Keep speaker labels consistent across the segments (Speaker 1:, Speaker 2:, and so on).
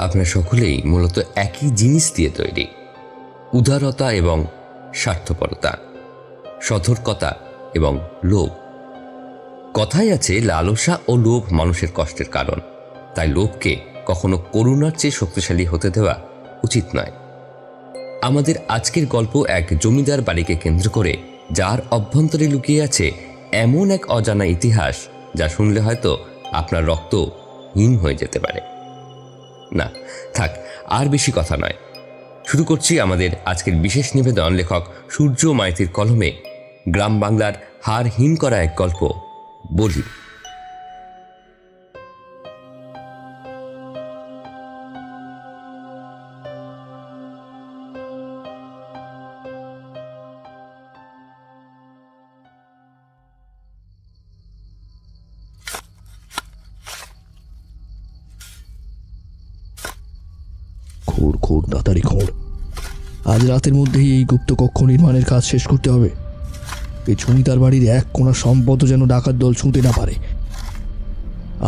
Speaker 1: আপনারা সকলেই মূলত একই জিনিস দিয়ে তৈরি, উদারতা এবং স্বার্থপরতা, সতর্কতা এবং লোভ। কথাই আছে, লালসা ও লোভ মানুষের কষ্টের কারণ। তাই লোভকে কখনো করুণার চেয়ে শক্তিশালী হতে দেওয়া উচিত নয়। আমাদের আজকের গল্প এক জমিদার বাড়িকে কেন্দ্র করে, যার অভ্যন্তরে লুকিয়ে আছে এমন এক অজানা ইতিহাস যা শুনলে হয়তো আপনার রক্ত হিম হয়ে যেতে পারে। না থাক, আর বেশি কথা নয়, শুরু করছি আমাদের আজকের বিশেষ নিবেদন। লেখক সূর্য মাইতির কলমে গ্রাম বাংলার হাড় হিম করা এক গল্প, বলি।
Speaker 2: খোঁড় তাড়াতাড়ি খোঁড়। আজ রাতের মধ্যেই এই গুপ্ত কক্ষ নির্মাণের কাজ শেষ করতে হবে। এই জমিদার বাড়ির এক কোণা সম্পদ যেন ডাকাত দল ছুঁতে না পারে।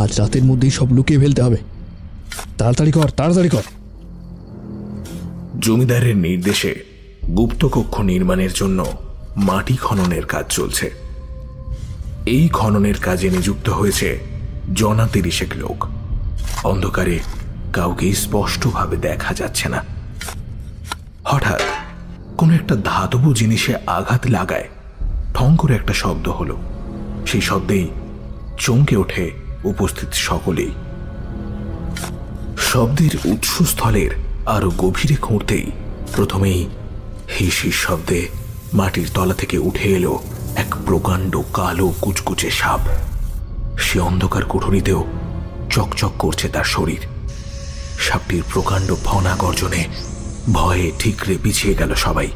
Speaker 2: আজ রাতের মধ্যেই সব লুকিয়ে ফেলতে হবে। তাড়াতাড়ি কর।
Speaker 3: জমিদারের নির্দেশে গুপ্ত কক্ষ নির্মাণের জন্য মাটি খননের কাজ চলছে। এই খননের কাজে নিযুক্ত হয়েছে জনা ৩০ লোক। অন্ধকারে কাউকে স্পষ্টভাবে দেখা যাচ্ছে না। হঠাৎ কোন একটা ধাতব জিনিসে আঘাত লাগায় ঠং করে একটা শব্দ হলো। সেই শব্দেই চমকে ওঠে উপস্থিত সকলেই। শব্দের উৎসস্থলের আরো গভীরে খুঁড়তেই প্রথমেই হিসির শব্দে মাটির তলা থেকে উঠে এলো এক প্রকাণ্ড কালো কুচকুচে সাপ। সে অন্ধকার কুঠুরিতেও চকচক করছে তার শরীর। সাপটির প্রকাণ্ড ফনা গর্জনে ভয়ে ঠিকরে পিছিয়ে গেল সবাই।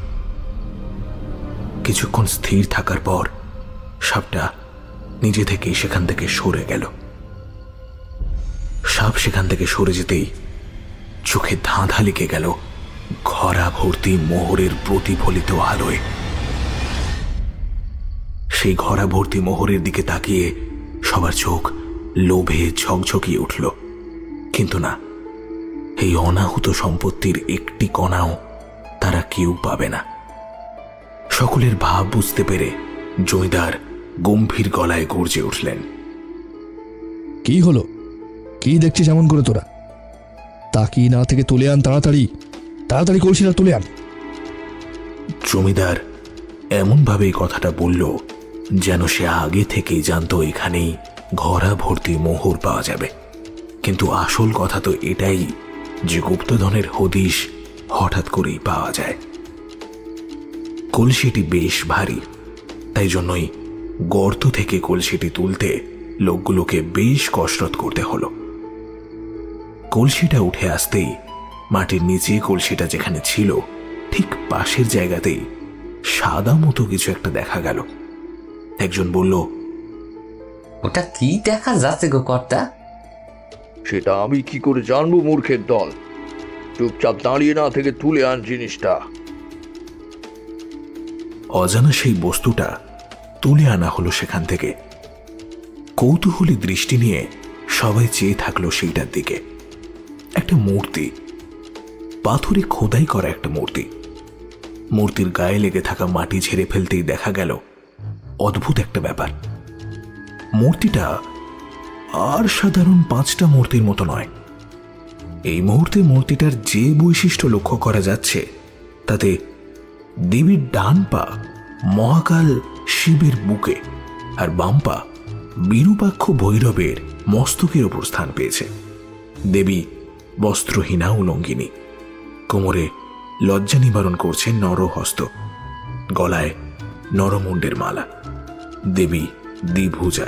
Speaker 3: কিছুক্ষণ স্থির থাকার পর সাপটা নিজে থেকেই সেখান থেকে সরে গেল। সাপ সেখান থেকে সরে যেতেই চোখে ধাঁধা লেগে গেল ঘরা ভর্তি মোহরের প্রতিফলিত আলোয়। সেই ঘরা ভর্তি মোহরের দিকে তাকিয়ে সবার চোখ লোভে ঝকঝকিয়ে উঠল। কিন্তু না, এই অনাহুত সম্পত্তির একটি কণাও তারা কেউ পাবে না। সকলের ভাব বুঝতে পেরে জমিদার গম্ভীর গলায় গর্জে উঠলেন,
Speaker 2: কি হলো? কি দেখছিস এমন করে তোরা? তাকিয়ে না থেকে তুলে আন, তাড়াতাড়ি কলসিটা তুলে আন।
Speaker 3: জমিদার এমন ভাবে কথাটা বলল যেন সে আগে থেকেই জানতো এখানেই ঘরা ভর্তি মোহর পাওয়া যাবে। কিন্তু আসল কথা তো এটাই যে গুপ্তধনের হদিশ হঠাৎ করেই পাওয়া যায়। কলসিটি বেশ ভারী, তাই জন্যই গর্ত থেকে কলসিটি তুলতে লোকগুলোকে বেশ কসরত করতে হলো। কলসিটা উঠে আসতেই মাটির নিচে কলসিটা যেখানে ছিল ঠিক পাশের জায়গাতেই সাদা মতো কিছু একটা দেখা গেল। একজন বলল,
Speaker 1: ওটা কি দেখা যাচ্ছে গো কর্তা?
Speaker 4: সেটা আমি কি করে জানবো মূর্খের দল? চুপচাপ দাঁড়িয়ে না থেকে তুলে আন জিনিসটা।
Speaker 3: অজানা সেই বস্তুটা তুলে আনা হলো সেখান থেকে। কৌতূহলী দৃষ্টি নিয়ে সবাই চেয়ে থাকলো সেইটার দিকে। একটা মূর্তি, পাথরে খোদাই করা একটা মূর্তি। মূর্তির গায়ে লেগে থাকা মাটি ঝেড়ে ফেলতেই দেখা গেল অদ্ভুত একটা ব্যাপার। মূর্তিটা আর সাধারণ 5টা মূর্তির মতো নয়। এই মুহূর্তে মূর্তিটার যে বৈশিষ্ট্য লক্ষ্য করা যাচ্ছে তাতে দেবীর ডান পা মহাকাল শিবের বুকে আর বাম পা বিরূপাক্ষ ভৈরবের মস্তকের ওপর স্থান পেয়েছে। দেবী বস্ত্রহীনা উলঙ্গিনী, কোমরে লজ্জা নিবারণ করছে নরহস্ত, গলায় নরমুণ্ডের মালা। দেবী দ্বিভুজা,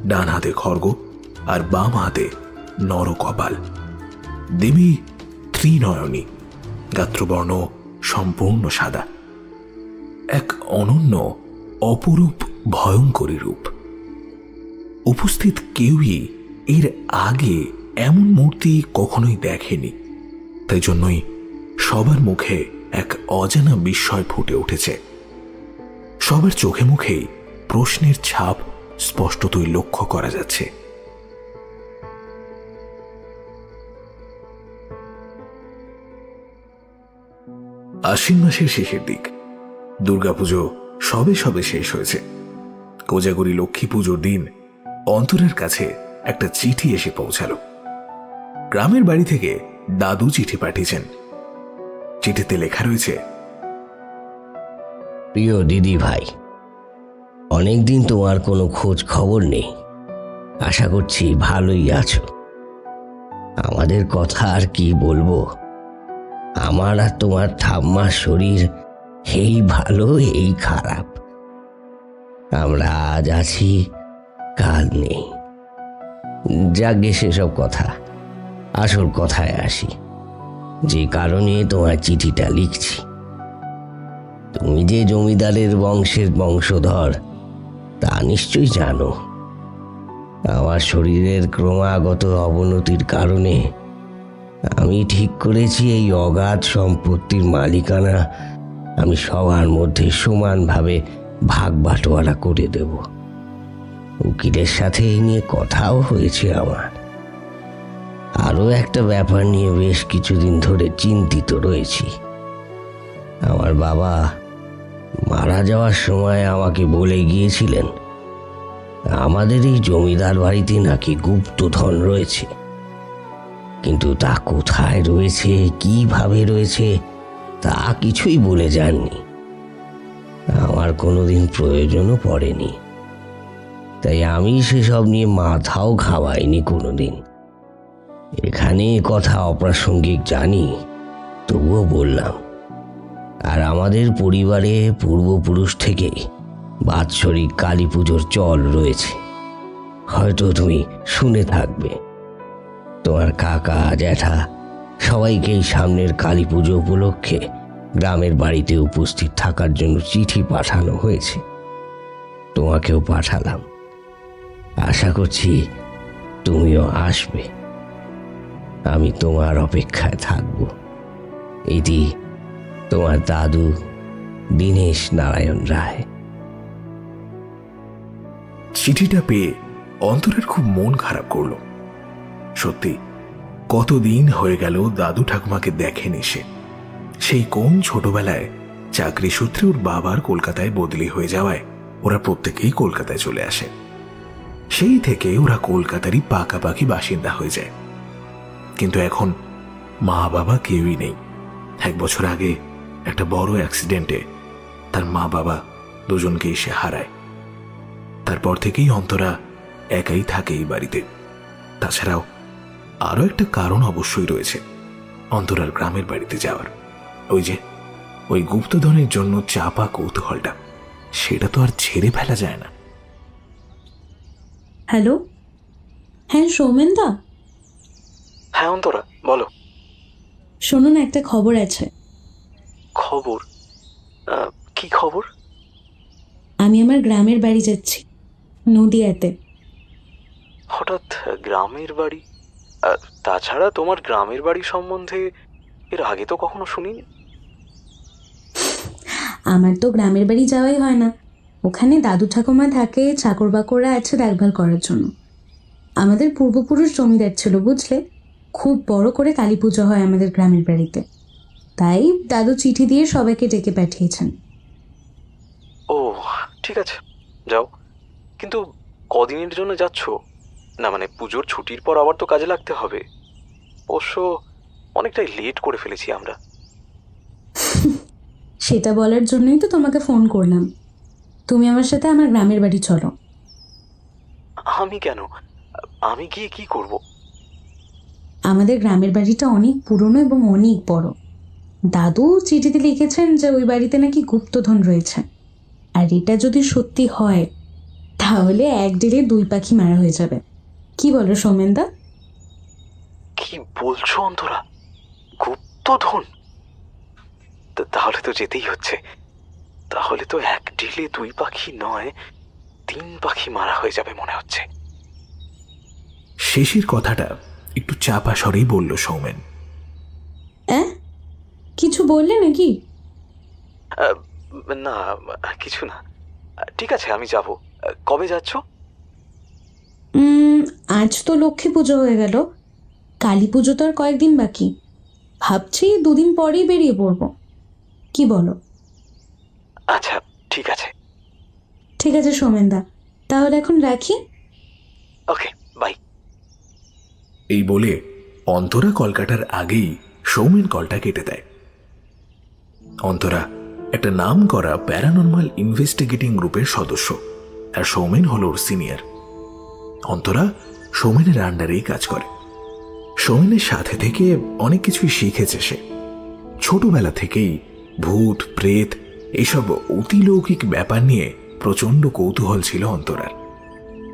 Speaker 3: ডান হাতে খড়গ আর বাম হাতে নরকপাল। দেবী ত্রিনয়নী, গাত্রবর্ণ সম্পূর্ণ সাদা। এক অনন্য অপরূপ ভয়ঙ্করী রূপ। উপস্থিত কেউই এর আগে এমন মূর্তি কখনোই দেখেনি, তাই জন্যই সবার মুখে এক অজানা বিস্ময় ফুটে উঠেছে। সবার চোখে মুখেই প্রশ্নের ছাপ স্পষ্টতই লক্ষ্য করা যাচ্ছে। আশ্বিন মাসের শেষের দিক। দুর্গাপুজো সবে সবে শেষ হয়েছে। কোজাগরী লক্ষ্মী পুজোর দিন অন্তরের কাছে একটা চিঠি এসে পৌঁছালো। গ্রামের বাড়ি থেকে দাদু চিঠি পাঠিয়েছেন। চিঠিতে লেখা রয়েছে,
Speaker 5: প্রিয় দিদি ভাই, অনেকদিন তোমার কোনো খোঁজ খবর নেই। আশা করছি ভালোই আছো। আমাদের কথা আর কি বলবো, আমার আর তোমার ঠাম্মার শরীর এই ভালো এই খারাপ। আমরা আজ আছি, কাল নেই। যাকে সেসব কথা, আসল কথায় আসি। যে কারণে তোমার চিঠিটা লিখছি। তুমি যে জমিদারের বংশের বংশধর তা নিশ্চয়ই জানো। আমার শরীরের ক্রমাগত অবনতির কারণে আমি ঠিক করেছি এই অগাধ সম্পত্তির মালিকানা আমি সবার মধ্যে সমানভাবে ভাগ বাটোয়ারা করে দেব। উকিলের সাথে এই নিয়ে কথাও হয়েছে আমার। আরও একটা ব্যাপার নিয়ে বেশ কিছুদিন ধরে চিন্তিত রয়েছি। আমার বাবা মারা যাওয়ার সময় আমাকে বলে গিয়েছিলেন আমাদের এই জমিদার বাড়িতে নাকি গুপ্তধন রয়েছে, কিন্তু তা কোথায় রয়েছে, কিভাবে রয়েছে তা কিছুই বলে যাননি। আমার কোনোদিন প্রয়োজনও পড়েনি, তাই আমি সেসব নিয়ে মাথাও ঘামাইনি কোনোদিন। এখানে কথা অপ্রাসঙ্গিক জানি, তবুও বললাম। আর আমাদের পরিবারে পূর্বপুরুষ থেকে বাৎসরিক কালী পুজোর চল রয়েছে, হয়তো তুমি শুনে থাকবে। তোমার কাকা জ্যাঠা সবাইকেই সামনের কালী পুজো উপলক্ষে গ্রামের বাড়িতে উপস্থিত থাকার জন্য চিঠি পাঠানো হয়েছে। তোমাকেও পাঠালাম, আশা করছি তুমিও আসবে। আমি তোমার অপেক্ষায় থাকব। এটি তোমার দাদু দীনেশ নারায়ণ রায়।
Speaker 3: চিঠিটা পেয়ে অন্তরের খুব মন খারাপ করলো। সত্যি কতদিন হয়ে গেল দাদু ঠাকুমাকে দেখেনি সে। সেই কোন ছোটবেলায় চাকরি সূত্রে ওর বাবার কলকাতায় বদলি হয়ে যাওয়ায় ওরা প্রত্যেকেই কলকাতায় চলে আসে। সেই থেকে ওরা কলকাতারই পাকাপাকি বাসিন্দা হয়ে যায়। কিন্তু এখন মা বাবা কেউই নেই। 1 বছর আগে একটা বড় অ্যাক্সিডেন্টে তার মা বাবা দুজনকেই সে হারায়। তারপর থেকেই অন্তরা একাই থাকে এই বাড়িতে। তাছাড়াও আরো একটা কারণ অবশ্যই রয়েছে অন্তরার গ্রামের বাড়িতে যাওয়ার। ওই গুপ্তধনের জন্য চাপা কৌতূহলটা, সেটা তো আর ছেড়ে ফেলা যায় না।
Speaker 6: হ্যালো, হ্যাঁ সৌমেনদা।
Speaker 7: হ্যাঁ অন্তরা, বলো।
Speaker 6: শোনো না, একটা খবর আছে।
Speaker 7: খবর? কি খবর?
Speaker 6: আমি আমার গ্রামের বাড়ি যাচ্ছি, নদিয়াতে।
Speaker 7: হঠাৎ গ্রামের বাড়ি? তাছাড়া তোমার গ্রামের বাড়ি সম্বন্ধে এর আগে তো কখনো শুনিনি।
Speaker 6: আমার তো গ্রামের বাড়ি যাওয়াই হয় না। ওখানে দাদু ঠাকুমা থাকে, চাকর বাকররা আছে দেখভাল করার জন্য। আমাদের পূর্বপুরুষ জমিদার ছিল, বুঝলে। খুব বড় করে কালী পুজো হয় আমাদের গ্রামের বাড়িতে, তাই দাদু চিঠি দিয়ে সবাইকে ডেকে পাঠিয়েছেন।
Speaker 7: ও ঠিক আছে, যাও। কিন্তু কদিনের জন্য যাচ্ছ? না মানে পুজোর ছুটির পর আবার তো কাজে লাগতে হবে। অবশ্য অনেকটাই লেট করে ফেলেছি আমরা।
Speaker 6: সেটা বলার জন্যই তো তোমাকে ফোন করলাম। তুমি আমার সাথে আমার গ্রামের বাড়ি চলো।
Speaker 7: আমি কেন? আমি গিয়ে কি করব?
Speaker 6: আমাদের গ্রামের বাড়িটা অনেক পুরনো এবং অনেক বড়। দাদু চিঠিতে লিখেছেন যে ওই বাড়িতে নাকি গুপ্তধন রয়েছে। আর এটা যদি সত্যি হয় তাহলে 1 ঢিলে 2 পাখি মারা হয়ে যাবে। কি বলো সৌমেনদা?
Speaker 7: কি বলছো অন্তরা? গুপ্তধন? তাহলে তো যেতেই হচ্ছে। তাহলে তো 1 ঢিলে 2 পাখি নয়, 3 পাখি মারা হয়ে যাবে মনে হচ্ছে।
Speaker 3: শেষের কথাটা একটু চাপা স্বরেই বলল সৌমেন।
Speaker 6: কিছু বললে নাকি?
Speaker 7: না কিছু না। ঠিক আছে, আমি যাব। কবে যাচ্ছ?
Speaker 6: আজ তো লক্ষ্মী পুজো হয়ে গেল, কালী পুজো তো আর কয়েকদিন বাকি। ভাবছি 2 দিন পরেই বেরিয়ে পড়ব। কি বলো?
Speaker 7: আচ্ছা, ঠিক আছে।
Speaker 6: ঠিক আছে সৌমেনদা, তাহলে এখন রাখি।
Speaker 7: ওকে, বাই।
Speaker 3: এই বলে অন্তরা কল কাটার আগেই সৌমেন কলটা কেটে দেয়। অন্তরা একটা নাম করা প্যারানর্মাল ইনভেস্টিগেটিং গ্রুপের সদস্য, আর সৌমেন হল ওর সিনিয়র। অন্তরা সৌমেনের আন্ডারেই কাজ করে। সৌমেনের সাথে থেকে অনেক কিছুই শিখেছে সে। ছোটবেলা থেকেই ভূত প্রেত এসব অতিলৌকিক ব্যাপার নিয়ে প্রচন্ড কৌতূহল ছিল অন্তরার।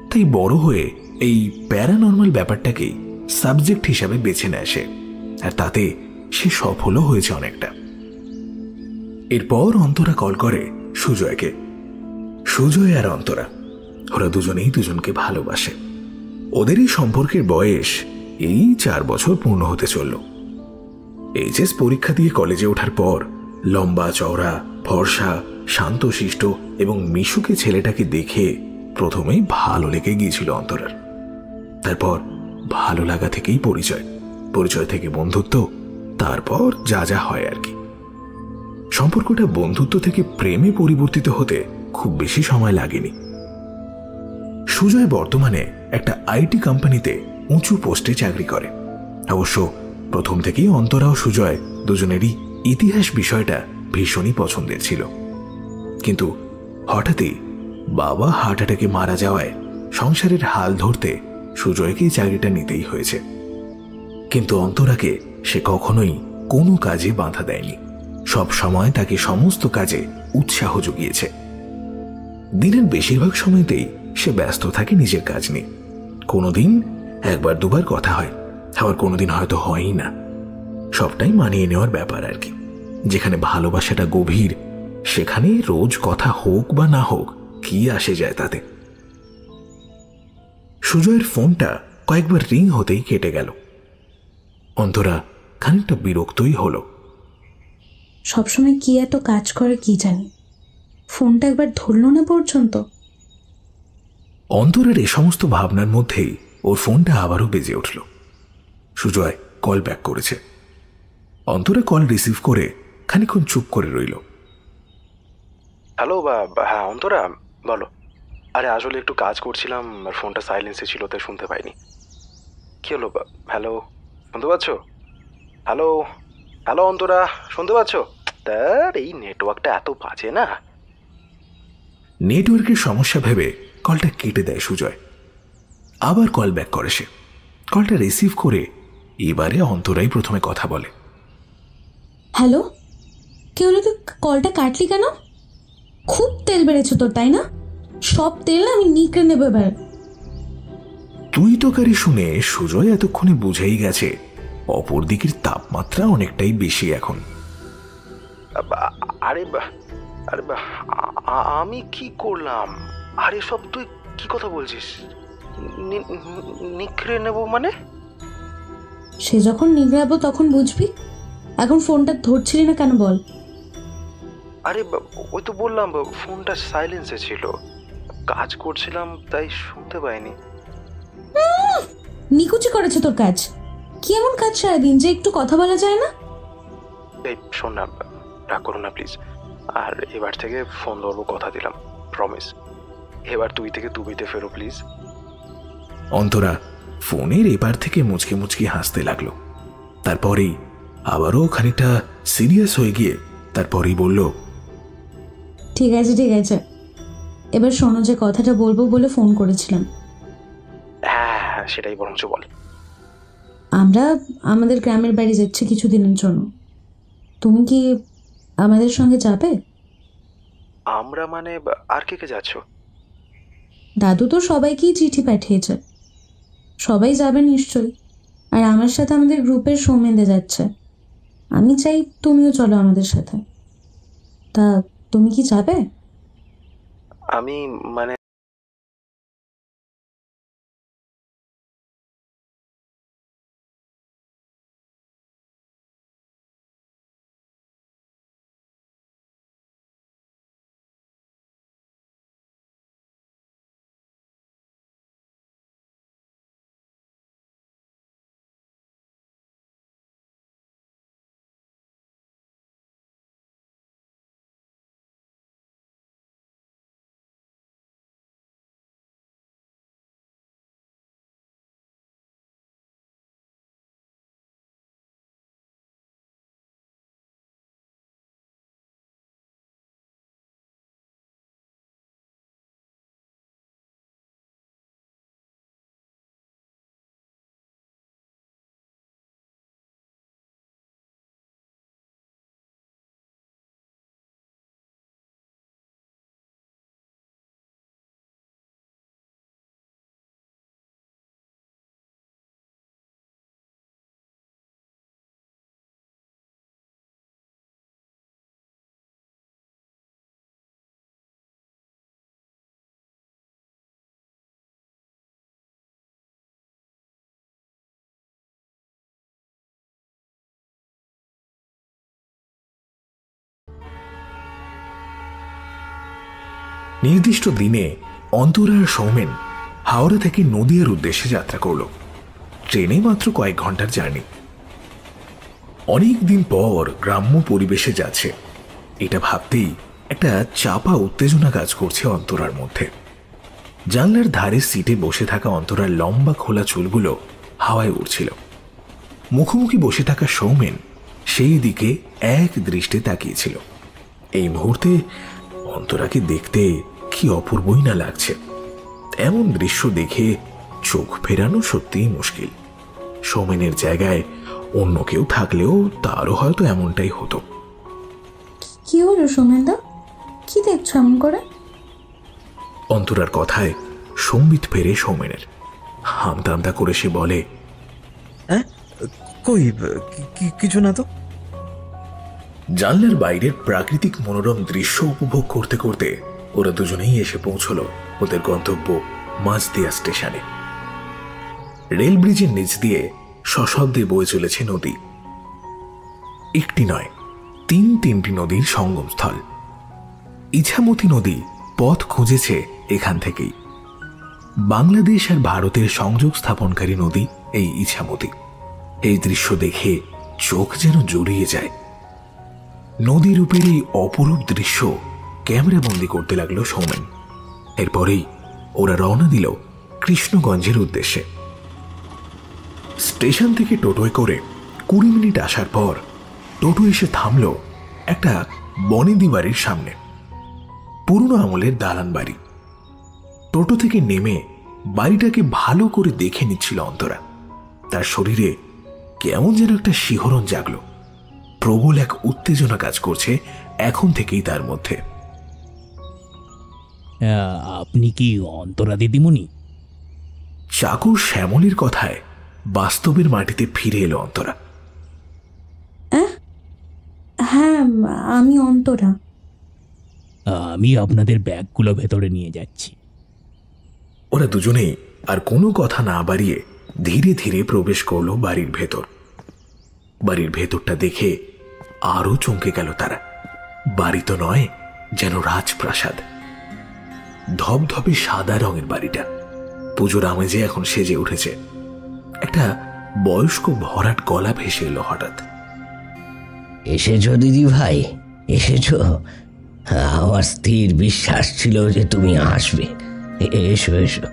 Speaker 3: তাই বড় হয়ে এই প্যারানর্মাল ব্যাপারটাকেই সাবজেক্ট হিসাবে বেছে নেয় সে, আর তাতে সে সফলও হয়েছে অনেকটা। এরপর অন্তরা কল করে সুজয়কে। সুজয় আর অন্তরা ওরা দুজনেই দুজনকে ভালোবাসে। ওদের এই সম্পর্কের বয়স এই 4 বছর পূর্ণ হতে চলল। এইচএস পরীক্ষা দিয়ে কলেজে ওঠার পর লম্বা চওড়া ফর্সা শান্তশিষ্ট এবং মিশুকে ছেলেটাকে দেখে প্রথমেই ভালো লেগে গিয়েছিল অন্তরার। তারপর ভালো লাগা থেকেই পরিচয়, পরিচয় থেকে বন্ধুত্ব, তারপর যা যা হয় আর কি। সম্পর্কটা বন্ধুত্ব থেকে প্রেমে পরিবর্তিত হতে খুব বেশি সময় লাগেনি। সুজয় বর্তমানে একটা আইটি কোম্পানিতে উঁচু পোস্টে চাকরি করে। অবশ্য প্রথম থেকেই অন্তরা ও সুজয় দুজনেরই ইতিহাস বিষয়টা ভীষণই পছন্দের ছিল। কিন্তু হঠাৎই বাবা হার্ট অ্যাটাকে মারা যাওয়ায় সংসারের হাল ধরতে সুজয়কে চাকরিটা নিতেই হয়েছে। কিন্তু অন্তরাকে সে কখনোই কোনো কাজে বাধা দেয়নি, সব সময় তাকে সমস্ত কাজে উৎসাহ জুগিয়েছে। দিনের বেশিরভাগ সময়তেই সে ব্যস্ত থাকে নিজের কাজ নিয়ে। কোনোদিন একবার দুবার কথা হয়, আবার কোনোদিন হয়তো হয়ই না। সবটাই মানিয়ে নেওয়ার ব্যাপার আর কি। যেখানে ভালোবাসাটা গভীর সেখানে রোজ কথা হোক বা না হোক কি আসে যায় তাতে। সুজয়ের ফোনটা কয়েকবার রিং হতেই কেটে গেল। অন্তরা খানিকটা বিরক্তই হলো।
Speaker 6: সবসময় কি এত কাজ করে কি জানি, ফোনটা একবার ধরল না পর্যন্ত।
Speaker 3: অন্তরের এ সমস্ত ভাবনার মধ্যেই ওর ফোনটা আবারও বেজে উঠল। সুজয় কল ব্যাক করেছে। অন্তরা কল রিসিভ করে খানিকক্ষণ চুপ করে রইল।
Speaker 7: হ্যালো, হ্যাঁ অন্তরা, বলো। আরে আসলে একটু কাজ করছিলাম আর ফোনটা সাইলেন্সে ছিল, তাই শুনতে পাইনি। কি হলো? হ্যালো, শুনতে পাচ্ছ? হ্যালো হ্যালো অন্তরা, শুনতে পাচ্ছ? তার এই নেটওয়ার্কটা এত বাজে না।
Speaker 3: নেটওয়ার্কের সমস্যা ভেবে কলটা কেটে দেয় সুজয়। আবার কল ব্যাক করে সে। কলটা রিসিভ করে এবারে অন্তরাই প্রথমে কথা বলে।
Speaker 6: হ্যালো, কি হলো? তুই কলটা কাটলি কেন? খুব তেল বেড়েছে তোর, তাই না? সব তেল আমি নিকড়ে নেবো এবার।
Speaker 3: তুই তোকারি শুনে সুজয় এতক্ষণে বুঝেই গেছে অপর দিকের তাপমাত্রা অনেকটাই বেশি এখন।
Speaker 7: আরে আরে আমি কি করলাম? আরে সব তুই কি কথা বলছিস? নিখড়ে নেব মানে?
Speaker 6: সে যখন নিগড়াবো তখন বুঝবি। এখন ফোনটা ধরছিলি না কেন বল?
Speaker 7: আরে ওই তো বললাম ফোনটা সাইলেন্সে ছিল, কাজ করছিলাম তাই শুনতে পাইনি।
Speaker 6: নিকুচি করেছে তোর কাজ। কি এমন কাজ সারাদিন যে একটু কথা বলা যায় না?
Speaker 7: এই শোন না, রাগ করো না প্লিজ। আর এবার থেকে ফোন ধরবো, কথা দিলাম, প্রমিস। এবার তুই থেকে তুমিতে ফেরো প্লিজ।
Speaker 3: অন্তরা ফোনের এবার থেকে মুচকি মুচকি হাসতে লাগলো। তারপরেই আবারও খানিকটা সিরিয়াস হয়ে গিয়ে তারপরেই বলল,
Speaker 6: ঠিক আছে ঠিক আছে, এবার শোনো যে কথাটা বলবো বলে ফোন করেছিলাম।
Speaker 7: হ্যাঁ, সেটাই বরঞ্চ বল।
Speaker 6: আমরা আমাদের গ্রামের বাড়ি যাচ্ছি কিছুদিনের জন্য। তুমি কি আমাদের সঙ্গে যাবে?
Speaker 7: আমরা মানে আর কে কে যাচ্ছ?
Speaker 6: দাদু তো সবাইকেই চিঠি পাঠিয়েছে, সবাই যাবে নিশ্চয়ই। আর আমার সাথে আমাদের গ্রুপের সৌমেন্দে যাচ্ছে। আমি চাই তুমিও চলো আমাদের সাথে। তা তুমি কি যাবে?
Speaker 7: আমি মানে
Speaker 3: নির্দিষ্ট দিনে অন্তরা আর সৌমেন হাওড়া থেকে নদিয়ার উদ্দেশ্যে যাত্রা করল। ট্রেনে মাত্র কয়েক ঘন্টার জার্নি। অনেক দিন পর গ্রাম্য পরিবেশে যাচ্ছে, এটা ভাবতেই একটা চাপা উত্তেজনা কাজ করছে অন্তরার মধ্যে। জানলার ধারে সিটে বসে থাকা অন্তরার লম্বা খোলা চুলগুলো হাওয়ায় উড়ছিল। মুখোমুখি বসে থাকা সৌমেন সেই দিকে এক দৃষ্টে তাকিয়েছিল। এই মুহূর্তে অন্তরাকে দেখতে কি অপূর্বই না লাগছে। এমন দৃশ্য দেখে চোখ ফেরানো সত্যিই মুশকিল। সৌমেনের জায়গায় অন্য কেউ থাকলেও তারও হয়তো এমনটাই হতো।
Speaker 6: কি হলো সৌমেনদা, কি দেখছো এমন করে?
Speaker 3: অন্তরার কথায় সম্বিত ফেরে সৌমেনের। হামতা হামতা করে সে বলে,
Speaker 8: কই কিছু না তো।
Speaker 3: জানলার বাইরের প্রাকৃতিক মনোরম দৃশ্য উপভোগ করতে করতে ওরা দুজনেই এসে পৌঁছল ওদের গন্তব্য মাঝদিয়া স্টেশনে। রেল ব্রিজের নিচ দিয়ে সশব্দে বয়ে চলেছে নদী। একটি নয়, তিনটি নদীর সঙ্গমস্থল। ইছামতি নদী পথ খুঁজেছে এখান থেকেই। বাংলাদেশ আর ভারতের সংযোগ স্থাপনকারী নদী এই ইছামতি। এই দৃশ্য দেখে চোখ যেন জড়িয়ে যায়। নদী রূপের এই অপরূপ দৃশ্য ক্যামেরাবন্দি করতে লাগলো সৌমেন। এরপরেই ওরা রওনা দিল কৃষ্ণগঞ্জের উদ্দেশ্যে। স্টেশন থেকে টোটোয় করে 20 মিনিট আসার পর টোটো এসে থামল একটা বনেদি বাড়ির সামনে। পুরনো আমলের দালান বাড়ি। টোটো থেকে নেমে বাড়িটাকে ভালো করে দেখে নিচ্ছিল অন্তরা। তার শরীরে কেমন যেন একটা শিহরণ জাগলো। প্রবল এক উত্তেজনা কাজ করছে এখন থেকেই তার মধ্যে।
Speaker 9: আপনি কি অন্তরা দিদিমণি?
Speaker 3: চাকর শ্যামলীর কথায় বাস্তবের মাটিতে ফিরে এলো অন্তরা।
Speaker 6: হ্যাঁ, আমি অন্তরা।
Speaker 9: আমি আপনাদের ব্যাগগুলো ভেতরে নিয়ে যাচ্ছি।
Speaker 3: ওরা দুজনেই আর কোনো কথা না বাড়িয়ে ধীরে ধীরে প্রবেশ করলো বাড়ির ভেতর। বাড়ির ভেতরটা দেখে আরো চমকে গেল তারা। বাড়ি তো নয়, যেন রাজপ্রাসাদ। ধবধবে সাদা রঙের বাড়িটা পুজোর আমেজে এখন সেজে উঠেছে। একটা বয়স্ক ভরাট গলা ভেসে এলো হঠাৎ।
Speaker 5: এসেছো দিদি ভাই, এসেছো। আমার স্থির বিশ্বাস ছিল যে তুমি আসবে। এসো এসো।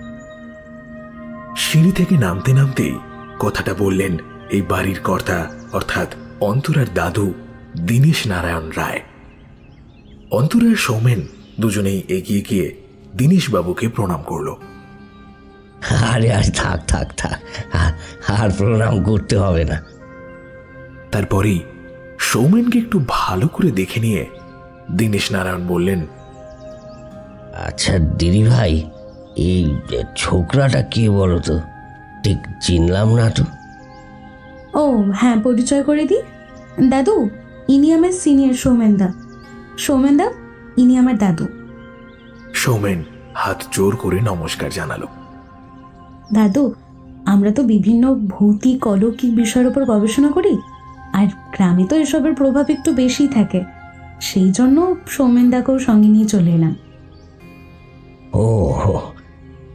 Speaker 3: সিঁড়ি থেকে নামতে নামতেই কথাটা বললেন এই বাড়ির কর্তা, অর্থাৎ অন্তরার দাদু দীনেশ নারায়ণ রায়। অন্তরার সৌমেন দুজনেই এগিয়ে গিয়ে দীনেশ বাবুকে প্রণাম করল।
Speaker 5: আরে আর থাক থাক থাক, আর প্রণাম করতে হবে না।
Speaker 3: তারপরেই সৌমেনকে একটু ভালো করে দেখে নিয়ে দীনেশ নারায়ণ বললেন,
Speaker 5: আচ্ছা দিদি ভাই, এই ছোকরাটা কে বলো তো? ঠিক চিনলাম না তো।
Speaker 6: ও হ্যাঁ, পরিচয় করে দিই। দাদু, ইনি আমার সিনিয়র সৌমেনদা। সৌমেনদা, ইনি আমার দাদু।
Speaker 3: সৌমেন হাত জোর করে নমস্কার জানালো।
Speaker 6: দাদু, আমরা তো বিভিন্ন ভৌতিক অলৌকিক বিষয়ের উপর গবেষণা করি, আর গ্রামে তো এসবের প্রভাব একটু বেশি থাকে, সেই জন্য সৌমেনদাকেও সঙ্গে নিয়ে চলে এলাম।
Speaker 5: ও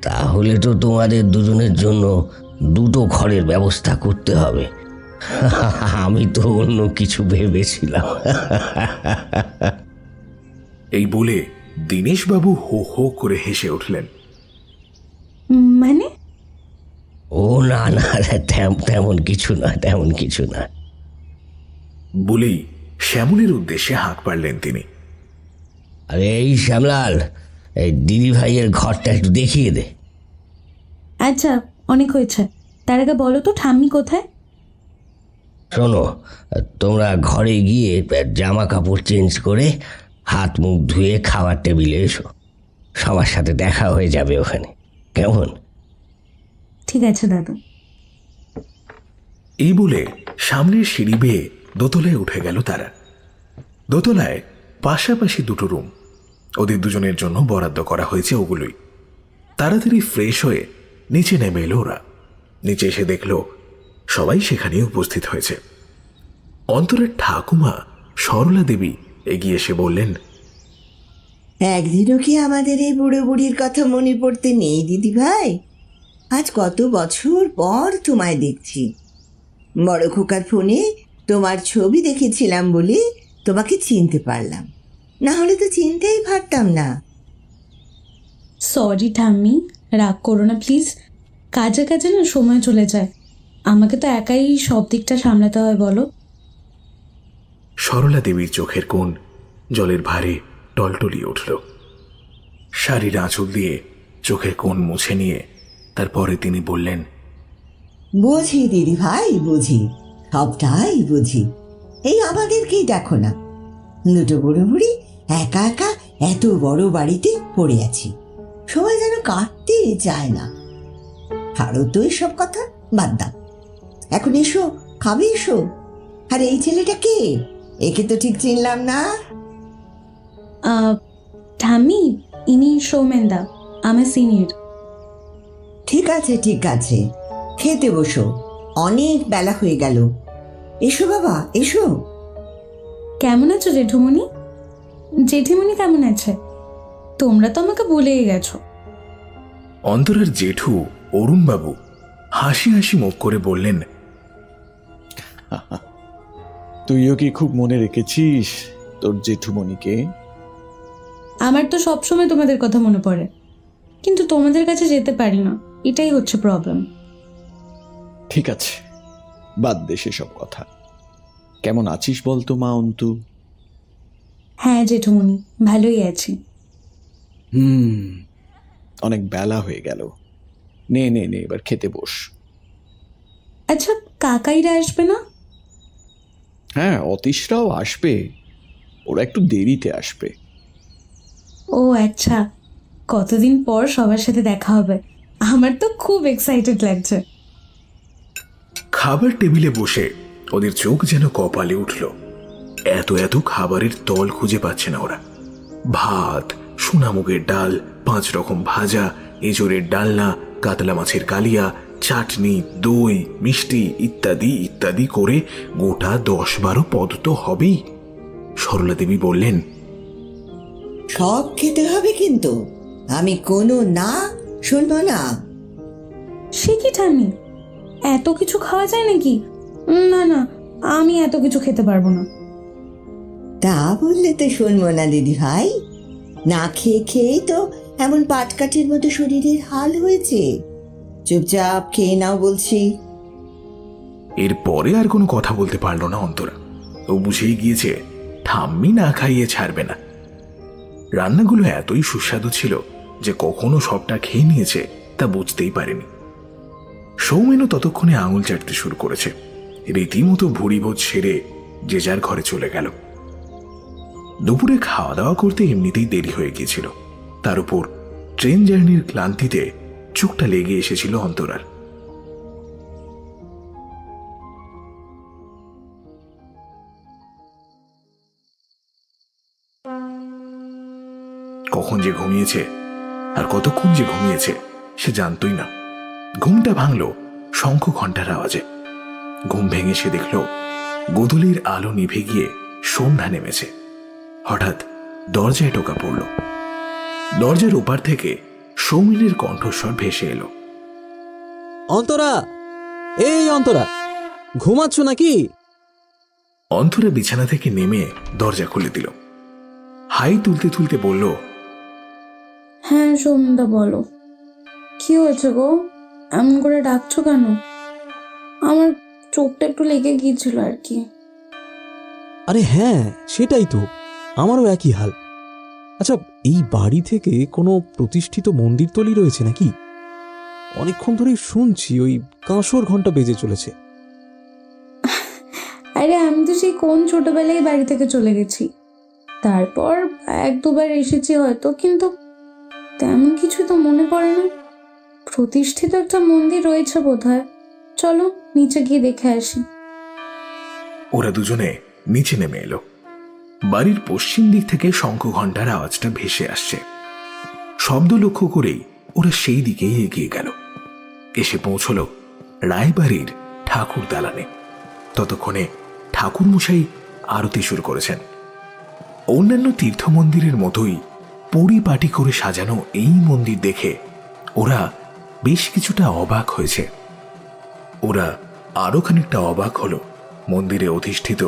Speaker 5: তাহলে তো তোমাদের দুজনের জন্য দুটো ঘরের ব্যবস্থা করতে হবে। আমি তো অন্য কিছু ভেবেছিলাম।
Speaker 3: এই বলে দীনেশবাবু হো হো করে হেসে উঠলেন।
Speaker 6: মানে?
Speaker 5: ও না না, তেমন কিছু না, তেমন কিছু না
Speaker 3: বলেই শ্যামলের উদ্দেশ্যে হাঁক পারলেন তিনি।
Speaker 5: আরে এই শ্যামলাল, এই দিদি ভাইয়ের ঘরটা একটু দেখিয়ে দে।
Speaker 6: আচ্ছা, অনেক হয়েছে, তার আগে বলো তো ঠাম্মি কোথায়?
Speaker 5: শোনো, তোমরা ঘরে গিয়ে জামা কাপড় চেঞ্জ করে হাত মুখ ধুয়ে খাওয়ার টেবিলে এসো। সবার সাথে দেখা হয়ে যাবে ওখানে, কেমন?
Speaker 6: ঠিক আছে দাদু।
Speaker 3: এই বলে সামনের সিঁড়ি বেয়ে দোতলায় উঠে গেল তারা। দোতলায় পাশাপাশি দুটো রুম, ওদের দুজনের জন্য বরাদ্দ করা হয়েছে ওগুলোই। তাড়াতাড়ি ফ্রেশ হয়ে নিচে নেমে এলো ওরা। নিচে এসে দেখল সবাই সেখানেই উপস্থিত হয়েছে। অন্তরের ঠাকুমা সরলা দেবী এগিয়ে এসে বললেন,
Speaker 10: একদিনও কি আমাদের এই বুড়ো বুড়ির কথা মনে পড়তে নেই দিদি ভাই? আজ কত বছর পর তোমায় দেখছি। বড় খোকার ফোনে তোমার ছবি দেখেছিলাম বলে তোমাকে চিনতে পারলাম, না হলে তো চিনতেই পারতাম না।
Speaker 6: সরি ঠাম্মি, রাগ করো না প্লিজ। কাজে কাজে না সময় চলে যায়, আমাকে তো একাই সব দিকটা সামলাতে হয় বলো।
Speaker 3: সরলা দেবীর চোখের কোণ জলের ভারে টলটলিয়ে উঠল। শাড়ির আঁচল দিয়ে চোখের কোণ মুছে নিয়ে তারপরে তিনি বললেন,
Speaker 10: বুঝি দিদি ভাই, বুঝি, সবটাই বুঝি। এই আমাদেরকেই দেখো না, দুটো বুড়ো বুড়ি একা একা এত বড় বাড়িতে পড়ে আছি, সময় যেন কাটতে চায় না। আরো তো এসব কথা বাদ দাও, এখন এসো, খাবে এসো। আর এই ছেলেটা কে? একে তো ঠিক চিনলাম না।
Speaker 6: ঠাম্মি, ইনি সৌমেনদা, আমার সিনিয়র।
Speaker 10: ঠিক আছে ঠিক আছে, খেতে বসো, অনেক বেলা হয়ে গেল। এসো বাবা এসো।
Speaker 6: কেমন আছো জেঠুমণি? জেঠিমণি কেমন আছে? তোমরা তো আমাকে ভুলেই গেছো।
Speaker 3: অন্তরার জেঠু অরুণবাবু হাসি হাসি মুখ করে বললেন,
Speaker 8: তুইও কি খুব মনে রেখেছিস তোর জেঠুমণিকে?
Speaker 6: আমার তো সবসময় তোমাদের কথা মনে পড়ে, কিন্তু তোমাদের কাছে যেতে পারি না, এটাই হচ্ছে প্রবলেম।
Speaker 8: ঠিক আছে, বাদ দে সেসব কথা। কেমন আছিস বলতো মা অন্তু?
Speaker 6: হ্যাঁ জেঠুমণি, ভালোই আছি।
Speaker 8: অনেক বেলা হয়ে গেল, নে নে নে এবার খেতে বস।
Speaker 6: আচ্ছা, কাকাইরা আসবে না?
Speaker 8: হ্যাঁ, অতীশরাও আসবে, ওরা একটু দেরিতে আসবে।
Speaker 6: ও আচ্ছা, কতদিন পর সবার সাথে দেখা হবে, আমার তো খুব এক্সাইটেড লাগছে।
Speaker 3: খাবার টেবিলে বসে ওদের চোখ যেন কপালে উঠল। এত এত খাবারের তল খুঁজে পাচ্ছে না ওরা। ভাত, সোনামুগের ডাল, 5 রকম ভাজা, এঁচোড়ের ডালনা, কাতলা মাছের কালিয়া, চাটনি, দই, মিষ্টি ইত্যাদি ইত্যাদি করে গোটা 10-12 পদ তো হবেই। সরলা দেবী বললেন,
Speaker 10: সব খেতে হবে কিন্তু, আমি কোনো না শুনবো না।
Speaker 6: সে কি ঠাম্মি, এত কিছু খাওয়া যায় নাকি? না না, আমি এত কিছু খেতে পারবো না।
Speaker 10: তা বললে তো শুনবো না দিদি ভাই, না খেয়ে খেয়েই তো এমন পাটকাঠির মতো শরীরের হাল হয়েছে। চুপচাপ খেয়ে নাও বলছি।
Speaker 3: এরপরে আর কোনো কথা বলতে পারলো না অন্তরা। ও বুঝেই গিয়েছে ঠাম্মি না খাইয়ে ছাড়বে না। রান্নাগুলো এতই সুস্বাদু ছিল যে কখনো সবটা খেয়ে নিয়েছে তা বুঝতেই পারেনি। সৌমেনও ততক্ষণে আঙুল চাটতে শুরু করেছে। রীতিমতো ভুড়িভোজ সেরে যে যার ঘরে চলে গেল। দুপুরে খাওয়া দাওয়া করতে এমনিতেই দেরি হয়ে গিয়েছিল, তার উপর ট্রেন জার্নির ক্লান্তিতে চোখটা লেগে এসেছিল অন্তরার। কখন যে ঘুমিয়েছে আর কতক্ষণ যে ঘুমিয়েছে সে জানতই না। ঘুমটা ভাঙল শঙ্খ ঘণ্টার আওয়াজে। ঘুম ভেঙে সে দেখল গোধূলির আলো নিভে গিয়ে সন্ধ্যা নেমেছে। হঠাৎ দরজায় টোকা পড়ল। দরজার ওপার থেকে সৌমিলের কণ্ঠস্বর ভেসে এলো,
Speaker 11: অন্তরা, এই অন্তরা, ঘুমাচ্ছ নাকি?
Speaker 3: অন্তরা বিছানা থেকে নেমে দরজা খুলে দিল। হাই তুলতে তুলতে বলল,
Speaker 6: হ্যাঁ সৌমদা বলো, কি হয়েছে গো, এমন করে ডাকছো কেন? আমার চোখটা একটু লেগে গিয়েছিল আর কি।
Speaker 11: আরে হ্যাঁ, সেটাই তো, আমারও একই হাল। আচ্ছা, এই বাড়ি থেকে কোনো প্রতিষ্ঠিত মন্দির তলি রয়েছে নাকি? অনেকক্ষণ ধরেই শুনছি ওই কাঁসর ঘন্টা বেজে চলেছে।
Speaker 6: আরে আমি তো সেই কোন ছোটবেলায় বাড়ি থেকে চলে গেছি, তারপর 1-2 বার এসেছি হয়তো, কিন্তু তেমন কিছু তো মনে পড়ে না। প্রতিষ্ঠিত একটা মন্দির রয়েছে বোধহয়, চলো নিচে গিয়ে দেখে আসি।
Speaker 3: ওরা দুজনে নিচে নেমে এলো। বাড়ির পশ্চিম দিক থেকে শঙ্খ ঘণ্টার আওয়াজটা ভেসে আসছে। শব্দ লক্ষ্য করেই ওরা সেই দিকেই এগিয়ে গেল। এসে পৌঁছল রায়বাড়ির ঠাকুর দালানে। ততক্ষণে ঠাকুর মশাই আরতি শুরু করেছেন। অন্যান্য তীর্থ মন্দিরের মতোই পরিপাটি করে সাজানো এই মন্দির দেখে ওরা বেশ কিছুটা অবাক হয়েছে। ওরা আরো খানিকটা অবাক হলো মন্দিরে অধিষ্ঠিত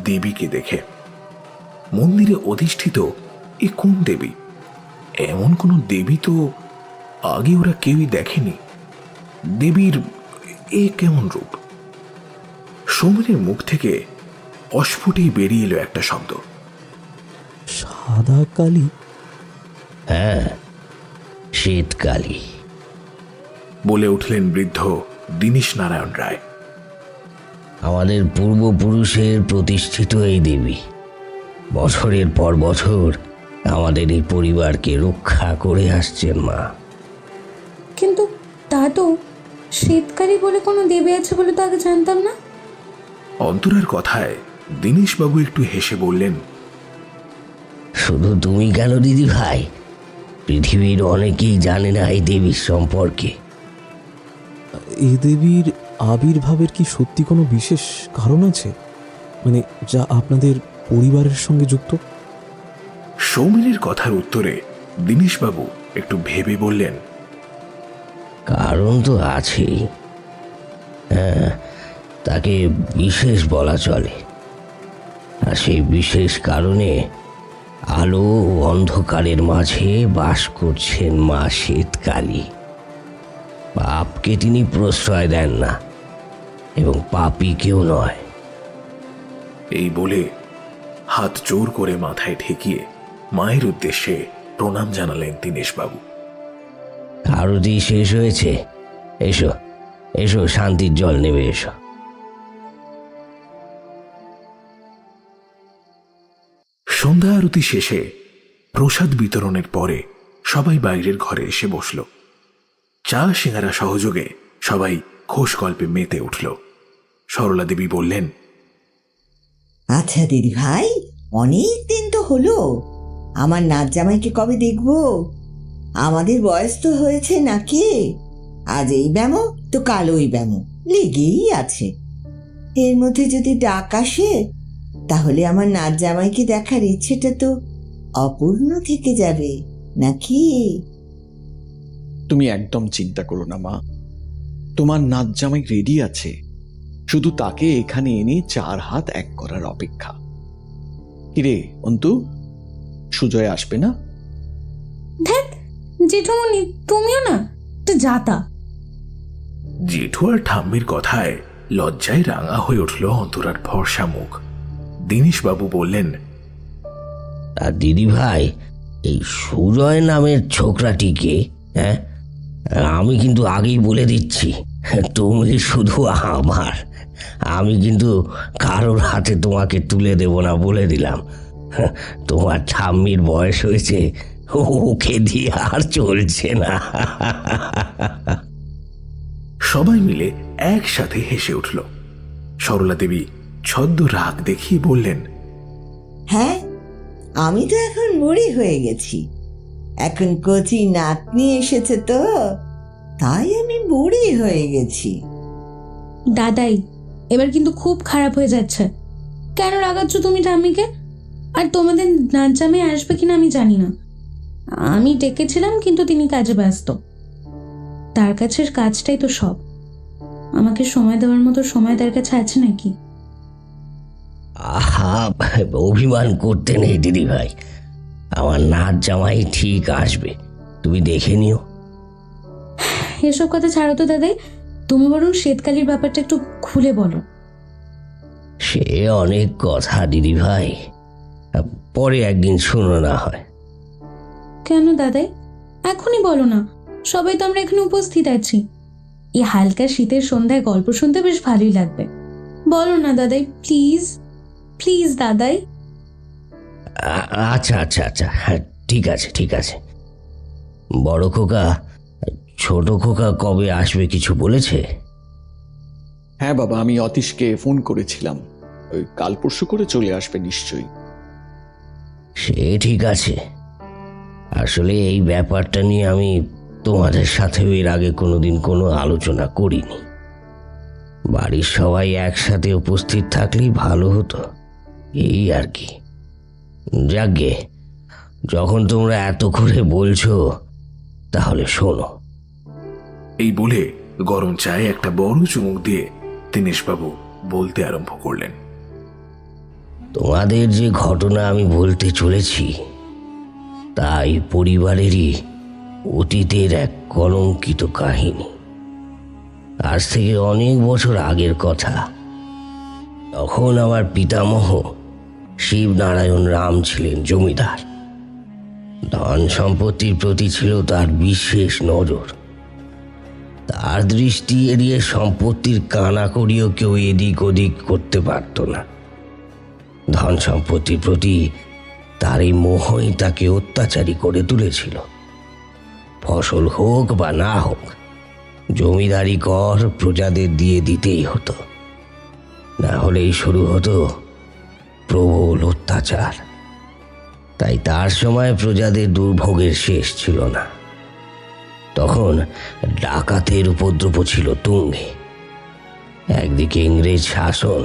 Speaker 3: দেবীকে দেখে। মন্দিরে অধিষ্ঠিত এ কোন দেবী? এমন কোন দেবী তো আগে ওরা কেউই দেখেনি। দেবীর এ কেমন রূপ? সৌমেনের মুখ থেকে অস্ফুটেই বেরিয়ে এলো একটা শব্দ,
Speaker 11: সাদা কালী।
Speaker 5: হ্যাঁ, শ্বেতকালী
Speaker 3: বলে উঠলেন বৃদ্ধ দীনেশ নারায়ণ রায়।
Speaker 5: আমাদের পূর্বপুরুষের প্রতিষ্ঠিত এই দেবী বছরের পর বছর আমাদের এই পরিবারকে রক্ষা করে আসছেন মা।
Speaker 6: কিন্তু দাদু, শীতকালী বলে কোনো দেবী আছে বলে তো আগে জানতাম না।
Speaker 3: অন্তরার কথায় দীনেশবাবু একটু হেসে বললেন,
Speaker 5: শুধু তুমি কেন দিদি ভাই, পৃথিবীর অনেকেই জানে না এই দেবীর সম্পর্কে।
Speaker 11: এ দেবীর আবির্ভাবের কি সত্যি কোনো বিশেষ কারণ আছে, মানে যা আপনাদের পরিবারের সঙ্গে যুক্ত?
Speaker 3: সৌমেনের কথার উত্তরে দীনেশবাবু একটু ভেবে বললেন,
Speaker 5: কারণ তো আছেই। হ্যাঁ, তাকে বিশেষ বলা চলে। আর সেই বিশেষ কারণে আলো ও অন্ধকারের মাঝে বাস করছেন মা শ্বেতকালী। পাপকে তিনি প্রশ্রয় দেন না এবং পাপী কেউ নয়।
Speaker 3: এই বলে হাত জোর করে মাথায় ঠেকিয়ে মায়ের উদ্দেশ্যে প্রণাম জানালেন দীনেশবাবু।
Speaker 5: আরতি শেষ হয়েছে, এসো এসো, শান্তির জল নেবে এসো।
Speaker 3: সন্ধ্যা আরতি শেষে প্রসাদ বিতরণের পরে সবাই বাইরের ঘরে এসে বসল। চা সিঙ্গারা সহযোগে সবাই খোশ গল্পে মেতে উঠল। সরলা দেবী বললেন,
Speaker 10: আচ্ছা দিদি ভাই, অনেক দিন তো হলো, আমার নাচ জামাইকে কবে দেখবো? আমাদের বয়স তো হয়েছে নাকি? আজ এই ব্যামো তো কাল ওই ব্যামো লেগেই আছে। এর মধ্যে যদি ডাক আসে তাহলে আমার নাচ জামাইকে দেখার ইচ্ছেটা তো অপূর্ণ থেকে যাবে নাকি?
Speaker 8: তুমি একদম চিন্তা করো না মা, তোমার নাচ জামাই রেডি আছে, শুধু তাকে এখানে এনে 4 হাত এক করার অপেক্ষা। কিরে অন্তু, সুজয় আসবে না?
Speaker 6: ধ্যাত, জেঠুমনি তুমিও না তো যাতা।
Speaker 3: জেঠু আর ঠাম্মির কথায় লজ্জায় রাঙা হয়ে উঠল অন্তরার ফর্সা মুখ। দীনেশবাবু বললেন,
Speaker 5: আর দিদি ভাই, এই সুজয় নামের ছোকরাটিকে, হ্যাঁ, আমি কিন্তু আগেই বলে দিচ্ছি, তুমি শুধু আমার, আমি কিন্তু কারোর হাতে তোমাকে তুলে দেব না, বলে দিলাম। তোমার ঠাম্মির বয়স হয়েছে, ওকে দিয়ে আর চলছে না।
Speaker 3: সবাই মিলে একসাথে হেসে উঠল। সরলা দেবী ছদ্ম রাগ দেখিয়ে বললেন,
Speaker 10: হ্যাঁ, আমি তো এখন বুড়ি হয়ে গেছি, এখন কচি নাতনি এসেছে তো তাই আমি বুড়ি হয়ে গেছি।
Speaker 6: দাদাই, এবার কিন্তু খুব খারাপ হয়ে যাচ্ছে। কেন রাগাচ্ছ তুমি ঠাম্মিকে? আর তোমাদের নাচ জামাই আসবে কিনা আমি জানি না। আমি ডেকেছিলাম কিন্তু তিনি কাজে ব্যস্ত। তার কাছের কাজটাই তো সব। আমাকে সময় দেওয়ার মতো সময় তার কাছে আছে নাকি?
Speaker 5: আহা, অভিমান করতে নেই দিদি ভাই, আমার নাচ জামাই ঠিক আসবে, তুমি দেখে নিও।
Speaker 6: এসব কথা ছাড়ো তো দাদাই, তুমি বরং শীতকালীর ব্যাপারটা একটু খুলে বলো।
Speaker 5: সে অনেক কথা দিদি ভাই, পরে একদিন শুনো না হয়।
Speaker 6: কেন দাদাই, এখনই বলো না, সবাই তো আমরা এখানে উপস্থিত আছি। এই হালকা শীতের সন্ধ্যায় গল্প শুনতে বেশ ভালোই লাগবে। বলো না দাদাই, প্লিজ প্লিজ দাদাই।
Speaker 5: আচ্ছা আচ্ছা আচ্ছা, হ্যাঁ ঠিক আছে ঠিক আছে। বড় খোকা, ছোট খোকা কবে আসবে কিছু বলেছে?
Speaker 8: হ্যাঁ বাবা, আমি অতীশকে ফোন করেছিলাম, ওই কাল পরশু করে চলে আসবে নিশ্চয়ই।
Speaker 5: সে ঠিক আছে। আসলে এই ব্যাপারটা নিয়ে আমি তোমাদের সাথেও এর আগে কোনোদিন কোনো আলোচনা করিনি। বাড়ির সবাই একসাথে উপস্থিত থাকলেই ভালো হতো, এই আর কি। যাকগে, যখন তোমরা এত করে বলছো তাহলে শোনো।
Speaker 3: এই বলে গরম চায়ে একটা বড় চুমুক দিয়ে দীনেশবাবু বলতে আরম্ভ করলেন।
Speaker 5: তোমাদের যে ঘটনা আমি বলতে চলেছি তাই পরিবারেরই অতীতের এক কলঙ্কিত কাহিনী। আজ থেকে অনেক বছর আগের কথা। তখন আমার পিতামহ শিবনারায়ণ রাম ছিলেন জমিদার। ধন সম্পত্তির প্রতি ছিল তার বিশেষ নজর। তার দৃষ্টি এড়িয়ে সম্পত্তির কানাকড়িও কেউ এদিক ওদিক করতে পারত না। ধন সম্পত্তির প্রতি তার এই মোহই তাকে অত্যাচারী করে তুলেছিল। ফসল হোক বা না হোক, জমিদারি কর প্রজাদের দিয়ে দিতেই হতো, না হলেই শুরু হতো প্রবল অত্যাচার। তাই তার সময় প্রজাদের দুর্ভোগের শেষ ছিল না। তখন ডাকাতের উপদ্রব ছিল তুঙ্গে। একদিকে ইংরেজ শাসন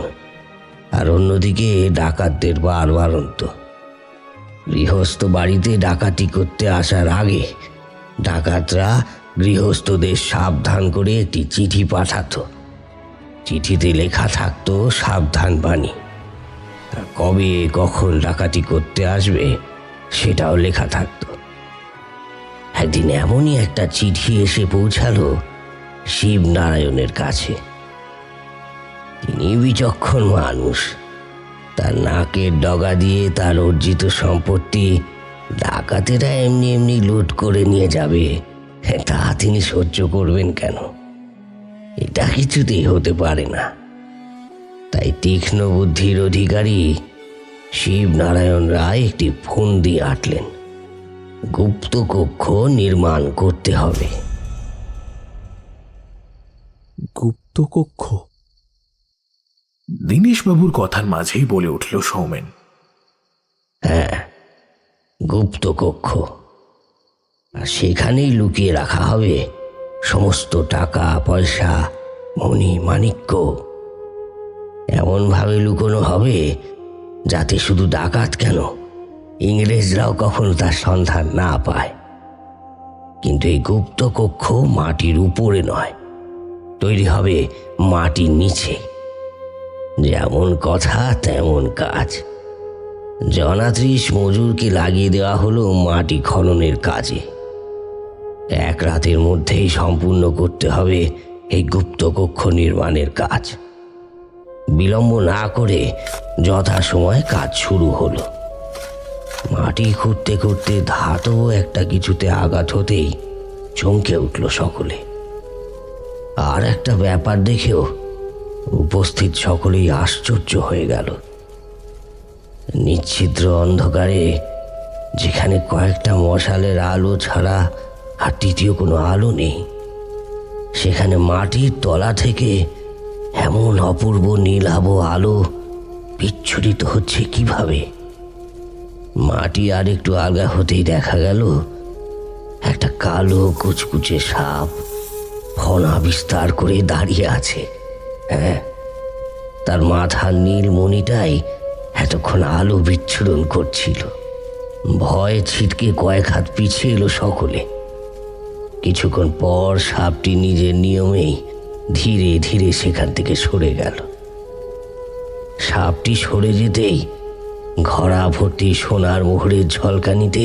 Speaker 5: আর অন্যদিকে ডাকাতদের বারবারন্ত। গৃহস্থ বাড়িতে ডাকাতি করতে আসার আগে ডাকাতরা গৃহস্থদের সাবধান করে একটি চিঠি পাঠাতো। চিঠিতে লেখা থাকতো সাবধান বাণী, আর কবে কখন ডাকাতি করতে আসবে সেটাও লেখা থাকতো। একদিন এমনই একটা চিঠি এসে পৌঁছালো শিবনারায়ণের কাছে। তিনি বিচক্ষণ মানুষ। তার নাকের ডগা দিয়ে তার অর্জিত সম্পত্তি ডাকাতেরা এমনি এমনি লুট করে নিয়ে যাবে তা তিনি সহ্য করবেন কেন? এটা কিছুতেই হতে পারে না। তাই তীক্ষ্ণ বুদ্ধির অধিকারী শিবনারায়ণ রায় একটি ফন্দি আঁটলেন। গুপ্ত কক্ষ নির্মাণ করতে হবে।
Speaker 11: গুপ্ত কক্ষ?
Speaker 3: দীনেশবাবুর কথার মাঝেই বলে উঠল সৌমেন।
Speaker 5: হ্যাঁ, গুপ্ত কক্ষ। আর সেখানেই লুকিয়ে রাখা হবে সমস্ত টাকা পয়সা, মণি মাণিক্য। এমনভাবে লুকোনো হবে যাতে শুধু ডাকাত কেন, ইংরেজরাও কখনো তার সন্ধান না পায়। কিন্তু এই গুপ্ত কক্ষ মাটির উপরে নয়, তৈরি হবে মাটির নিচে। যেমন কথা তেমন কাজ। জনা 30 মজুরকে লাগিয়ে দেওয়া হলো মাটি খননের কাজে। এক রাতের মধ্যেই সম্পূর্ণ করতে হবে এই গুপ্ত কক্ষ নির্মাণের কাজ। বিলম্ব না করে যথাসময়ে কাজ শুরু হলো। মাটি খুঁড়তে খুঁড়তে ধাতব একটা কিছুতে আঘাত হতেই চমকে উঠল সকলে। আর একটা ব্যাপার দেখেও উপস্থিত সকলেই আশ্চর্য হয়ে গেল। নিচ্ছিদ্র অন্ধকারে, যেখানে কয়েকটা মশালের আলো ছাড়া আর তৃতীয় কোনো আলো নেই, সেখানে মাটির তলা থেকে এমন অপূর্ব নীলাভ আলো বিচ্ছুরিত হচ্ছে কিভাবে? মাটি আর একটু আলগা হতেই দেখা গেল একটা কালো কুচকুচে সাপ ফনা বিস্তার করে দাঁড়িয়ে আছে। হ্যাঁ, তার মাথার নীল মণিটাই এতক্ষণ আলো বিচ্ছুরণ করছিল। ভয়ে ছিটকে কয়েক হাত পিছিয়ে এলো সকলে। কিছুক্ষণ পর সাপটি নিজের নিয়মেই ধীরে ধীরে সেখান থেকে সরে গেল। সাপটি সরে যেতেই ঘড়া ভর্তি সোনার মোহরের ঝলকানিতে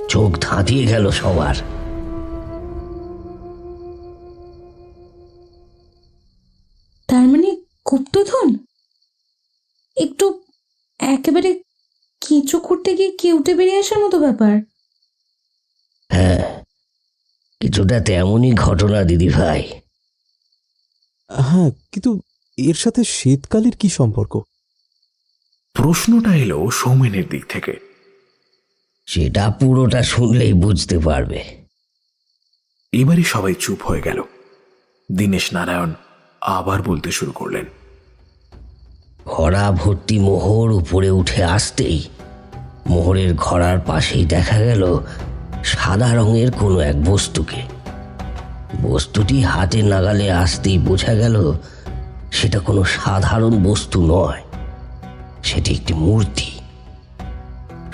Speaker 5: চোখ ধাঁধিয়ে গেল সবার।
Speaker 6: তার মানে গুপ্তধন? একটু একেবারে কেঁচো করতে গিয়ে কেউটে বেরিয়ে আসার মতো ব্যাপার।
Speaker 5: হ্যাঁ, কিছুটা তেমনই ঘটনা দিদি ভাই।
Speaker 11: হ্যাঁ, কিন্তু এর সাথে শীতকালের কি সম্পর্ক?
Speaker 3: প্রশ্নটা এলো সৌমেনের দিক থেকে।
Speaker 5: সেটা পুরোটা শুনলেই বুঝতে পারবে।
Speaker 3: এবারে সবাই চুপ হয়ে গেল। দীনেশ নারায়ণ আবার বলতে শুরু করলেন।
Speaker 5: ঘড়া ভর্তি মোহর উপরে উঠে আসতেই মোহরের ঘড়ার পাশেই দেখা গেল সাদা রঙের কোনো এক বস্তুকে। বস্তুটি হাতে নাগালে আসতেই বোঝা গেল সেটা কোনো সাধারণ বস্তু নয়, সেটি একটি মূর্তি।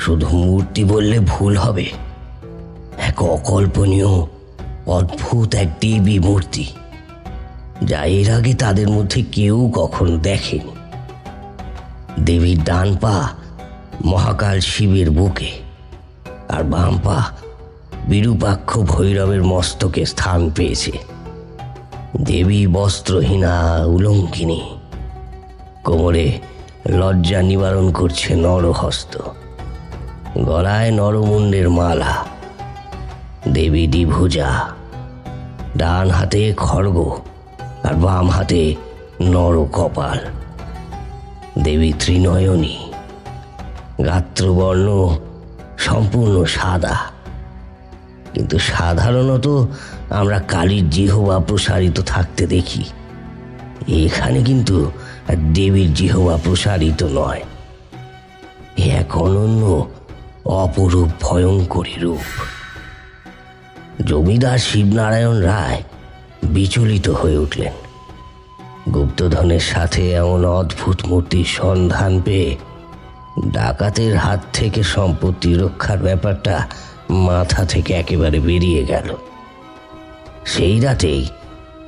Speaker 5: শুধু মূর্তি বললে ভুল হবে। এক অকল্পনীয় অদ্ভুত এক দেবী মূর্তি, যা এর আগে তাদের মধ্যে কেউ কখনো দেখেনি। দেবীর ডান পা মহাকাল শিবের বুকে, আর বাম পা বিরূপাক্ষ ভৈরবের মস্তকে স্থান পেয়েছে। দেবী বস্ত্রহীনা উলঙ্কিনী, কোমরে লজ্জা নিবারণ করছে নরহস্ত, গলায় নরমুণ্ডের মালা। দেবী দ্বিভুজা, ডান হাতে খড়গ আর বাম হাতে নর কপাল। দেবী ত্রিনয়নী, গাত্রবর্ণ সম্পূর্ণ সাদা, কিন্তু সাধারণত আমরা কালীর জিহ্বা প্রসারিত থাকতে দেখি। এখানে কিন্তু দেবীর জিহ্বা প্রসারিত নয়, এক অনন্য অপরূপ ভয়ঙ্করী রূপ। জমিদার শিবনারায়ণ রায় বিচলিত হয়ে উঠলেন। গুপ্তধনের সাথে এমন অদ্ভুত মূর্তির সন্ধান পেয়ে ডাকাতের হাত থেকে সম্পত্তি রক্ষার ব্যাপারটা মাথা থেকে একেবারে বেরিয়ে গেল। সেই রাতেই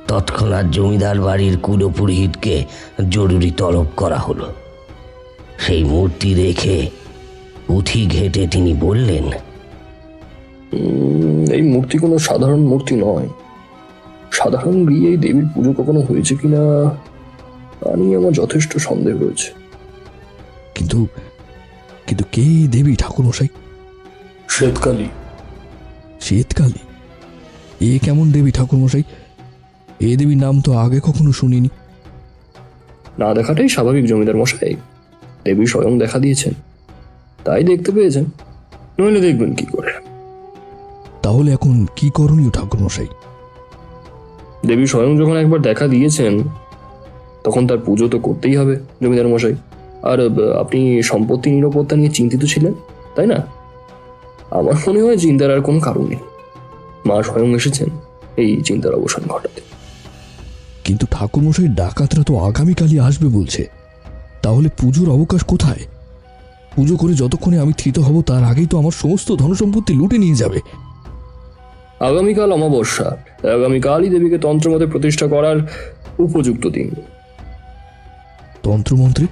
Speaker 5: তৎক্ষণাৎ জমিদার বাড়ির কুলপুরোহিতকে জরুরি তলব করা হলো। সেই মূর্তি দেখে পুঁথি ঘেঁটে তিনি বললেন,
Speaker 12: এই মূর্তি কোনো সাধারণ মূর্তি নয়। সাধারণ গিয়ে এই দেবীর পুজো কখনো হয়েছে কিনা তা নিয়ে আমার যথেষ্ট সন্দেহ রয়েছে।
Speaker 2: কিন্তু কিন্তু কে দেবী ঠাকুরমশাই?
Speaker 12: শ্বেতকালী।
Speaker 2: শ্বেতকালী? এ কেমন দেবী ঠাকুরমশাই? এ দেবীর নাম তো আগে কখনো শুনিনি।
Speaker 12: না দেখাটাই স্বাভাবিক জমিদার মশাই। দেবী স্বয়ং দেখা দিয়েছেন, তাই দেখতে পেয়েছেন, নইলে দেখবেন কি করে।
Speaker 2: তাহলে এখন কি করণীয় ঠাকুরমশাই?
Speaker 12: দেবী স্বয়ং যখন একবার দেখা দিয়েছেন তখন তার পুজো তো করতেই হবে জমিদার মশাই। আর আপনি সম্পত্তি নিরাপত্তা নিয়ে চিন্তিত ছিলেন, তাই না? আমার মনে হয় চিন্তার আর কোনো কারণ নেই। মা স্বয়ং এসেছেন এই চিন্তার অবসান ঘটাতে।
Speaker 2: কিন্তু ঠাকুরমশাই, ডাকাতরা তো আগামীকালই আসবে বলছে। তাহলে পুজোর অবকাশ কোথায়? পুজো করে যতক্ষণে আমি থিত হব তার আগেই তো আমার সমস্ত ধনসম্পত্তি লুটে নিয়ে যাবে।
Speaker 12: আগামীকাল অমাবস্যা, আগামীকালই দেবীকে তন্ত্রমতে প্রতিষ্ঠা করার উপযুক্ত দিন।
Speaker 2: তন্ত্রমন্ত্রে?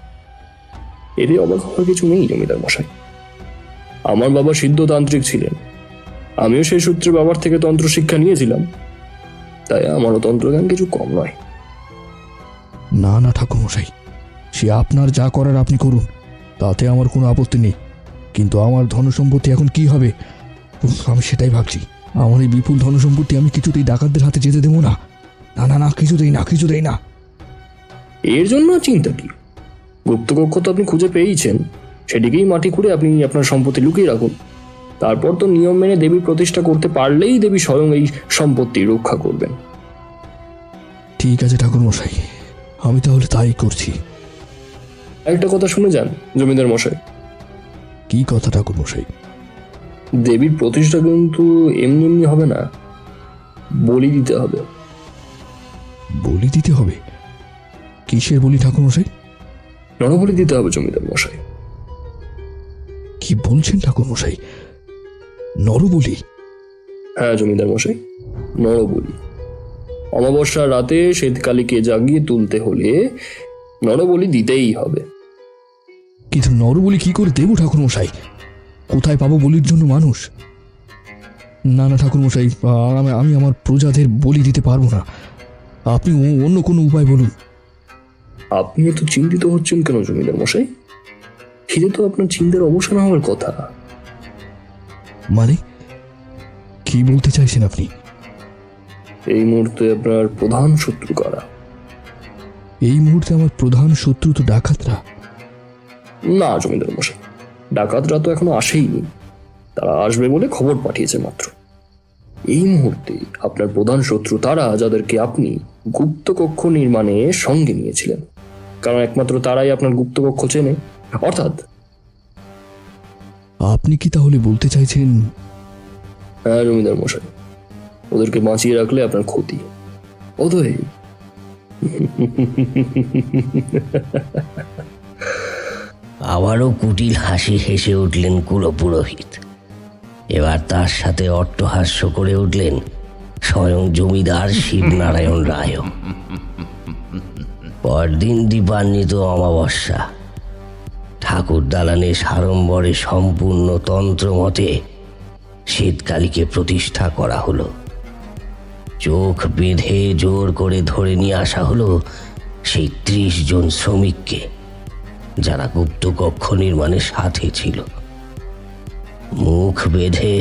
Speaker 12: এতে অবাক হওয়ার কিছু নেই জমিদার মশাই। আমার বাবা সিদ্ধতান্ত্রিক ছিলেন, আমিও সেই সূত্রে বাবার থেকে তন্ত্র শিক্ষা নিয়েছিলাম, তাই আমারও তন্ত্রজ্ঞান কিছু কম নয়।
Speaker 2: না না ঠাকুরমশাই, সে আপনার যা করার আপনি করুন, তাতে আমার কোনো আপত্তি নেই। কিন্তু আমার ধনসম্পত্তি এখন কি হবে? আমি সেটাই ভাবছি। আমার এই বিপুল ধনসম্পত্তি আমি কিছুতেই ডাকাতদের হাতে যেতে দেবো না। না না না, কিছুতেই না, কিছুতেই না।
Speaker 12: এর জন্য চিন্তা কি? গুপ্তকক্ষ তো আপনি খুঁজে পেয়েছেন, সেদিকেই মাটি খুঁড়ে আপনি আপনার সম্পত্তি লুকিয়ে রাখুন। তারপর তো নিয়ম মেনে দেবী প্রতিষ্ঠা করতে পারলেই দেবী স্বয়ং এই সম্পত্তি রক্ষা করবেন।
Speaker 2: ঠিক আছে ঠাকুরমশাই, আমি তাহলে তাই করছি।
Speaker 12: একটা কথা শুনে যান জমিদার মশাই।
Speaker 2: কি কথা ঠাকুরমশাই?
Speaker 12: দেবীর প্রতিষ্ঠা কিন্তু এমনি এমনি হবে না, বলি দিতে হবে।
Speaker 2: বলি দিতে হবে? কিসের বলি ঠাকুরমশাই?
Speaker 12: নরবলি দিতে হবে জমিদার মশাই।
Speaker 2: কি বলছেন ঠাকুরমশাই? নরবলি?
Speaker 12: হ্যাঁ জমিদার মশাই, নরবলি। অমাবস্যার রাতে শ্বেতকালীকে জাগিয়ে তুলতে হলে নরবলি দিতেই হবে।
Speaker 2: কিন্তু নরবলি কি করে দেব ঠাকুরমশাই? কোথায় পাবো বলির জন্য মানুষ? না না ঠাকুরমশাই, আমি আমার প্রজাদের বলি দিতে পারবো না। আপনি অন্য কোনো উপায় বলুন।
Speaker 12: আপনি এত চিন্তিত হচ্ছেন কেন জমিদার মশাই? খিদে তো আপনার চিন্তার অবসান হওয়ার কথা।
Speaker 2: মানে কি বলতে চাইছেন আপনি?
Speaker 12: এই মুহূর্তে আপনার প্রধান শত্রু কারা?
Speaker 2: এই মুহূর্তে আমার প্রধান শত্রু তো ডাকাতরা।
Speaker 12: না জমিদার মশাই, ডাকাতরা তো এখনো আসেইনি। তারা আসবে বলে খবর পাঠিয়েছে মাত্র। এই মুহূর্তে আপনার প্রধান শত্রু তারা যাদেরকে আপনি গুপ্তকক্ষ নির্মাণে সঙ্গে নিয়েছিলেন, কারণ একমাত্র তারাই আপনার গুপ্তকক্ষ চেনে। অর্থাৎ
Speaker 2: আপনি কি তাহলে বলতে চাইছেন?
Speaker 12: হ্যাঁ জমিদার মশাই, ওদেরকে বাঁচিয়ে রাখলে আপনার ক্ষতি।
Speaker 5: আবারও কুটিল হাসি হেসে উঠলেন কুলপুরোহিত। এবার তার সাথে অট্টহাস্য করে উঠলেন স্বয়ং জমিদার শিবনারায়ণ রায়। পরদিন দীপান্বিত অমাবস্যা। ঠাকুর দালানে সাড়ম্বরে সম্পূর্ণ তন্ত্রমতে শীতকালীকে প্রতিষ্ঠা করা হলো। চোখ বেঁধে জোর করে ধরে নিয়ে আসা হলো সেই 30 জন শ্রমিককে, যারা গুপ্তকক্ষ নির্মাণের সাথে ছিল। মুখ বেঁধে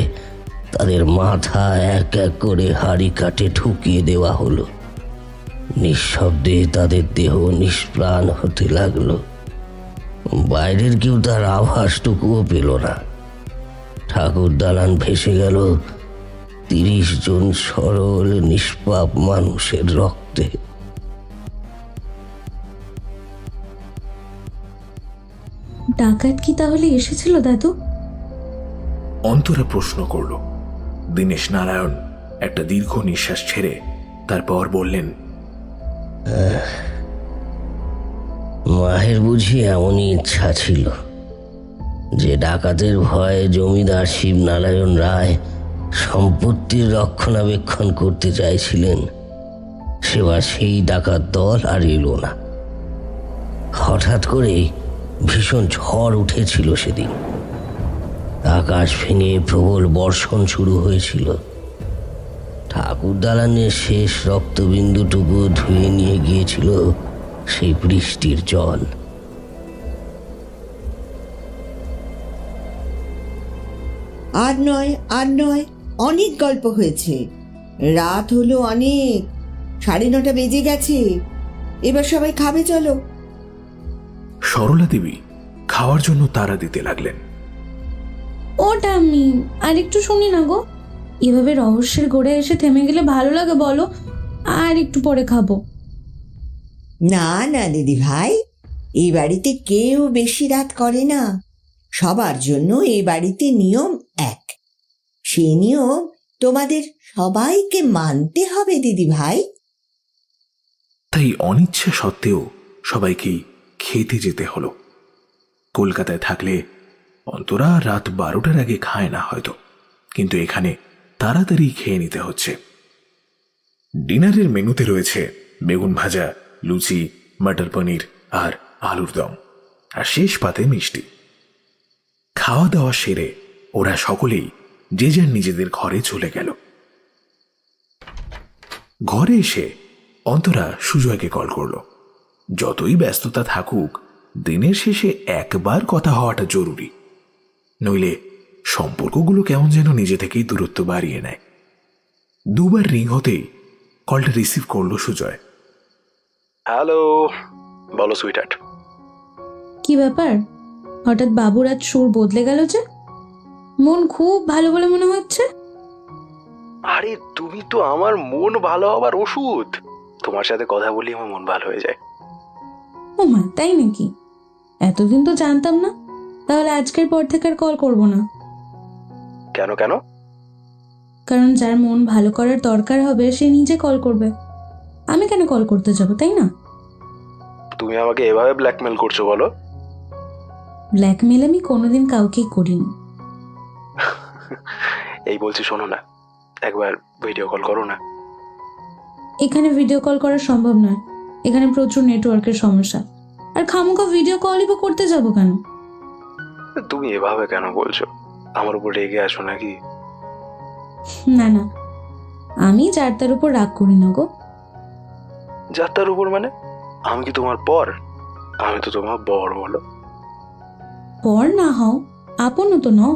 Speaker 5: তাদের মাথা এক এক করে হাড়ি কাটে ঢুকিয়ে দেওয়া হলো। নিঃশব্দে তাদের দেহ নিষ্প্রাণ হতে লাগলো। বাইরের কেউ তার আভাসটুকুও পেল না। ঠাকুর দালান ভেসে গেল 30 জন সরল নিষ্পাপ মানুষের রক্তে।
Speaker 6: ডাকাত কি তাহলে এসেছিল দাদু?
Speaker 3: অন্তরা প্রশ্ন করল। দীনেশ নারায়ণ একটা দীর্ঘ নিঃশ্বাস ছেড়ে তারপর বললেন,
Speaker 5: মায়ের বুঝি এমনই ইচ্ছা ছিল যে ডাকাতের ভয়ে জমিদার শিবনারায়ণ রায় সম্পত্তির রক্ষণাবেক্ষণ করতে চাইছিলেন। সেবার সেই ডাকাত দল আর এলো না। হঠাৎ করে ভীষণ ঝড় উঠেছিল সেদিন। আকাশ ভেঙে প্রবল বর্ষণ শুরু হয়েছিল। ঠাকুর দালানের শেষ রক্তবিন্দুটুকু ধুয়ে নিয়ে গিয়েছিল সেই বৃষ্টির জল।
Speaker 10: আর নয়, অনেক গল্প হয়েছে। রাত হলো অনেক, 9:30 বেজে গেছে। এবার সবাই খাবে, চলো।
Speaker 3: সরলা দেবী খাওয়ার জন্য তাড়া দিতে লাগলেন।
Speaker 6: ওটা আমি আর একটু শুনি না গো। এভাবে রহস্যের গোড়ে এসে থেমে গেলে ভালো লাগে বলো? আর একটু পরে খাবো।
Speaker 10: না না দিদি ভাই, এই বাড়িতে কেউ বেশি রাত করে না। সবার জন্য এই বাড়িতে নিয়ম এক। সেই নিয়ম তোমাদের সবাইকে মানতে হবে দিদি ভাই।
Speaker 3: তাই অনিচ্ছা সত্ত্বেও সবাইকেই খেতে যেতে হলো। কলকাতায় থাকলে অন্তরা রাত 12টার আগে খায় না হয়তো, কিন্তু এখানে তাড়াতাড়ি খেয়ে নিতে হচ্ছে। ডিনারের মেনুতে রয়েছে বেগুন ভাজা, লুচি, মটর পনির আর আলুর দম, আর শেষ পাতে মিষ্টি। খাওয়া দাওয়া সেরে ওরা সকলেই যে যার নিজেদের ঘরে চলে গেল। ঘরে এসে অন্তরা সুজয়কে কল করলো। যতই ব্যস্ততা থাকুক, দিনের শেষে একবার কথা হওয়াটা জরুরি, নইলে সম্পর্কগুলো কেমন যেন নিজে থেকেই দূরত্ব বাড়িয়ে নেয়। 2 বার রিং হতেই কলটা রিসিভ করলো সুজয়।
Speaker 7: হ্যালো, বলো সুইটহার্ট।
Speaker 6: কি ব্যাপার, হঠাৎ বাবুর আজ সুর বদলে গেল যে? মন খুব ভালো বলে মনে হচ্ছে।
Speaker 7: আরে তুমি তো আমার মন ভালো হবার ওষুধ। তোমার সাথে কথা বলি আমার মন ভালো হয়ে যায়।
Speaker 6: ও মা, তাই নাকি? এতদিন তো জানতাম না। তাহলে আজকের পর থেকে আর কল করবো না।
Speaker 7: কেন?
Speaker 6: কারণ যার মন ভালো করার দরকার হবে সে নিজে কল করবে। আমি কেন কল করতে যাব, তাই না?
Speaker 7: তুমি আমাকে এভাবে ব্ল্যাকমেল করছো বলো?
Speaker 6: ব্ল্যাকমেল আমি কোনোদিন কাউকেই করিনি।
Speaker 7: এই বলছি, শোনো না, একবার ভিডিও কল করো না।
Speaker 6: এখানে ভিডিও কল করা সম্ভব নয়। এখানে প্রচুর নেটওয়ার্কের সমস্যা। আর খামোখা ভিডিও কলই বা করতে যাব কেন?
Speaker 7: তুমি এভাবে কেন বলছো? আমার উপর রেগে আসো নাকি?
Speaker 6: না না, আমি যার তার উপর রাগ করি না গো।
Speaker 7: যার তার উপর মানে? আমি কি তোমার পর? আমি তো তোমার বর, বলো।
Speaker 6: পর না হও, আপনও তো নও।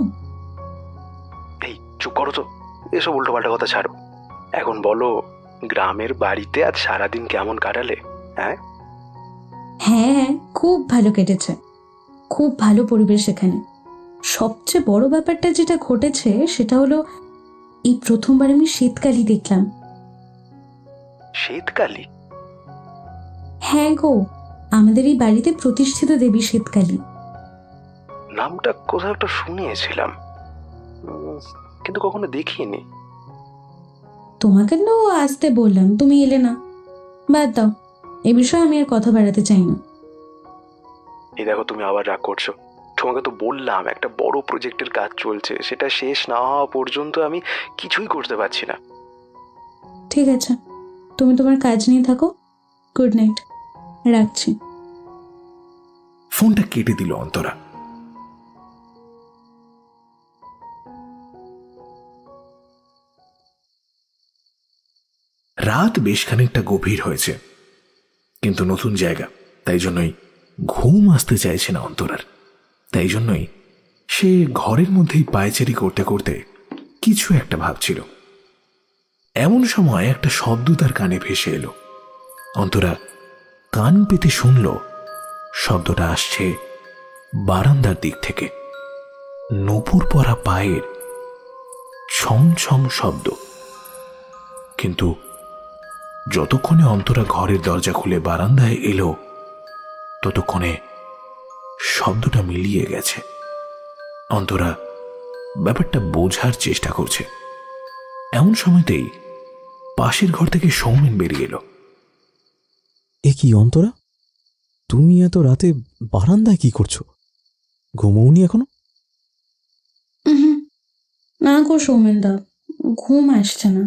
Speaker 7: এই চুপ করো তো, এসব উল্টো পাল্টা কথা ছাড়ো। এখন বলো, গ্রামের বাড়িতে আজ সারাদিন কেমন কাটালে?
Speaker 6: হ্যাঁ, খুব ভালো কেটেছে। খুব ভালো পরিবেশ এখানে। সবচেয়ে বড় ব্যাপারটা যেটা ঘটেছে সেটা হলো এই প্রথমবার আমি শীতকালী দেখলাম।
Speaker 7: শীতকালী?
Speaker 6: হ্যাঁ গো, আমাদের এই বাড়িতে প্রতিষ্ঠিত দেবী শীতকালী।
Speaker 7: নামটা কোথাও একটা শুনিয়েছিলাম, কিন্তু কখনো দেখিনি।
Speaker 6: তোমাকে তো আসতে বললাম, তুমি এলে না। বাদ দাও, এ বিষয়ে আমি আর কথা বাড়াতে চাই না।
Speaker 7: এই দেখো তুমি আবার রাগ করছো। তোমাকে তো বললাম একটা বড় প্রজেক্টের কাজ চলছে, সেটা শেষ না হওয়া পর্যন্ত আমি কিছুই করতে পারছি না।
Speaker 6: ঠিক আছে, তুমি তোমার কাজ নিয়ে থাকো। গুড নাইট, রাখছি।
Speaker 3: ফোনটা কেটে দিল অন্তরা। রাত বেশ খানিকটা গভীর হয়েছে, কিন্তু নতুন জায়গা, তাই জন্যই ঘুম আসতে চাইছে না অন্তরার। তাই জন্যই সে ঘরের মধ্যেই পায়চারি করতে করতে কিছু একটা ভাবছিল। এমন সময় একটা শব্দ তার কানে ভেসে এলো। অন্তরা কান পেতে শুনল শব্দটা আসছে বারান্দার দিক থেকে। নূপুর পরা পায়ের ছম ছম শব্দ। কিন্তু যতক্ষণে অন্তরা ঘরের দরজা খুলে বারান্দায় এলো, ততক্ষণে শব্দটা মিলিয়ে গেছে। অন্তরা ব্যাপারটা বোঝার চেষ্টা করছে। এমন সময়তেই পাশের ঘর থেকে সৌমেন বেরিয়ে এলো।
Speaker 11: এ কি অন্তরা, তুমি এত রাতে বারান্দায় কি করছো? ঘুমোওনি এখনো?
Speaker 6: না গো সৌমেনদা, ঘুম আসছে না।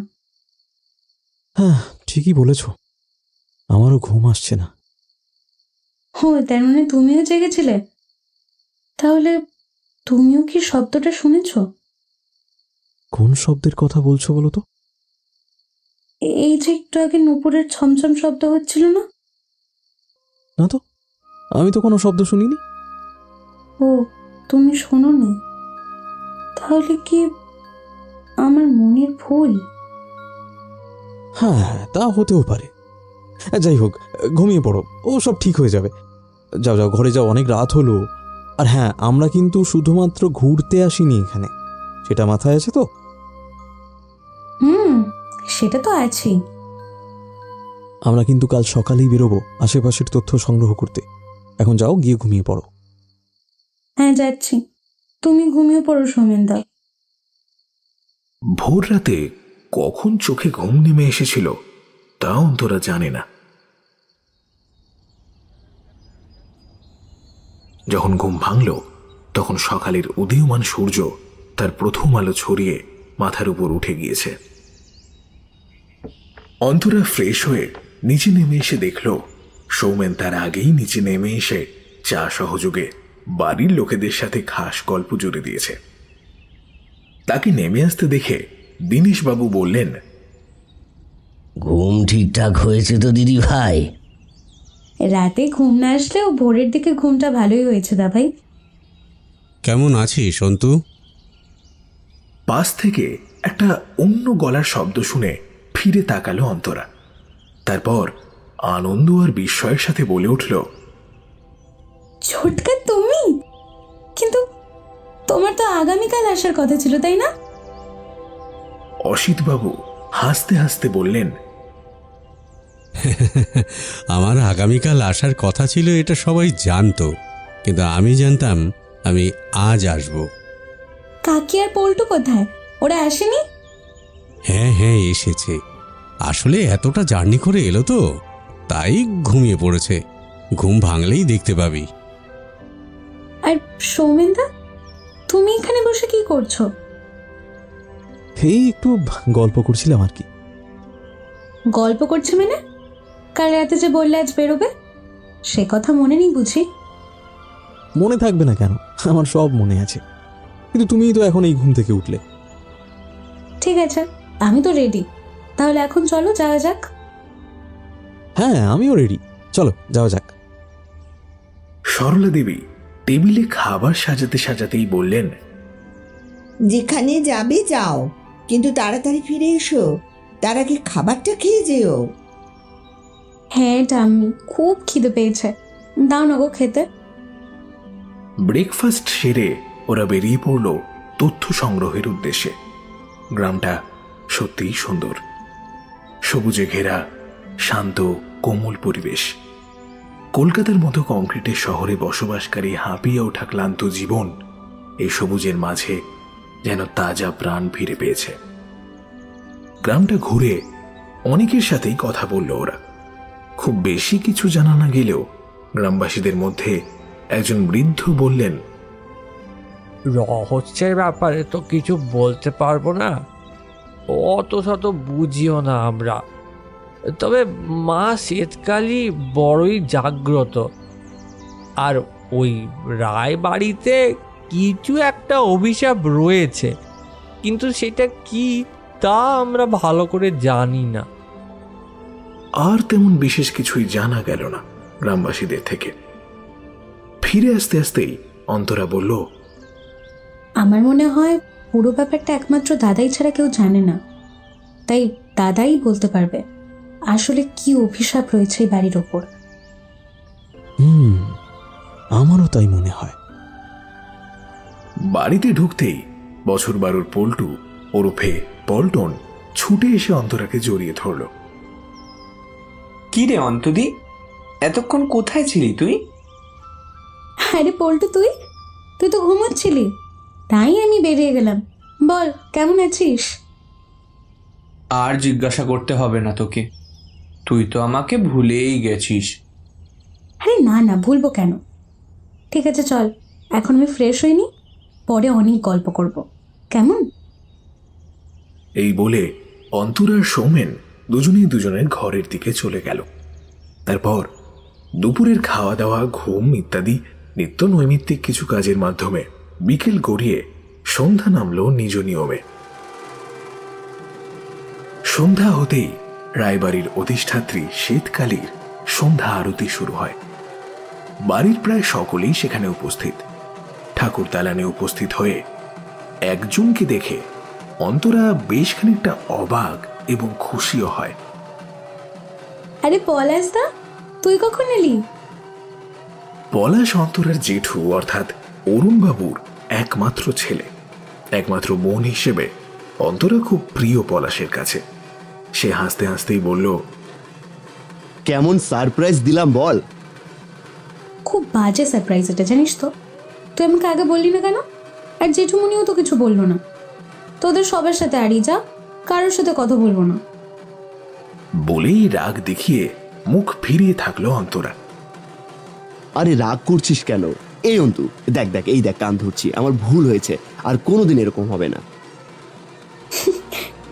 Speaker 11: হ্যাঁ, ঠিকই বলেছ, আমারও ঘুম আসছে না।
Speaker 6: ও, তার মানে তুমিও জেগেছিলে? তাহলে তুমিও কি শব্দটা শুনেছ?
Speaker 11: কোন শব্দের কথা বলছো বলো তো?
Speaker 6: এই যে একটু আগে নূপুরের ছমছম শব্দ হচ্ছিল না?
Speaker 11: না তো, আমি তো কোনো শব্দ শুনিনি।
Speaker 6: ও, তুমি শোনোনি? তাহলে কি আমার মনের ভুল?
Speaker 11: হ্যাঁ, তা হতেও পারে। যাই হোক, ঘুমিয়ে পড়ো, ও সব ঠিক হয়ে যাবে। যাও যাও, ঘরে যাও, অনেক রাত হলো। আর হ্যাঁ, আমরা কিন্তু শুধুমাত্র ঘুরতে আসিনি এখানে, সেটা মাথায় আছে তো?
Speaker 6: সেটা তো আছেই।
Speaker 11: আমরা কিন্তু কাল সকালেই বেরোবো আশেপাশের তথ্য সংগ্রহ করতে। এখন যাও, গিয়ে ঘুমিয়ে পড়ো।
Speaker 6: হ্যাঁ, যাচ্ছি। তুমি ঘুমিয়ে পড়ো সৌমেনদা।
Speaker 3: ভোর রাতে কখন চোখে ঘুম নেমে এসেছিল তা অন্তরা জানে না। যখন ঘুম ভাঙল, তখন সকালের উদীয়মান সূর্য তার প্রথম আলো ছড়িয়ে মাথার উপর উঠে গিয়েছে। অন্তরা ফ্রেশ হয়ে নিচে নেমে এসে দেখল সৌমেন তার আগেই নিচে নেমে এসে চা সহযোগে বাড়ির লোকেদের সাথে খাস গল্প জুড়ে দিয়েছে। তাকে নেমে আসতে দেখে দীনেশবাবু বললেন,
Speaker 5: ঘুম ঠিকঠাক হয়েছে তো দিদি ভাই?
Speaker 6: রাতে ঘুম না আসলেও ভোরের দিকে ঘুমটা ভালোই হয়েছে দা ভাই।
Speaker 13: কেমন আছিস অন্তু?
Speaker 3: পাশ থেকে একটা অন্য গলার শব্দ শুনে ফিরে তাকালো অন্তরা। তারপর আনন্দ আর বিস্ময়ের সাথে বলে উঠল,
Speaker 6: ছোটকা তুমি? কিন্তু তোমার তো আগামীকাল আসার কথা ছিল, তাই না?
Speaker 3: অসিতবাবু হাসতে হাসতে বললেন,
Speaker 13: আমার আগামীকাল আসার কথা ছিল, এটা সবাই জানতো, কিন্তু আমি জানতাম আমি আজ আসব।
Speaker 6: কাকি আর পল্টু কোথায়? ওরা আসেনি?
Speaker 13: হ্যাঁ হ্যাঁ, এসেছে। আসলে এতটা জার্নি করে এলো তো, তাই ঘুমিয়ে পড়েছে। ঘুম ভাঙলেই দেখতে পাবি।
Speaker 6: আর সৌমেনদা, তুমি এখানে বসে কি করছো?
Speaker 11: এই একটু গল্প করছিলাম আর কি।
Speaker 6: গল্প করছে মানে? কাল রাতে যে বললে আজ বেরোবে, সে কথা মনে নেই বুঝি?
Speaker 11: মনে থাকবে না কেন, আমার সব মনে আছে। কিন্তু তুমিই তো এখন এই ঘুম থেকে উঠলে।
Speaker 6: ঠিক আছে, আমি তো রেডি। তাহলে এখন চলো, যাওয়া যাক।
Speaker 11: হ্যাঁ, আমিও রেডি, চলো যাওয়া যাক।
Speaker 3: সরলা দেবী টেবিলে খাবার সাজাতে সাজাতেই বললেন,
Speaker 10: যেখানে যাবে যাও, কিন্তু তাড়াতাড়ি ফিরে এসো, তার আগে খাবারটা খেয়ে যেও।
Speaker 6: হ্যাঁ টাম্মি, খুব খিদে পেয়েছে, দাও না গো খেতে।
Speaker 3: ব্রেকফাস্ট সেরে ওরা বেরিয়ে পড়ল তথ্য সংগ্রহের উদ্দেশ্যে। গ্রামটা সত্যিই সুন্দর, সবুজে ঘেরা, শান্ত কোমল পরিবেশ। কলকাতার মতো কংক্রিটের শহরে বসবাসকারী হাঁপিয়ে ওঠা ক্লান্ত জীবন এই সবুজের মাঝে যেন তাজা প্রাণ ফিরে পেয়েছে। গ্রামটা ঘুরে অনেকের সাথেই কথা বলল ওরা। খুব বেশি কিছু জানা না গেলেও গ্রামবাসীদের মধ্যে একজন বৃদ্ধ বললেন,
Speaker 14: রহস্যের ব্যাপারে তো কিছু বলতে পারবো না, অত শত বুঝিও না আমরা। তবে মা শ্বেতকালী বড়ই জাগ্রত, আর ওই রায় বাড়িতে কিছু একটা অভিশাপ রয়েছে, কিন্তু সেটা কি তা আমরা ভালো করে জানি না।
Speaker 3: আর তেমন বিশেষ কিছুই জানা গেল না গ্রামবাসীদের থেকে। ফিরে আসতে আসতেই অন্তরা বলল,
Speaker 6: আমার মনে হয় পুরো ব্যাপারটা একমাত্র দাদাই ছাড়া কেউ জানে না, তাই দাদাই বলতে পারবে আসলে কি অভিশাপ রয়েছে এই বাড়ির ওপর।
Speaker 11: আমারও তাই মনে হয়।
Speaker 3: বাড়িতে ঢুকতেই বছর 12 পল্টু ওরফে পল্টন ছুটে এসে অন্তরাকে জড়িয়ে ধরল।
Speaker 15: কি রে অন্তদি, এতক্ষণ কোথায় ছিলি তুই?
Speaker 6: আরে পল্টু, তুই তুই তো ঘুমোচ্ছিলি, তাই আমি বেরিয়ে গেলাম। বল, কেমন আছিস?
Speaker 15: আর জিজ্ঞাসা করতে হবে না তোকে, তুই তো আমাকে ভুলেই গেছিস।
Speaker 6: আরে না না, ভুলবো কেন। ঠিক আছে চল, এখন আমি ফ্রেশ হইনি, পরে অনেক গল্প করব, কেমন?
Speaker 3: এই বলে অন্তরার সৌমেন দুজনেই দুজনের ঘরের দিকে চলে গেল। তারপর দুপুরের খাওয়া দাওয়া, ঘুম ইত্যাদি নিত্য নৈমিত্তিক কিছু কাজের মাধ্যমে বিকেল গড়িয়ে সন্ধ্যা নামল নিজ নিয়মে। সন্ধ্যা হতেই রায়বাড়ির অধিষ্ঠাত্রী শ্বেতকালীর সন্ধ্যা আরতি শুরু হয়। বাড়ির প্রায় সকলেই সেখানে উপস্থিত। ঠাকুর দালানে উপস্থিত হয়ে একজনকে দেখে অন্তরা বেশ খানিকটা অবাক এবং খুশিও হয়।
Speaker 6: আরে পলাশ দা, তুই কখন এলি?
Speaker 3: পলাশ অন্তরার জেঠু অর্থাৎ অরুণবাবুর একমাত্র ছেলে, একমাত্র বোন হিসেবে অন্তরা খুব প্রিয় পলাশের কাছে। সে হাসতে হাসতেই বলল,
Speaker 16: কেমন সারপ্রাইজ দিলাম বল?
Speaker 6: খুব বাজে সারপ্রাইজ এটা, জানিস তো। তুই আমাকে আগে বললি না কেন? আর জেঠুমনিও তো কিছু বললো না। তোদের সবার সাথে আড়ি যা, কারোর সাথে কথা বলবো না।
Speaker 3: বলেই রাগ দেখিয়ে মুখ ফিরিয়ে থাকলো অন্তরা।
Speaker 16: আরে রাগ করছিস কেন? এই অন্তু, দেখ দেখ, এই দেখ কান ধরছি, আমার ভুল হয়েছে, আর কোনোদিন এরকম হবে না।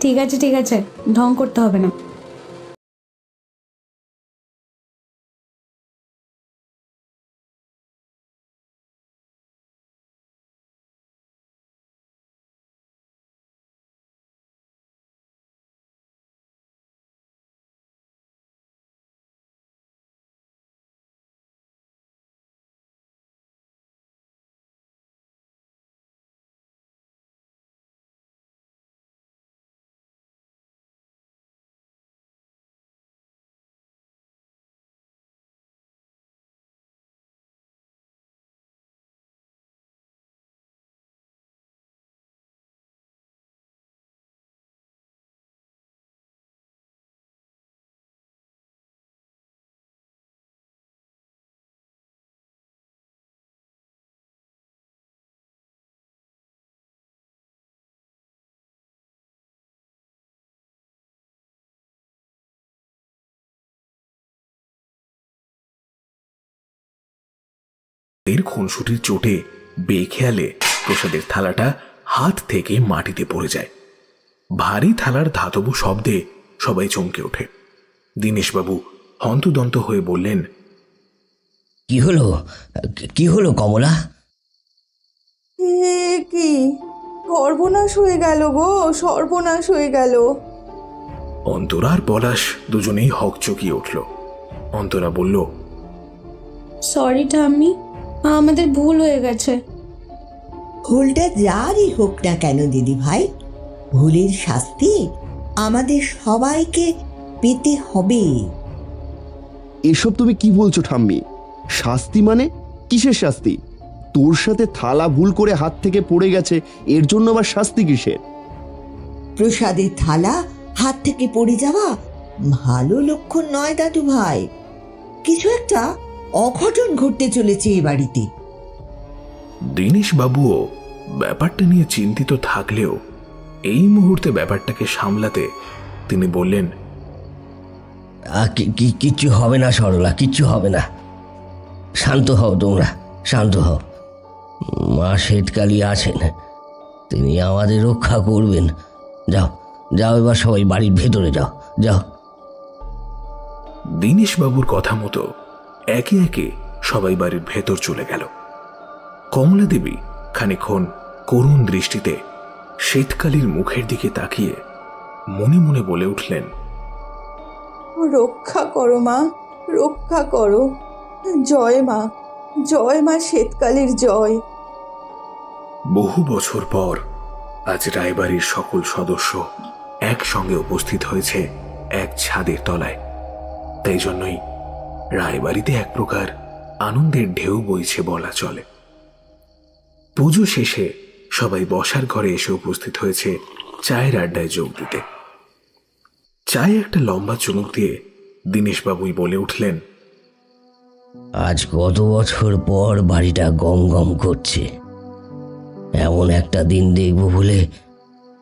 Speaker 6: ঠিক আছে ঠিক আছে, ঢং করতে হবে না।
Speaker 3: খুনসুটির চোটে বেখেয়ালে প্রসাদের থালাটা হাত থেকে মাটিতে পড়ে যায়। ভারী থালার ধাতব শব্দে সবাই চমকে ওঠে। দীনেশবাবু হন্তদন্ত হয়ে বললেন,
Speaker 5: কি হলো, কি হলো কমলা?
Speaker 17: কি সর্বনাশ হয়ে গেল গো, সর্বনাশ হয়ে গেল।
Speaker 3: অন্তরা আর পলাশ দুজনেই হকচকিয়ে উঠল। অন্তরা বলল,
Speaker 6: সরি ঠাম্মি, আমাদের ভুল হয়ে গেছে।
Speaker 10: ভুলটা যারই হোক না কেন দিদি ভাই, ভুলের শাস্তি আমাদের সবাইকে পেতে হবে।
Speaker 16: এসব তুমি কি বলছো ঠাম্মি? শাস্তি মানে কিসের শাস্তি? তোর সাথে থালা ভুল করে হাত থেকে পড়ে গেছে, এর জন্য আবার শাস্তি কিসের?
Speaker 10: প্রসাদের থালা হাত থেকে পড়ে যাওয়া ভালো লক্ষণ নয় দাদু ভাই। কিছু একটা অঘটন ঘটতে চলেছে এই বাড়িতে।
Speaker 3: দীনেশবাবুও ব্যাপারটা নিয়ে চিন্তিত থাকলেও এই মুহূর্তে ব্যাপারটাকে সামলাতে তিনি বললেন,
Speaker 5: কিচ্ছু হবে না সরলা, কিচ্ছু হবে না, শান্ত হও তোমরা। শান্ত হও। মা শ্বেতকালী আছেন, তিনি আমাদের রক্ষা করবেন। যাও যাও, এবার সবাই বাড়ির ভেতরে যাও যাও।
Speaker 3: দীনেশবাবুর কথা মতো একে একে সবাই বাড়ির ভেতর চলে গেল। কমলা দেবী খানিকক্ষণ করুণ দৃষ্টিতে শ্বেতকালীর মুখের দিকে তাকিয়ে মনে মনে বলে উঠলেন,
Speaker 17: রক্ষা করো মা, রক্ষা করো। জয় মা, জয় মা শ্বেতকালীর জয়।
Speaker 3: বহু বছর পর আজ রায়বাড়ির সকল সদস্য একসঙ্গে উপস্থিত হয়েছে এক ছাদের তলায়। তাই জন্যই রায়বাড়িতে এক প্রকার আনন্দের ঢেউ বইছে বলা চলে। পুজো শেষে সবাই বসার ঘরে এসে উপস্থিত হয়েছে চায়ের আড্ডায় যোগ দিতে। চায়ে একটা লম্বা চুমুক দিয়ে দীনেশবাবুই বলে উঠলেন,
Speaker 5: আজ কত বছর পর বাড়িটা গম গম করছে। এমন একটা দিন দেখব বলে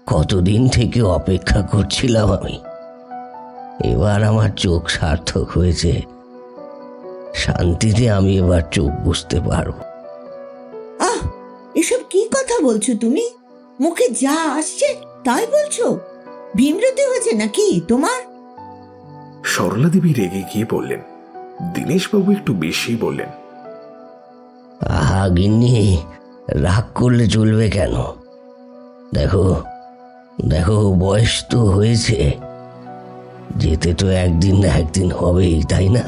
Speaker 5: কতদিন থেকে অপেক্ষা করছিলাম আমি। এবার আমার চোখ সার্থক হয়েছে। শান্তিতে আমি এবার চোখ বুঝতে পারবো।
Speaker 10: আহ, এসব কি কথা বলছো তুমি? মুখে যা আসছে তাই বলছো? বিমরতি হয়েছে নাকি তোমার?
Speaker 3: সরলা দেবী রেগে গিয়ে বললেন। দীনেশবাবু একটু বেশি বললেন,
Speaker 5: আহা গিন্নি, রাগ করলে চলবে কেন? দেখো দেখো, বয়স তো হয়েছে, যেতে তো একদিন না একদিন হবেই, তাই না?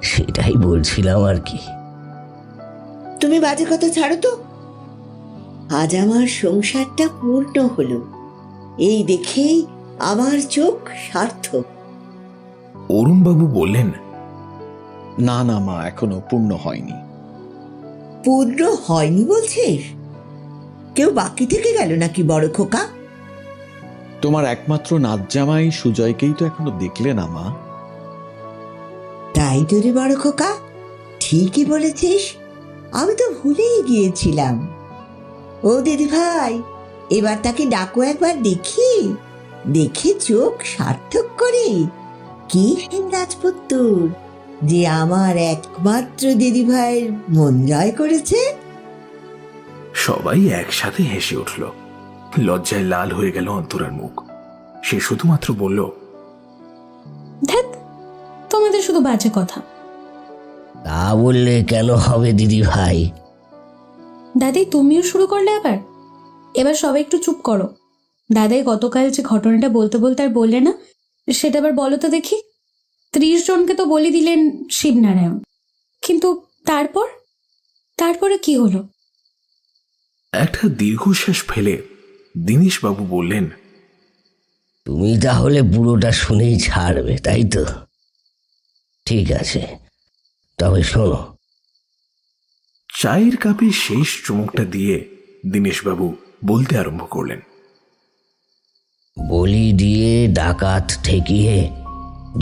Speaker 5: সেটাই বলছিলাম আর কি।
Speaker 10: তুমি বাজে কথা ছাড়ো তো। আজ আমার সংসারটা পূর্ণ হলো, এই দেখেই আমার চোখ সার্থক।
Speaker 3: অরুণবাবু বললেন,
Speaker 8: না না মা, এখনো পূর্ণ হয়নি।
Speaker 10: পূর্ণ হয়নি বলছিস? কেউ বাকি থেকে গেল নাকি বড় খোকা?
Speaker 8: তোমার একমাত্র নাতজামাই সুজয়কেই তো এখনো দেখলে না মা।
Speaker 10: তাই তো রে বড় খোকা, ঠিকই বলেছিস, আমি তো ভুলেই গিয়েছিলাম। ও দিদি ভাই, এবার তাকে ডাকো একবার দেখি, দেখে চোখ সার্থক করি। কি রাজপুত্তুর যে আমার একমাত্র দিদি ভাইয়ের মন জয় করেছে।
Speaker 3: সবাই একসাথে হেসে উঠল। লজ্জায় লাল হয়ে গেল অন্তরার মুখ। সে শুধুমাত্র বলল,
Speaker 6: ধ্যাৎ, তোমাদের শুধু বাজে কথা।
Speaker 5: তা বললে কেন হবে দিদি ভাই?
Speaker 6: দাদাই, তুমিও শুরু করলে আবার? এবার সবাই একটু চুপ করো। দাদাই গতকাল যে ঘটনাটা বলতে বলতে আর বললে না, সেটা আবার বলো তো দেখি। 30 জনকে তো বলে দিলেন শিবনারায়ণ, কিন্তু তারপরে কি হলো?
Speaker 3: একটা দীর্ঘশ্বাস ফেলে দীনেশবাবু বললেন,
Speaker 5: তুমি তাহলে পুরোটা শুনেই ছাড়বে, তাই তো? ঠিক আছে, তবে শোনো।
Speaker 3: চায়ের কাপে শেষ চুমুকটা দিয়ে দীনেশবাবু বলতে আরম্ভ করলেন,
Speaker 5: বলি দিয়ে ডাকাত ঠেকিয়ে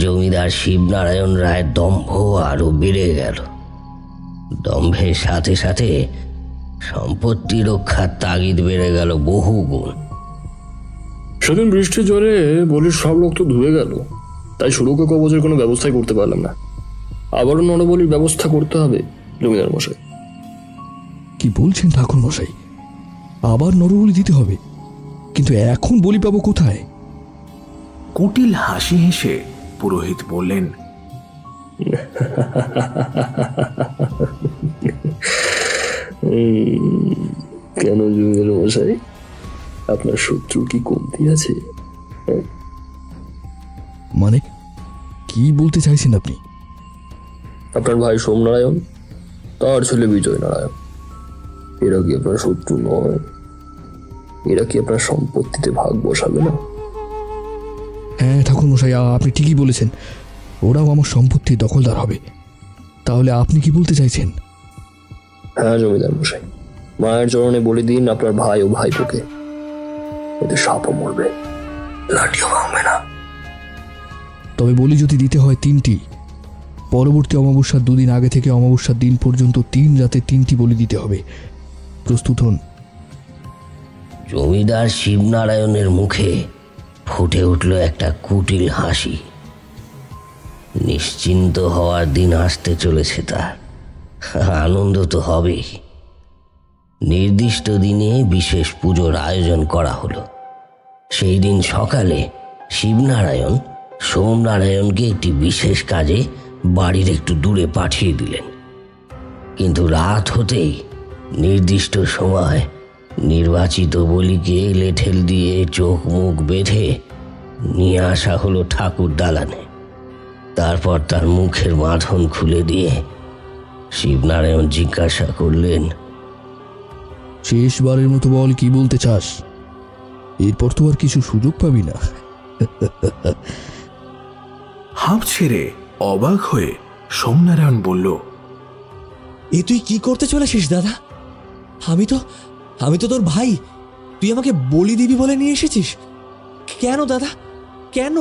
Speaker 5: জমিদার শিবনারায়ণ রায়ের দম্ভ আরো বেড়ে গেল। দম্ভের সাথে সাথে সম্পত্তি রক্ষার তাগিদ বেড়ে গেল বহু গুণ।
Speaker 12: সেদিন বৃষ্টির জলে বলির সব লোক তো ধুয়ে গেল, তাই সুরক্ষা কবচের কোনো ব্যবস্থাই করতে পারলাম না। আবারও নরবলির ব্যবস্থা করতে হবে জমিদার মশাই।
Speaker 2: কি বলছেন ঠাকুর মশাই? আবার নরবলি দিতে হবে? কিন্তু এখন বলি পাবো কোথায়?
Speaker 3: কুটিল হাসি হেসে পুরোহিত বললেন,
Speaker 12: কেন জমিদার মশাই, আপনার শত্রু কি কমতি আছে?
Speaker 2: মানে কি বলতে চাইছেন আপনি?
Speaker 12: আপনার ভাই সোমনারায়ণ, তার ছেলে বিজয় নারায়ণ, এরা কি আপনার শত্রু নয়? এরা কি আপনার সম্পত্তিতে ভাগ বসাবে না?
Speaker 2: হ্যাঁ ঠাকুর মশাই, আপনি ঠিকই বলেছেন, ওরাও আমার সম্পত্তির দখলদার হবে। তাহলে আপনি কি বলতে চাইছেন?
Speaker 12: হ্যাঁ জমিদার মশাই, মায়ের চরণে বলে দিন আপনার ভাই ও ভাইপোকে। এতে সাপও মরবে, লাঠিও ভাঙবে না।
Speaker 2: তবে বলি যদি দিতে হয় 3টি, পরবর্তী অমাবস্যার 2 দিন আগে থেকে অমাবস্যার দিন পর্যন্ত 3 রাতে 3টি বলি দিতে হবে। প্রস্তুত হন।
Speaker 5: জমিদার শিবনারায়ণের মুখে ফুটে উঠল একটা কুটিল হাসি। নিশ্চিন্ত হওয়ার দিন আসতে চলেছে তার। আনন্দ তো হবেই। নির্দিষ্ট দিনে বিশেষ পুজোর আয়োজন করা হলো। সেই দিন সকালে শিবনারায়ণ সোমনারায়ণকে একটি বিশেষ কাজে বাড়ির একটু দূরে পাঠিয়ে দিলেন। কিন্তু রাত হতেই নির্দিষ্ট সময় নির্বাচিত বলিকে লেঠেল দিয়ে চোখ মুখ বেঁধে নিয়ে আসা হলো ঠাকুর দালানে। তারপর তার মুখের বাঁধন খুলে দিয়ে শিবনারায়ণ জিজ্ঞাসা করলেন,
Speaker 2: শেষবারের মতো বল, কি বলতে চাস? এরপর তো আর কিছু সুযোগ পাবি না।
Speaker 3: হাঁপ ছেড়ে অবাক হয়ে সোমনারায়ণ বলল,
Speaker 18: এ তুই কি করতে চলেছিস দাদা? আমি তো তোর ভাই। তুই আমাকে বলি দিবি বলে নিয়ে এসেছিস? কেন দাদা, কেন?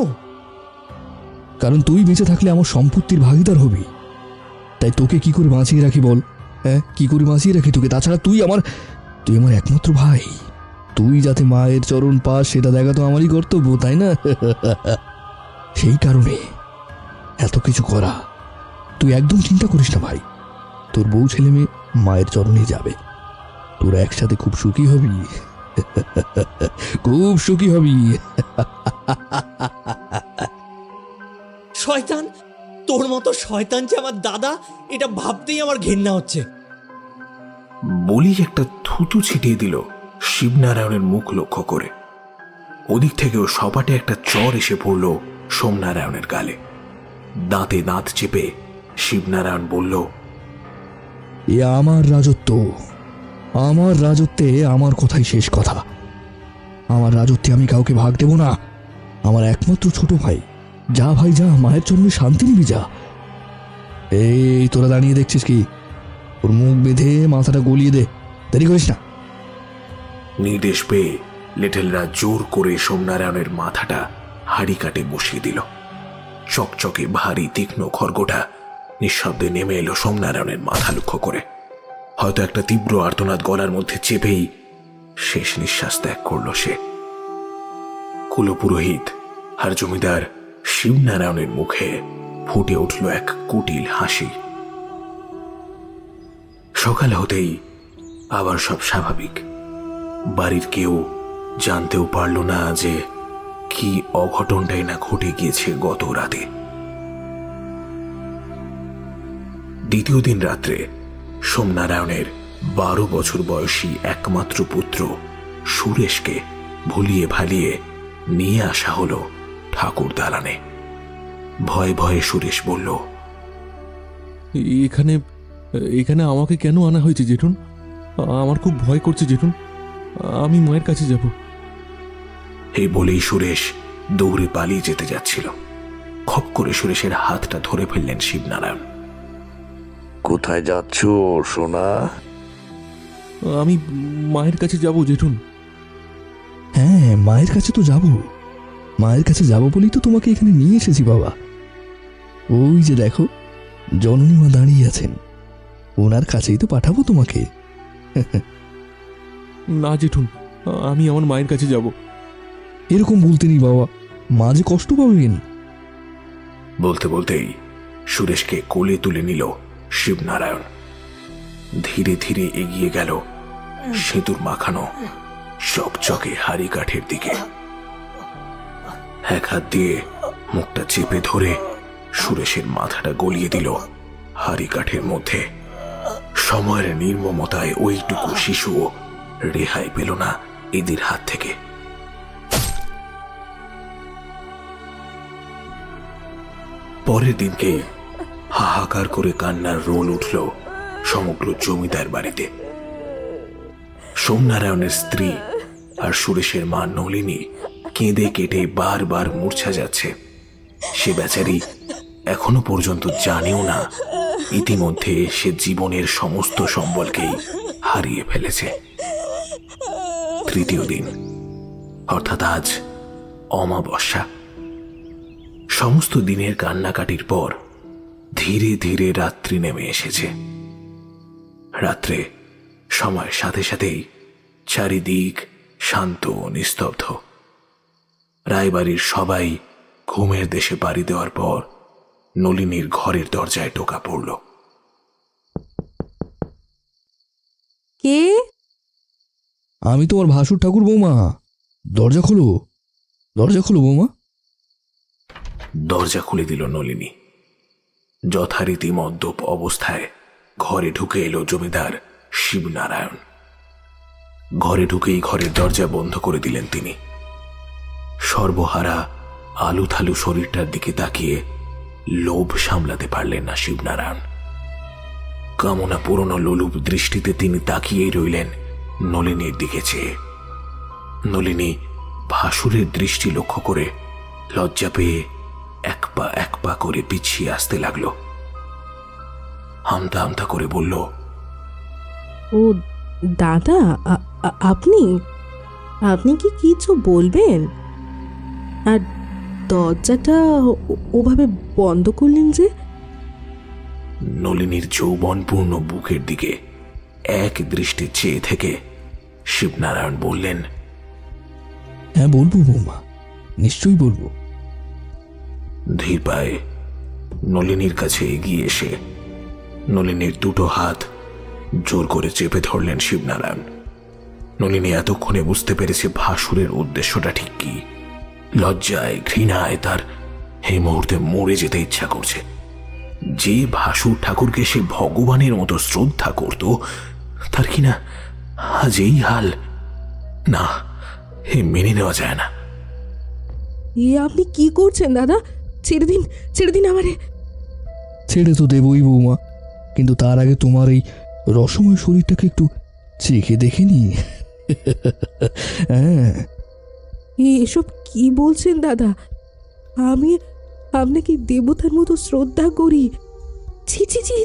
Speaker 2: কারণ তুই বেঁচে থাকলে আমার সম্পত্তির ভাগিদার হবি। তাই তোকে কি করে বাঁচিয়ে রাখি বল? হ্যাঁ, কি করে বাঁচিয়ে রাখি তোকে? তাছাড়া তুই আমার একমাত্র ভাই। তুই যাতে মায়ের চরণ পাস সেটা দেখা তো আমারই কর্তব্য, তাই না? সেই কারণে এত কিছু করা। তুই একদম চিন্তা করিস না ভাই, তোর বউ ছেলে মেয়ে মায়ের চরণে যাবে। তোরা একসাথে খুব সুখী হবি, খুব সুখী হবি।
Speaker 18: শয়তান, তোর মতো শয়তান যে আমার দাদা, এটা ভাবতেই আমার ঘেন্না হচ্ছে।
Speaker 3: বলি একটা থুতু ছিটিয়ে দিল শিবনারায়ণের মুখ লক্ষ্য করে। ওদিক থেকেও সপাটে একটা চর এসে পড়ল সোমনারায়ণের গালে। দাঁতে দাঁত চেপে শিবনারায়ণ বলল,
Speaker 2: এ আমার রাজত্ব, আমার রাজত্বে আমার কথাই শেষ কথা। আমার রাজত্বে আমি কাউকে ভাগ দেব না। আমার একমাত্র ছোট ভাই, যা ভাই যা, মায়ের চরণে শান্তি নিবি যা। এই তোরা দাঁড়িয়ে দেখছিস কি? ওর মুখ বেঁধে মাথাটা গলিয়ে দে, দেরি করিস না।
Speaker 3: নির্দেশ পেয়ে লিটলরা জোর করে সোমনারায়ণের মাথাটা হাড়ি কাটে বসিয়ে দিল। চকচকে ভারী তীক্ষ্ণ খড়গোটা নিঃশব্দে নেমে এলো সোমনারায়ণের মাথা লক্ষ্য করে। হয়তো একটা তীব্র আর্তনাদ গলার মধ্যে চেপেই শেষ নিঃশ্বাস ত্যাগ করল সে। কুলপুরোহিত আর জমিদার শিবনারায়ণের মুখে ফুটে উঠল এক কুটিল হাসি। সকাল হতেই আবার সব স্বাভাবিক। বাড়ির কেউ জানতেও পারল না যে কি অঘটনটাই না ঘটে গিয়েছে গত রাতে। দ্বিতীয় দিন রাত্রে সোমনারায়ণের 12 বছর বয়সী একমাত্র পুত্র সুরেশকে ভুলিয়ে ভালিয়ে নিয়ে আসা হলো ঠাকুর দালানে। ভয়ে ভয়ে সুরেশ বলল,
Speaker 11: এখানে আমাকে কেন আনা হয়েছে জেঠুন? আমার খুব ভয় করছে জেঠুন, আমি মায়ের কাছে যাব।
Speaker 3: এই বলেই সুরেশ দৌড়ে পালিয়ে যেতে যাচ্ছিল। খপ করে সুরেশের হাতটা ধরে ফেললেন শিবনারায়ণ।
Speaker 4: কোথায় যাচ্ছ সোনা?
Speaker 11: আমি মায়ের কাছে যাব জেঠুন।
Speaker 2: হ্যাঁ, মায়ের কাছে তো যাব। মায়ের কাছে যাব বলেই তো তোমাকে এখানে নিয়ে এসেছি বাবা। ওই যে দেখো, জননী মা দাঁড়িয়ে আছেন, ওনার কাছেই তো পাঠাবো তোমাকে।
Speaker 11: না জেঠুন, আমি আমার মায়ের কাছে যাব।
Speaker 2: এরকম বলতে নেই বাবা, মা যে কষ্ট পাবেন।
Speaker 3: বলতে বলতেই সুরেশকে কোলে তুলে নিল শিবনারায়ণ। ধীরে ধীরে এগিয়ে গেল সিঁদুর মাখানো চকচকে হাড়ি কাঠের দিকে। এক হাত দিয়ে মুখটা চেপে ধরে সুরেশের মাথাটা গলিয়ে দিল হাড়ি কাঠের মধ্যে। সময়ের নির্মমতায় ওইটুকু শিশুও রেহাই পেল না এদের হাত থেকে। পরের দিনকে হাহাকার করে কান্নার রোল উঠল সমগ্র জমিদার বাড়িতে। সোমনারায়ণের স্ত্রী আর সুরেশের মা নলিনী কেঁদে কেটে বারবার মূর্ছা যাচ্ছে। সে বেচারি এখনো পর্যন্ত জানেও না ইতিমধ্যে সে জীবনের সমস্ত সম্বলকেই হারিয়ে ফেলেছে। তৃতীয় দিন, অর্থাৎ আজ অমাবস্যা। সমস্ত দিনের কান্নাকাটির পর ধীরে ধীরে রাত্রি নেমে এসেছে। রাত্রে সময়ের সাথে সাথেই চারিদিক শান্ত নিস্তব্ধ। রায়বাড়ির সবাই ঘুমের দেশে পাড়ি দেওয়ার পর নলিনীর ঘরের দরজায় টোকা পড়ল।
Speaker 19: কে?
Speaker 2: আমি তোমার ভাসুর ঠাকুর বৌমা। দরজা খোলো, দরজা খোলো বৌমা।
Speaker 3: দরজা খুলে দিল নলিনী। যথারীতি মদ্যপ অবস্থায় ঘরে ঢুকে এলো জমিদার শিবনারায়ণ। ঘরে ঢুকেই ঘরের দরজা বন্ধ করে দিলেন তিনি। সর্বহারা আলু থালু শরীরটার দিকে তাকিয়ে লোভ সামলাতে পারলেন না শিবনারায়ণ। কামনা পুরনো লোলুপ দৃষ্টিতে তিনি তাকিয়েই রইলেন নলিনীর দিকে চেয়ে। নলিনী ভাসুরের দৃষ্টি লক্ষ্য করে লজ্জা পেয়ে এক পা করে পিছিয়ে আসতে লাগলো। হামতা হামতা করে বলল,
Speaker 19: ও দাদা, আপনি আপনি কি কিছু বলবেন? আর দরজাটা ওভাবে বন্ধ করলেন যে?
Speaker 3: নলিনীর যৌবনপূর্ণ বুকের দিকে এক দৃষ্টি চেয়ে থেকে শিবনারায়ণ বললেন,
Speaker 2: হ্যাঁ বলবো বৌমা, নিশ্চয়ই বলবো।
Speaker 3: ধীর পায়ে নলিনীর কাছে এগিয়ে এসে নলিনীর দুটো হাত জোর করে চেপে ধরলেন শিবনারায়ণ। নলিনী এতক্ষণে বুঝতে পেরেছে ভাসুরের উদ্দেশ্যটা ঠিক কি। লজ্জায় ঘৃণায় তার এই মুহূর্তে মরে যেতে ইচ্ছা করছে। যে ভাসুর ঠাকুরকে সে ভগবানের মতো শ্রদ্ধা করত, তার কিনা আজ এই হাল। না, এ মেনে নেওয়া যায় না।
Speaker 19: আপনি কি করছেন দাদা? ছেড়ে দিন, ছেড়ে দিন আমারে।
Speaker 2: ছেড়ে তো দেবই বৌমা, কিন্তু তার আগে তোমার এই রসময় শরীরটাকে একটু চেখে দেখে নি। হ্যাঁ,
Speaker 19: এসব কি বলছেন দাদা? আমি আপনাকে দেবতার মতো শ্রদ্ধা করি। ছি ছি ছি,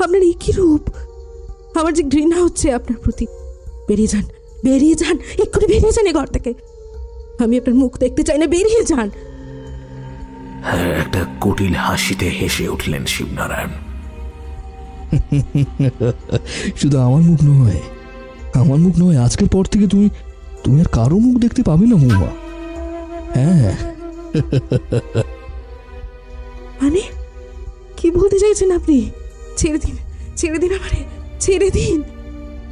Speaker 19: আপনার একই রূপ। আমার যে ঘৃণা হচ্ছে আপনার প্রতি। বেরিয়ে যান, বেরিয়ে যান, এক্ষুনি বেরিয়ে যান এ ঘর থেকে। আমি আপনার মুখ দেখতে চাই না, বেরিয়ে যান।
Speaker 3: একটা কুটিল হাসিতে হেসে উঠলেন শিবনারায়ণ।
Speaker 2: শুধু আমার মুখ নয়, আমার মুখ নয়, আজকের পর থেকে তুমি আর কারো মুখ দেখতে পাবে না বৌমা। হ্যাঁ।
Speaker 19: মানে কি বলতে চাইছেন আপনি? ছেড়ে দিন, ছেড়ে দিন আমারে, ছেড়ে দিন।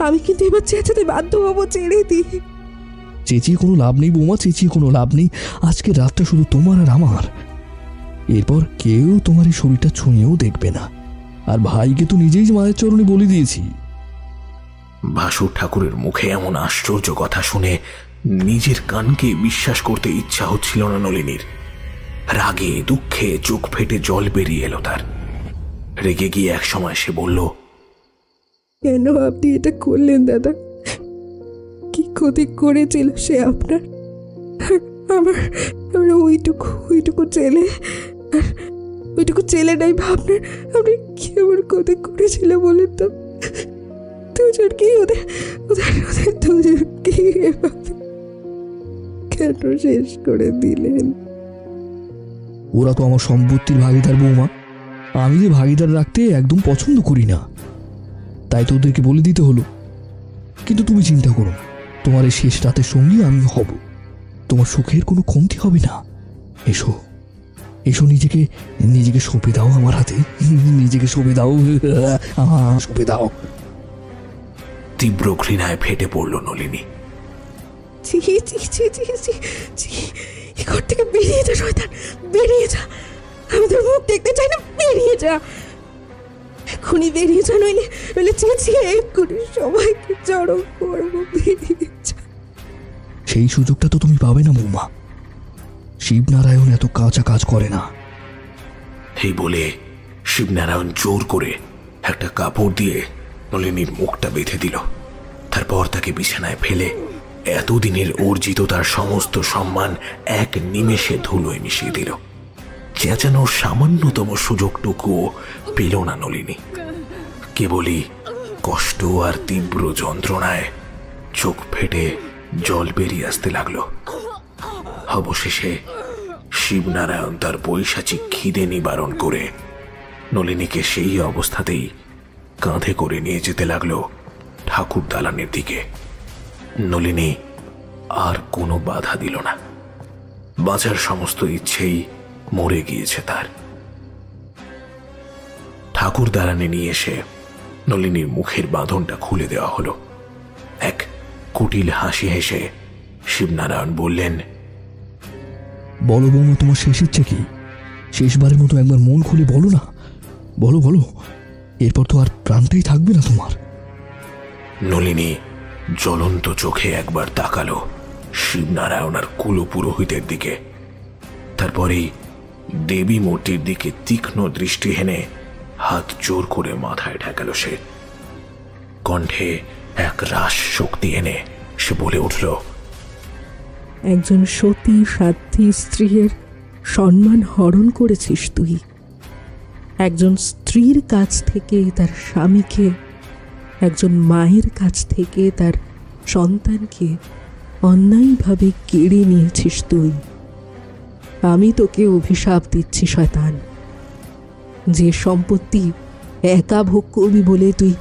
Speaker 19: আমি কিন্তু এবার চেঁচাতে বাধ্য হবো, ছেড়ে দিন।
Speaker 2: চেঁচিয়ে কোনো লাভ নেই বৌমা, চেঁচিয়ে কোনো লাভ নেই। আজকে রাতটা শুধু তোমার আর আমার। এরপর কেউ তোমার এই শরীরটা ছুঁয়েও দেখবে না। আর ভাইকে তো নিজেই মায়ের চরণে বলে দিয়েছি।
Speaker 3: ভাসুর ঠাকুরের মুখে এমন আশ্চর্য কথা শুনে নিজের কানকে বিশ্বাস করতে ইচ্ছা হচ্ছিল না নলিনীর। রাগে দুঃখে চোখ ফেটে জল বেরিয়ে এলো তার। রেগে গিয়ে এক সময় সে বলল,
Speaker 19: কেন আপনি এটা করলেন দাদা? কি ক্ষতি করেছিল সে আপনার? আমার ওইটুকু ছেলেটাই ভাবনার আপনি কি আমার ক্ষতি করেছিল বলেন তো? দুজনকে ওদের দুজনকে কেন শেষ করে দিলেন?
Speaker 2: ওরা তো আমার সম্পত্তির ভাগিদার বৌমা। আমি যে ভাগিদার রাখতে একদম পছন্দ করি না, তাই তো ওদেরকে বলে দিতে হলো। কিন্তু তুমি চিন্তা করো, তোমার এই শেষ রাতের সঙ্গী আমি হব। তোমার সুখের কোনো কমতি হবে না। এসো এসো, নিজেকে সঁপে দাও আমার হাতে, নিজেকে সঁপে দাও, সঁপে দাও।
Speaker 3: তীব্র ঘৃণায় ফেটে পড়ল নলিনী।
Speaker 19: ঘর থেকে বেরিয়ে যা শয়তান, বেরিয়ে যা। আমাদের মুখ দেখতে চাই না, বেরিয়ে যা, এক্ষুনি বেরিয়ে যা, নইলে চেঁচিয়ে এক্ষুনি সবাইকে জড়ো করবো। বেরিয়ে যা।
Speaker 2: সেই সুযোগটা তো তুমি পাবে না বৌমা। শিবনারায়ণ এত কাঁচা কাজ করে না।
Speaker 3: এই বলে শিবনারায়ণ জোর করে একটা কাপড় দিয়ে নলিনীর মুখটা বেঁধে দিল। তারপর তাকে বিছানায় ফেলে এতদিনের অর্জিত তার সমস্ত সম্মান এক নিমেষে ধুলোয় মিশিয়ে দিল। চেঁচানোর সামান্যতম সুযোগটুকুও পেল না নলিনী। কেবলই কষ্ট আর তীব্র যন্ত্রণায় চোখ ফেটে জল বেরিয়ে আসতে লাগলো। অবশেষে শিবনারায়ণ তার পৈশাচিক খিদে নিবারণ করে নলিনীকে সেই অবস্থাতেই কাঁধে করে নিয়ে যেতে লাগলো ঠাকুর দালানের দিকে। নলিনী আর কোনো বাধা দিল না। বাঁচার সমস্ত ইচ্ছেই মরে গিয়েছে তার। ঠাকুর দালানে নিয়ে এসে নলিনীর মুখের বাঁধনটা খুলে দেওয়া হলো। এক কুটিল হাসি হেসে শিবনারায়ণ বললেন,
Speaker 2: বলো বৌমা, তোমার শেষ ইচ্ছে কি? শেষবারের মতো একবার মন খুলে বলো না, বলো বলো, এরপর তো আর প্রাণটাই থাকবে না তোমার।
Speaker 3: নলিনী জ্বলন্ত চোখে একবার তাকালো শিবনারায়ণ আর কুলপুরোহিতের দিকে, তারপরেই দেবী মূর্তির দিকে তীক্ষ্ণ দৃষ্টি হেনে হাত জোর করে মাথায় ঠেকাল সে। কণ্ঠে এক রাস শক্তি এনে সে বলে উঠল,
Speaker 19: একজন সতী সাধ্বী স্ত্রীর সম্মান হরণ করেছিস তুই। একজন স্ত্রীর কাছ থেকে তার স্বামীকে, একজন মায়ের কাছ থেকে তার সন্তানকে অন্যায়ভাবে কেড়ে নিয়েছিস তুই। আমি তোকে অভিশাপ দিচ্ছি শয়তান। যে সম্পত্তি একা ভোগ করবি বলে তুই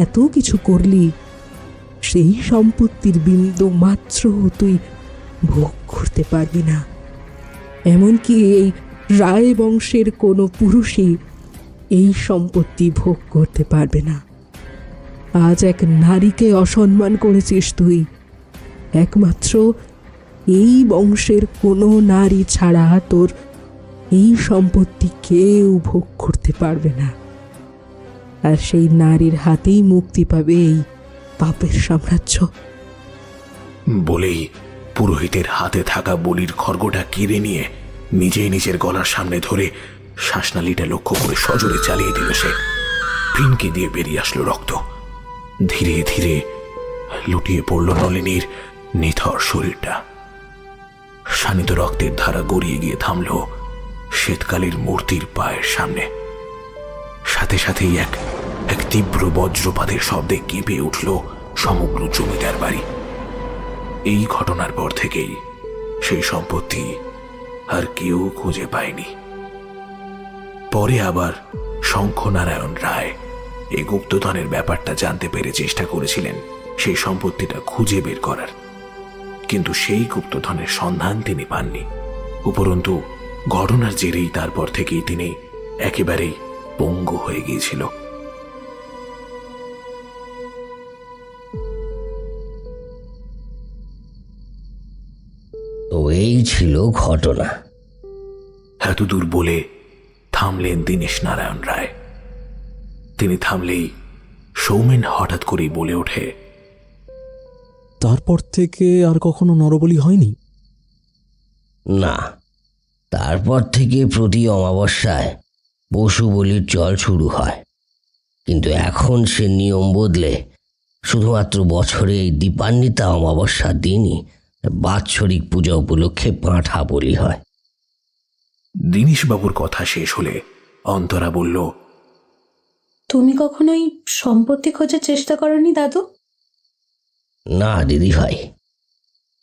Speaker 19: এত কিছু করলি, সেই সম্পত্তির বিন্দু মাত্র তুই ভোগ করতে পারবি না। এমনকি এই রায় বংশের কোনো পুরুষই এই সম্পত্তি ভোগ করতে পারবে না। আজ এক নারীকে অসম্মান করেছিস তুই। একমাত্র এই বংশের কোনো নারী ছাড়া তোর এই সম্পত্তি কেউ ভোগ করতে পারবে না। আর সেই নারীর হাতেই মুক্তি পাবে এই পাপের সাম্রাজ্য।
Speaker 3: বলেই পুরোহিতের হাতে থাকা বলির খড়গটা কেড়ে নিয়ে নিজেই নিজের গলার সামনে ধরে শ্বাসনালীটা লক্ষ্য করে সজোরে চালিয়ে দিল সে। ফিনকে দিয়ে বেরিয়ে আসলো রক্ত। ধীরে ধীরে লুটিয়ে পড়ল নলিনীর নিথর শরীরটা। শানিত রক্তের ধারা গড়িয়ে গিয়ে থামল শ্বেতকালীর মূর্তির পায়ের সামনে। সাথে সাথেই এক তীব্র বজ্রপাতের শব্দে কেঁপে উঠল সমগ্র জমিদার বাড়ি। এই ঘটনার পর থেকেই সেই সম্পত্তি আর কেউ খুঁজে পায়নি। পরে আবার শঙ্খনারায়ণ রায় এই গুপ্তধনের ব্যাপারটা জানতে পেরে চেষ্টা করেছিলেন সেই সম্পত্তিটা খুঁজে বের করার, কিন্তু সেই গুপ্তধনের সন্ধান তিনি পাননি। উপরন্তু ঘটনার জেরেই তারপর থেকেই তিনি একেবারেই পঙ্গু হয়ে গিয়েছিল।
Speaker 5: তো এই ছিল ঘটনা।
Speaker 3: এতদূর বলে থামলেন দীনেশ নারায়ণ রায়। তিনি থামলেই সৌমেন হঠাৎ করেই বলে ওঠে,
Speaker 11: তারপর থেকে আর কখনো নরবলি হয়নি?
Speaker 5: না, তারপর থেকে প্রতি অমাবস্যায় পশু বলির চল শুরু হয়। কিন্তু এখন সে নিয়ম বদলে শুধুমাত্র বছরে এই দীপান্বিতা অমাবস্যার দিনই বাৎসরিক পূজা উপলক্ষে পাঁঠা বলি হয়।
Speaker 3: দীনেশবাবুর কথা শেষ হলে অন্তরা বলল,
Speaker 6: তুমি কখনোই সম্পত্তি খোঁজার চেষ্টা করনি দাদু?
Speaker 5: না দিদি ভাই,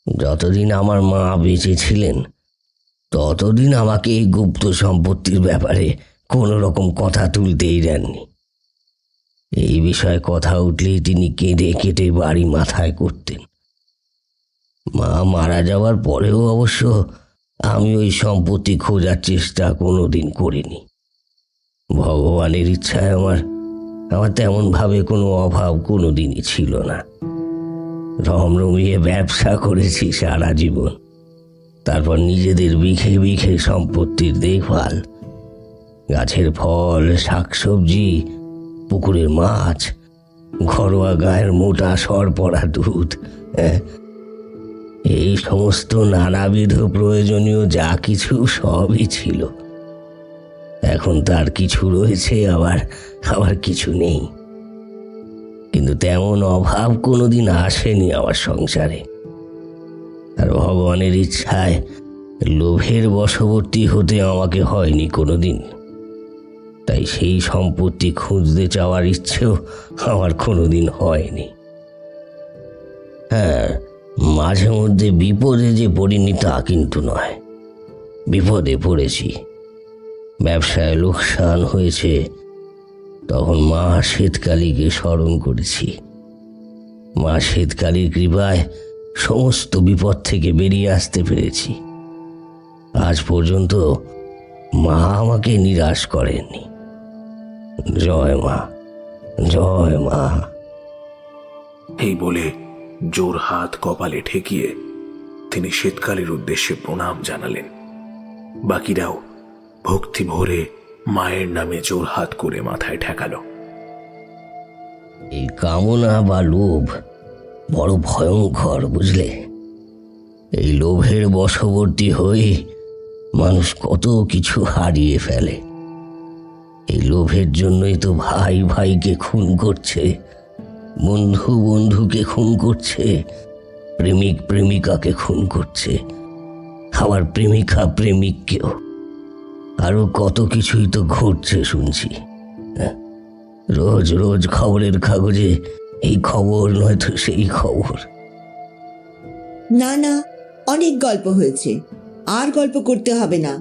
Speaker 5: যতদিন আমার মা বেঁচে ছিলেন ততদিন আমাকে এই গুপ্ত সম্পত্তির ব্যাপারে কোনো রকম কথা তুলতেই দেননি। এই বিষয়ে কথা উঠলেই তিনি কেঁদে কেটে বাড়ি মাথায় করতেন। মা মারা যাওয়ার পরেও অবশ্য আমি ওই সম্পত্তি খোঁজার চেষ্টা কোনোদিন করিনি। ভগবানের ইচ্ছায় আমার তেমনভাবে কোনো অভাব কোনোদিনই ছিল না। রমরমিয়ে ব্যবসা করেছি সারা জীবন। তারপর নিজেদের বিঘে বিঘে সম্পত্তির দেখভাল, গাছের ফল, শাকসবজি, পুকুরের মাছ, ঘরোয়া গায়ের মোটা সরপড়া দুধ, এই সমস্ত নানাবিধ প্রয়োজনীয় যা কিছু সবই ছিল। এখন তার কিছু রয়েছে, আবার কিছু নেই। কিন্তু তেমন অভাব কোনোদিন আসেনি আমার সংসারে। আর ভগবানের ইচ্ছায় লোভের বশবর্তী হতে আমাকে হয়নি কোনোদিন। তাই সেই সম্পত্তি খুঁজতে চাওয়ার ইচ্ছেও আমার কোনোদিন হয়নি। হ্যাঁ, মাঝে মধ্যে বিপদে যে পড়িনি তা কিন্তু নয়। বিপদে পড়েছি, ব্যবসায় লোকসান হয়েছে, তখন মা শ্বেতকালীকে স্মরণ করেছি। মা শ্বেতকালীর কৃপায় সমস্ত বিপদ থেকে বেরিয়ে আসতে পেরেছি। আজ পর্যন্ত মা আমাকে নিরাশ করেননি। জয় মা। জয় মা।
Speaker 3: এই বলে জোর হাত কপালে ঠেকিয়ে তিনি শীতকালের উদ্দেশ্যে প্রণাম জানালেন। বাকিরাও ভক্তি ভরে মায়ের নামে জোর হাত করে মাথায় ঠেকালো।
Speaker 5: এই কামনা বা লোভ বড় ভয়ঙ্কর, বুঝলে? এই লোভের বশবর্তী হয়ে মানুষ কত কিছু হারিয়ে ফেলে। এই লোভের জন্যই তো ভাই ভাইকে খুন করছে, বন্ধু বন্ধুকে খুন করছে, প্রেমিক প্রেমিকাকে খুন করছে, আবার প্রেমিকা প্রেমিককেও। আরো কত কিছুই তো ঘটছে শুনছি। রোজ রোজ খবরের কাগজে এই খবর নয়তো সেই খবর।
Speaker 10: না না, অনেক গল্প হয়েছে, আর গল্প করতে হবে না।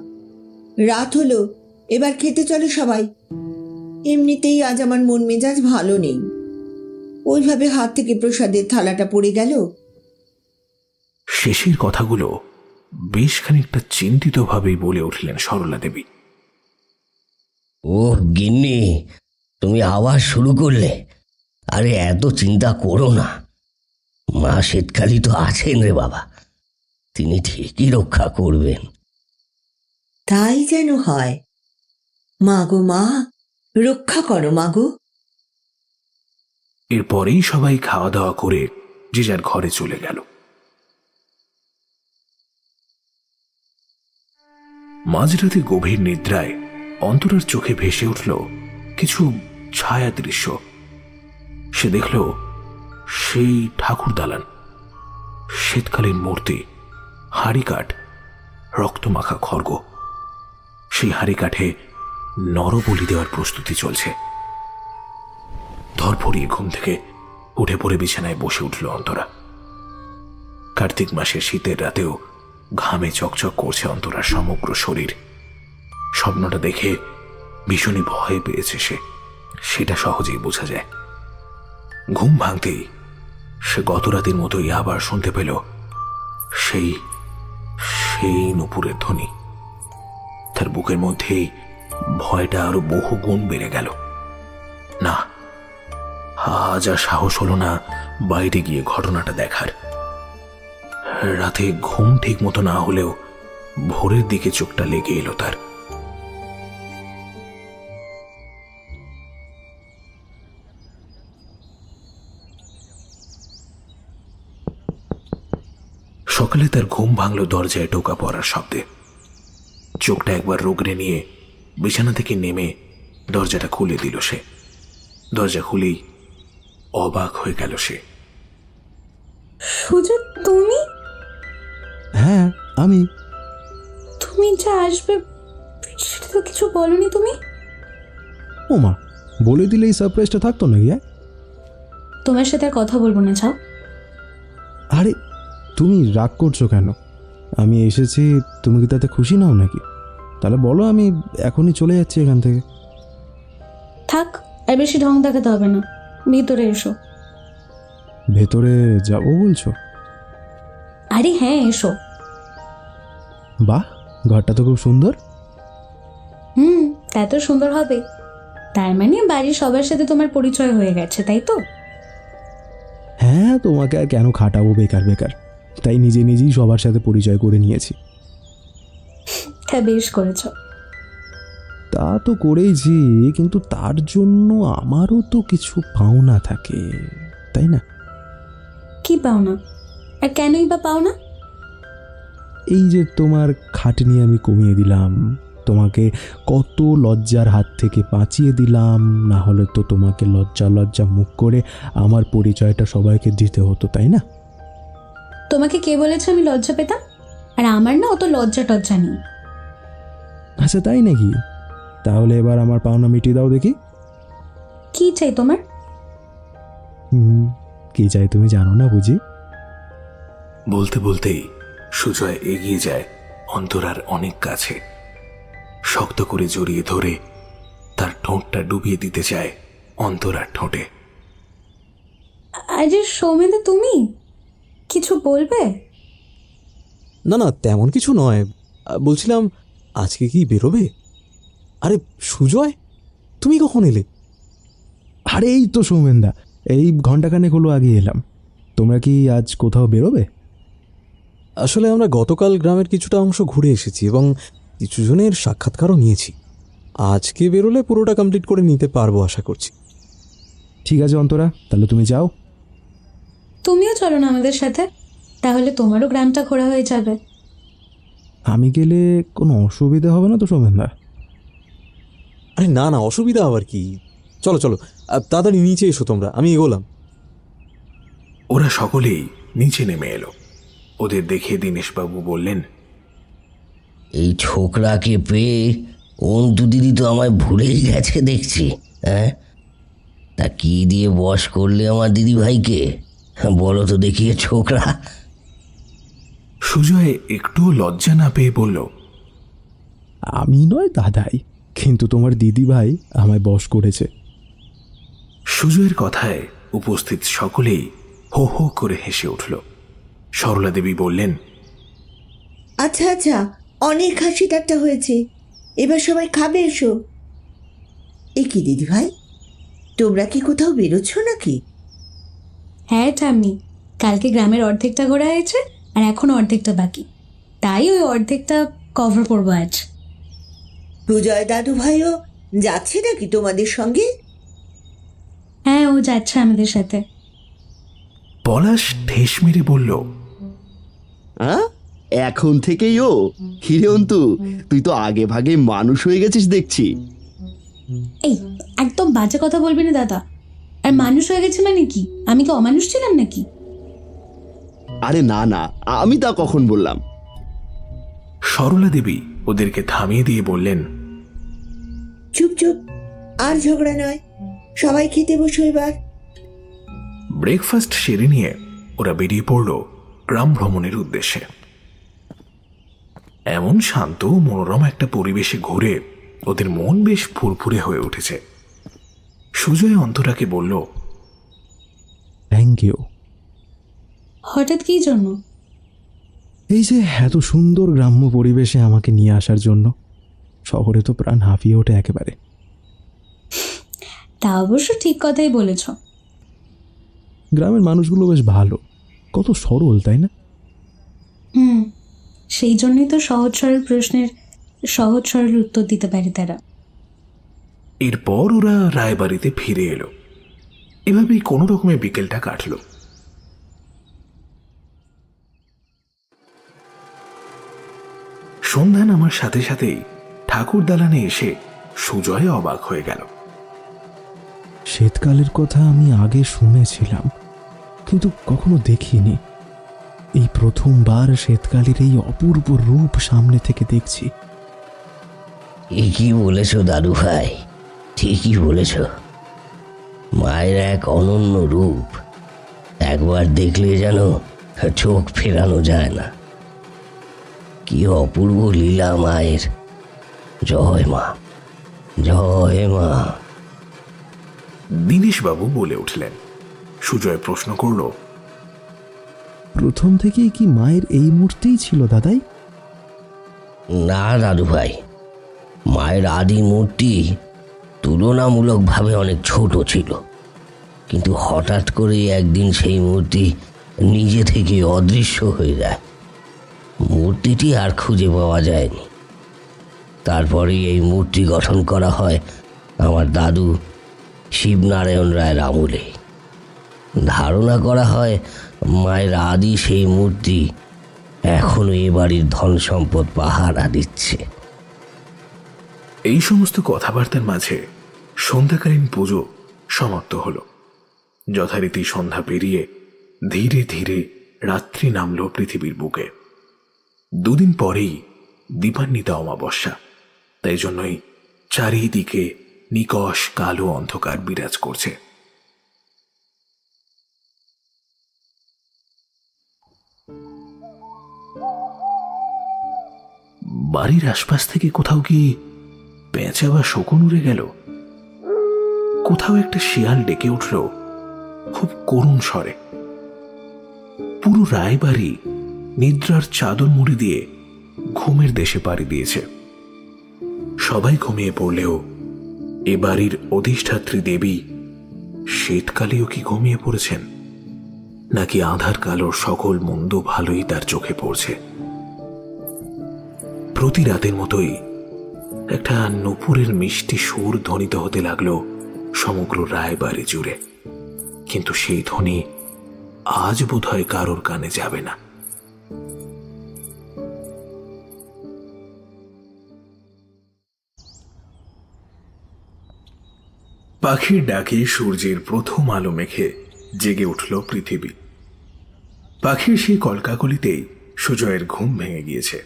Speaker 10: রাত হলো, এবার খেতে চলো সবাই। এমনিতেই আজ আমার মন মেজাজ ভালো নেই। ওইভাবে হাত থেকে প্রসাদের থালাটা পড়ে গেল।
Speaker 3: শেষের কথাগুলো বেশ খানিকটা চিন্তিতভাবেই বলে উঠলেন সরলা দেবী।
Speaker 5: ওহ গিন্নি, তুমি আবার শুরু করলে? আরে এত চিন্তা করো না, মা শীতকালী তো আছেন রে বাবা, তিনি ঠিকই রক্ষা করবেন।
Speaker 10: তাই যেন হয়। মা গো মা, রক্ষা করো মা গো।
Speaker 3: এরপরেই সবাই খাওয়া দাওয়া করে যে যার ঘরে চলে গেল। মাঝরাতে গভীর নিদ্রায় অন্তরার চোখে ভেসে উঠল কিছু ছায়া দৃশ্য। সে দেখল সেই ঠাকুর দালান, শীতকালীন মূর্তি, হাড়িকাঠ, রক্তমাখা খড়গ। সেই হাড়িকাঠে নরবলি দেওয়ার প্রস্তুতি চলছে। ধরফড়িয়ে ঘুম থেকে উঠে পড়ে বিছানায় বসে উঠল অন্তরা। কার্তিক মাসের শীতের রাতেও ঘামে চকচক করছে অন্তরার সমগ্র শরীর। স্বপ্নটা দেখে ভীষণই ভয় পেয়েছে সে, সেটা সহজেই বোঝা যায়। ঘুম ভাঙতেই সে গত রাতের মতোই আবার শুনতে পেল সেই সেই নূপুরের ধ্বনি। তার বুকের মধ্যেই ভয়টা আরো বহু গুণ বেড়ে গেল। না, আজ আর সাহস হলো না বাইরে গিয়ে ঘটনাটা দেখার। রাতে ঘুম ঠিক মতো না হলেও ভোরের দিকে চোখটা লেগে এলো তার। সকালে তার ঘুম ভাঙল দরজায় টোকা পড়ার শব্দে। চোখটা একবার রোগড়ে নিয়ে বিছানা থেকে নেমে দরজাটা খুলে দিল সে। দরজা খুলেই অবাক হয়ে গেল সে।
Speaker 6: সুজিত, তুমি?
Speaker 11: হ্যাঁ আমি।
Speaker 6: তুমি যা আসবে সেটা তো কিছু বলনি তুমি।
Speaker 11: ও মা, বলে দিলে এই সারপ্রাইজটা থাকতো নাকি?
Speaker 6: তোমার সাথে আর কথা বলবো না, যাও।
Speaker 11: আরে তুমি রাগ করছো কেন? আমি এসেছি, তুমি কি তাতে খুশি নাও নাকি? তাহলে বলো, আমি এখনই চলে যাচ্ছি এখান থেকে।
Speaker 6: থাক, আর বেশি ঢং দেখাতে হবে না, ভিতরে এসো।
Speaker 11: ভেতরে যাবো বলছো?
Speaker 6: আরে হ্যাঁ, এসো।
Speaker 11: বাহ, ঘরটা তো খুব সুন্দর।
Speaker 6: তা তো সুন্দর হবে। তার মানে বাড়ির সবার সাথে তোমার পরিচয় হয়ে গেছে, তাই তো?
Speaker 11: হ্যাঁ, তোমাকে আর কেন খাটাবো বেকার বেকার, তাই নিজে নিজেই সবার সাথে পরিচয় করে নিয়েছি।
Speaker 6: হ্যাঁ, বেশ করেছ।
Speaker 11: তা তো করেইছি, কিন্তু তার জন্য আমারও তো কিছু পাওনা থাকে, তাই না?
Speaker 6: কি পাওনা? আর কেনই বা পাওনা?
Speaker 11: এই যে তোমার খাটনি আমি কমিয়ে দিলাম, তোমাকে কত লজ্জার হাত থেকে বাঁচিয়ে দিলাম, না হলে তো তোমাকে লজ্জা লজ্জা মুখ করে আমার পরিচয়টা সবাইকে দিতে হতো, তাই না?
Speaker 6: তোমাকে কে বলেছে আমি লজ্জা পেতাম? আর আমার না অত লজ্জা টজ্জা নেই।
Speaker 11: আচ্ছা তাই নাকি? তাহলে এবার আমার পাওনা মিটিয়ে দাও দেখি।
Speaker 6: কি চাই তোমার?
Speaker 11: কি চাই তুমি জানো না বুঝি?
Speaker 3: বলতে বলতেই সুজয় এগিয়ে যায় অন্তরার অনেক কাছে। শক্ত করে জড়িয়ে ধরে তার ঠোঁটটা ডুবিয়ে দিতে চায় অন্তরার ঠোঁটে।
Speaker 6: আরে সৌমেদা, তুমি কিছু বলবে?
Speaker 11: না না, তেমন কিছু নয়, বলছিলাম আজকে কি বেরোবে? আরে সুজয়, তুমি কখন এলে? আরে এই তো সৌমেনদা, এই ঘন্টাখানেক হলো আগে এলাম। তোমরা কি আজ কোথাও বেরোবে? আসলে আমরা গতকাল গ্রামের কিছুটা অংশ ঘুরে এসেছি এবং কিছু জনের সাক্ষাৎকারও নিয়েছি। আজকে বেরোলে পুরোটা কমপ্লিট করে নিতে পারবো আশা করছি। ঠিক আছে অন্তরা, তাহলে তুমি যাও।
Speaker 6: তুমিও চলো না আমাদের সাথে, তাহলে তোমারও গ্রামটা ঘোরা হয়ে যাবে।
Speaker 11: আমি গেলে কোনো অসুবিধা হবে না তো সৌমেনদা? আরে না না, অসুবিধা আবার কি, চলো চলো তাড়াতাড়ি নিচে এসো তোমরা, আমি এগোলাম।
Speaker 3: ওরা সকলেই নিচে নেমে এলো। ওদের দেখে দীনেশবাবু বললেন,
Speaker 5: এই ছোকরাকে পেয়ে অন্তু দিদি তো আমায় ভুলেই গেছে দেখছি। হ্যাঁ, তা কি দিয়ে বশ করলে আমার দিদি ভাইকে, বলো তো দেখি ছোকরা।
Speaker 3: সুজয় একটু লজ্জা না পেয়ে বলল,
Speaker 11: আমি নয় দাদাই, কিন্তু তোমার দিদি ভাই আমায় বশ করেছে।
Speaker 3: সুজয়ের কথায় উপস্থিত সকলেই হো হো করে হেসে উঠল। সরলা দেবী বললেন,
Speaker 10: আচ্ছা আচ্ছা, অনেক হাসি ঠাট্টা হয়েছে, এবার সবাই খাবে এসো। এ কি দিদি ভাই, তোমরা কি কোথাও বেরোচ্ছ নাকি?
Speaker 6: হ্যাঁ ঠাম্মি, কালকে গ্রামের অর্ধেকটা ঘোরা হয়েছে আর এখন অর্ধেকটা বাকি, তাই ওই অর্ধেকটা কভার করবো আজ।
Speaker 10: সুজয় দাদু ভাইও যাচ্ছে নাকি তোমাদের সঙ্গে?
Speaker 6: হ্যাঁ, ও যাচ্ছে আমাদের সাথে।
Speaker 3: পলাশ ঠেস মেরে বলল,
Speaker 16: এখন থেকেই ও? হিরে অন্তু, তুই তো আগে ভাগে মানুষ হয়ে গেছিস দেখছি।
Speaker 6: এই একদম বাজে কথা বলবি না দাদা। আর মানুষ হয়ে গেছে মানে কি, আমি কি অমানুষ ছিলাম নাকি?
Speaker 16: আরে না না, আমি তা কখন বললাম?
Speaker 3: সরলা দেবী ওদেরকে থামিয়ে দিয়ে বললেন,
Speaker 10: চুপ চুপ, আর ঝগড়া নয়, সবাই খেতে বসো এবার।
Speaker 3: ব্রেকফাস্ট সেরে নিয়ে ওরা বেরিয়ে পড়ল গ্রাম ভ্রমণের উদ্দেশ্যে। এমন শান্ত মনোরম একটা পরিবেশে ঘুরে ওদের মন বেশ ফুরফুরে হয়ে উঠেছে। সুজয় অন্তরাকে বলল,
Speaker 11: থ্যাংক ইউ।
Speaker 6: হঠাৎ কি জন্য?
Speaker 11: এই যে এত সুন্দর গ্রাম্য পরিবেশে আমাকে নিয়ে আসার জন্য। শহরে তো প্রাণ হাঁপিয়ে ওঠে একেবারে।
Speaker 6: তা অবশ্য ঠিক কথাই বলেছ।
Speaker 11: গ্রামের মানুষগুলো বেশ ভালো, কত সরল, তাই না?
Speaker 6: সেই জন্যই তো সহজ সরল প্রশ্নের সহজ সরল উত্তর দিতে পারে তারা।
Speaker 3: এরপর ওরা রায়বাড়িতে ফিরে এলো। এভাবেই কোনো রকমে বিকেলটা কাটল। সন্ধ্যা নামার সাথে সাথেই ঠাকুর দালানে এসে সুজয় অবাক হয়ে গেল।
Speaker 11: শীতকালের কথা আমি আগে শুনেছিলাম, কিন্তু কখনো দেখিনি। এই প্রথমবার শীতকালের এই অপূর্ব রূপ সামনে থেকে দেখছি।
Speaker 5: কি বলেছ দাদু ভাই, ঠিকই বলেছ। মায়ের এক অনন্য রূপ, একবার দেখলে যেন চোখ ফেরানো যায় না। কি অপূর্ব লীলা মায়ের। জয় মা, জয় মা।
Speaker 3: দীনেশবাবু বলে উঠলেন। সুজয় প্রশ্ন করল,
Speaker 11: প্রথম থেকেই কি মায়ের এই মূর্তিই ছিল দাদাই?
Speaker 5: না দাদু ভাই, মায়ের আদি মূর্তি তুলনামূলকভাবে অনেক ছোট ছিল, কিন্তু হঠাৎ করে একদিন সেই মূর্তি নিজে থেকে অদৃশ্য হয়ে যায়। মূর্তিটি আর খুঁজে পাওয়া যায়নি। তারপরে এই মূর্তি গঠন করা হয় আমার দাদু শিবনারায়ণ রায়ের আমলে। ধারণা করা হয় মায়ের আদি সেই মূর্তি এখনো এ বাড়ির ধন সম্পদ পাহারা দিচ্ছে।
Speaker 3: এই সমস্ত কথাবার্তার মাঝে সন্ধ্যাকালীন পুজো সমাপ্ত হল। যথারীতি সন্ধ্যা পেরিয়ে ধীরে ধীরে রাত্রি নামল পৃথিবীর বুকে। দুদিন পরেই দীপান্বিতা অমাবস্যা, তাই জন্যই চারিদিকে নিকষ কালো অন্ধকার বিরাজ করছে। বাড়ির আশপাশ থেকে কোথাও কি পেঁচা বা শকুন উড়ে গেল? কোথাও একটা শিয়াল ডেকে উঠল খুব করুণ স্বরে। পুরো রায়বাড়ি নিদ্রার চাদর মুড়ি দিয়ে ঘুমের দেশে পাড়ি দিয়েছে। সবাই ঘুমিয়ে পড়লেও এ বাড়ির অধিষ্ঠাত্রী দেবী শীতকালেও কি ঘুমিয়ে পড়েছেন, নাকি আধার কালোর সকল মন্দ ভালোই তার চোখে পড়ছে? প্রতি রাতের মতোই একটা নূপুরের মিষ্টি সুর ধ্বনিত হতে লাগলো সমগ্র রায়বাড়ি জুড়ে, কিন্তু সেই ধ্বনি আজ বোধহয় কারোর কানে যাবে না। পাখির ডাকে সূর্যের প্রথম আলো মেখে জেগে উঠল পৃথিবী। পাখির সেই কলকাকলিতেই সুজয়ের ঘুম ভেঙে গিয়েছে।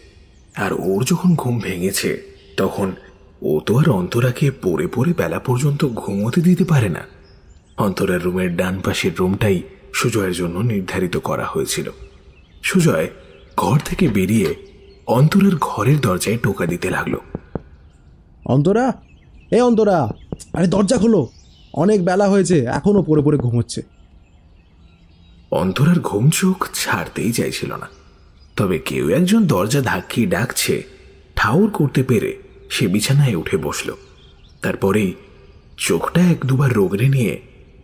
Speaker 3: আর ওর যখন ঘুম ভেঙেছে তখন ও তো আর অন্তরাকে পড়ে পড়ে বেলা পর্যন্ত ঘুমোতে দিতে পারে না। অন্তরার রুমের ডান পাশের রুমটাই সুজয়ের জন্য নির্ধারিত করা হয়েছিল। সুজয় ঘর থেকে বেরিয়ে অন্তরার ঘরের দরজায় টোকা দিতে লাগলো।
Speaker 11: অন্তরা, এ অন্তরা, আরে দরজা খোলো, অনেক বেলা হয়েছে, এখনো পড়ে পড়ে ঘুমোচ্ছে।
Speaker 3: অন্তরার ঘুম চোখ ছাড়তেই চাইছিল না, তবে কেউ একজন দরজা ধাক্কিয়ে ডাকছে ঠাউর করতে পেরে সে বিছানায় উঠে বসল। তারপরেই চোখটা এক দুবার রোগড়ে নিয়ে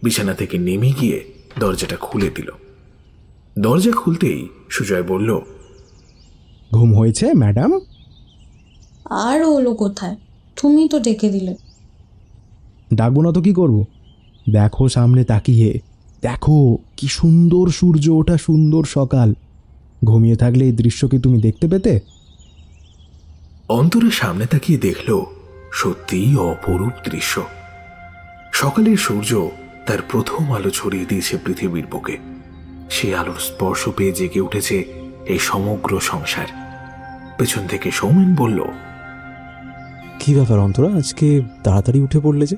Speaker 3: বিছানা থেকে নেমে গিয়ে দরজাটা খুলে দিল। দরজা খুলতেই সুজয় বলল,
Speaker 11: ঘুম হয়েছে ম্যাডাম?
Speaker 6: আর হলো কোথায়, তুমি তো ডেকে দিলে।
Speaker 11: ডাকবো না তো কি করব? দেখো সামনে তাকিয়ে, দেখো কি সুন্দর সূর্য ওঠা, সুন্দর সকাল। ঘুমিয়ে থাকলে এই দৃশ্য কি তুমি দেখতে পেতে?
Speaker 3: অন্তরের সামনে তাকিয়ে দেখল সত্যিই অপরূপ দৃশ্য। সকালের সূর্য তার প্রথম আলো ছড়িয়ে দিয়েছে পৃথিবীর বুকে। সে আলোর স্পর্শ পেয়ে জেগে উঠেছে এই সমগ্র সংসার। পেছন থেকে সৌমেন বলল,
Speaker 11: কি ব্যাপার অন্তরা, আজকে তাড়াতাড়ি উঠে পড়লে যে?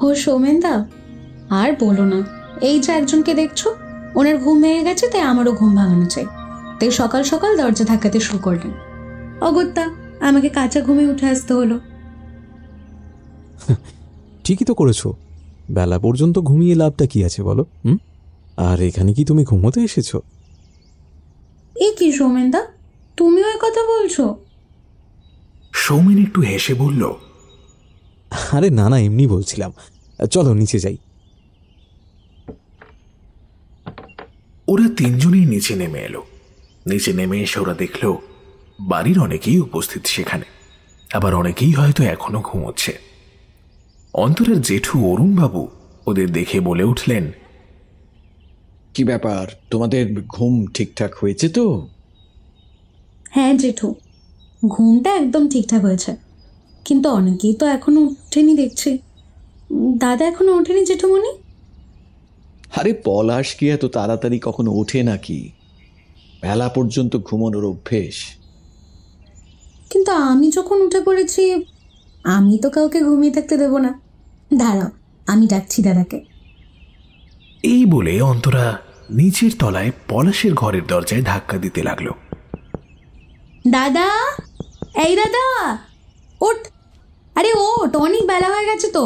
Speaker 6: ও সৌমেন দা, আর বলো না, এই যে একজনকে দেখছো, ওনার ঘুম ভেঙে গেছে, তাই আমারও ঘুম ভাঙানো চাই। তাই সকাল সকাল দরজা ধাক্কাতে শুরু করলেন। অগত্যা আমাকে কাঁচা ঘুমে উঠে আসতে হলো।
Speaker 11: ঠিকই তো করেছো, বেলা পর্যন্ত ঘুমিয়ে লাভটা কি আছে বলো? আর এখানে কি তুমি ঘুমোতে এসেছো?
Speaker 6: এ কি সৌমেন দা, তুমিও এই কথা বলছো?
Speaker 3: সৌমেন একটু হেসে বলল,
Speaker 11: আরে না না, এমনি বলছিলাম, চলো নিচে যাই।
Speaker 3: ওরা তিনজনেই নিচে নেমে এলো। নিচে নেমে এসে ওরা দেখল বাড়ির অনেকেই উপস্থিত সেখানে, আবার অনেকেই হয়তো এখনো ঘুমোচ্ছে। অন্তরের জেঠু অরুণবাবু ওদের দেখে বলে উঠলেন,
Speaker 8: কি ব্যাপার, তোমাদের ঘুম ঠিকঠাক হয়েছে তো?
Speaker 6: হ্যাঁ জেঠু, ঘুমটা একদম ঠিকঠাক হয়েছে, কিন্তু অনেকেই তো এখনো ওঠেনি দেখছি। দাদা এখনো ওঠেনি জেঠুমণি?
Speaker 8: আরে পলাশ কি এত তাড়াতাড়ি কখনো ওঠে নাকি? বেলা পর্যন্ত ঘুমানোর অভ্যেস।
Speaker 6: কিন্তু আমি যখন উঠে পড়েছি, আমি তো কাউকে ঘুমিয়ে থাকতে দেব না। দাঁড়াও, আমি ডাকছি দাদাকে।
Speaker 3: এই বলে অন্তরা নিচের তলায় পলাশের ঘরের দরজায় ধাক্কা দিতে লাগলো।
Speaker 6: দাদা, এই দাদা ওঠ, আরে ওঠ, অনেক বেলা হয়ে গেছে তো,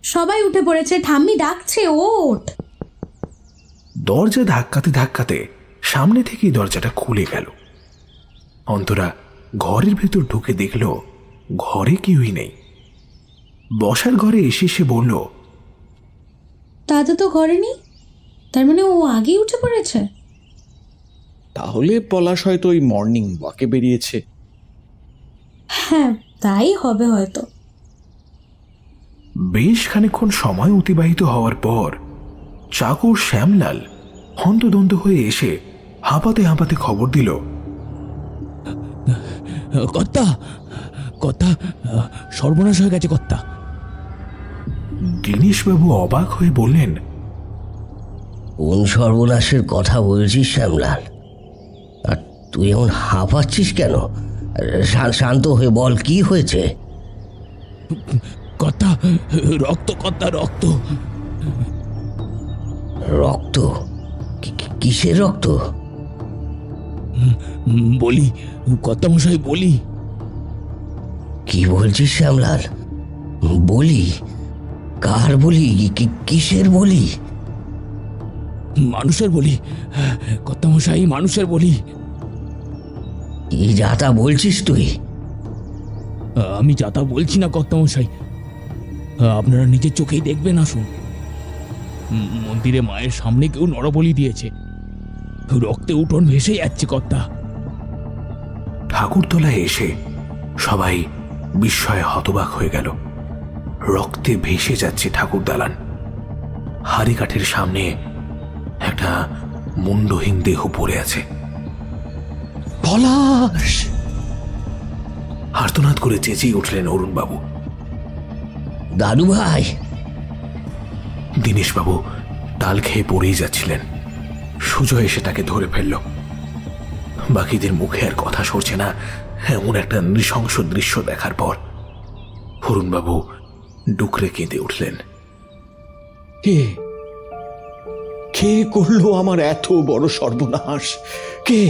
Speaker 6: সবাই উঠে পড়েছে, ঠাম্মি ডাকছে, ওঠ।
Speaker 3: দরজা ধাক্কাতে ধাক্কাতে সামনে থেকেই দরজাটা খুলে গেল। অন্তরা ঘরের ভেতর ঢুকে দেখল ঘরে কেউই নেই। বসার ঘরে এসে সে বলল,
Speaker 6: দাদা তো ঘরে নেই, তার মানে ও আগেই উঠে পড়েছে।
Speaker 8: তাহলে পলাশ হয়তো ওই মর্নিং ওয়াকে বেরিয়েছে।
Speaker 6: হ্যাঁ, তাই হবে হয়তো।
Speaker 3: বেশ খানিকক্ষণ সময় অতিবাহিত হওয়ার পর চাকর শ্যামলাল হন্তদন্ত হয়ে এসে হাঁপাতে হাঁপাতে খবর দিল,
Speaker 9: কর্তা, কর্তা, সর্বনাশ হয়ে গেছে কর্তা।
Speaker 3: দীনেশবাবু অবাক হয়ে বললেন,
Speaker 5: কোন সর্বনাশের কথা বলছিস শ্যামলাল? আর তুই এমন হাঁপাচ্ছিস কেন? শান্ত হয়ে বল, কি হয়েছে?
Speaker 9: কর্তা, রক্ত কর্তা, রক্ত।
Speaker 5: রক্ত? কিসের রক্ত?
Speaker 9: বলি কর্তা মশাই, বলি।
Speaker 5: কি বলছিস শ্যামলাল? বলি? কার বলি? কিসের বলি?
Speaker 9: মানুষের বলি কর্তা মশাই, মানুষের বলি।
Speaker 5: কি যাতা বলছিস তুই?
Speaker 9: আমি যাতা বলছি না কর্তা মশাই, আপনারা নিজের চোখেই দেখবেন, আসুন। মন্দিরে মায়ের সামনে কেউ নরবলি দিয়েছে, রক্তে উঠোন ভেসে যাচ্ছে কর্তা।
Speaker 3: ঠাকুরতলায় এসে সবাই বিস্ময়ে হতবাক হয়ে গেল। রক্তে ভেসে যাচ্ছে ঠাকুর দালান। হাড়ি কাঠের সামনে একটা মুন্ডহীন দেহ পড়ে আছে।
Speaker 8: পলাশ!
Speaker 3: আর্তনাদ করে চেঁচিয়ে উঠলেন অরুণবাবু।
Speaker 5: দাদু ভাই!
Speaker 3: দীনেশবাবু তাল খেয়ে পড়েই যাচ্ছিলেন। সুজয় এসে তাকে ধরে ফেলল। বাকিদের মুখে আর কথা সরছে না এমন একটা নৃশংস দৃশ্য দেখার পর অরুণবাবু ডুকরে কেঁদে উঠলেন।
Speaker 8: কে কে করলো আমার এত বড় সর্বনাশ? কে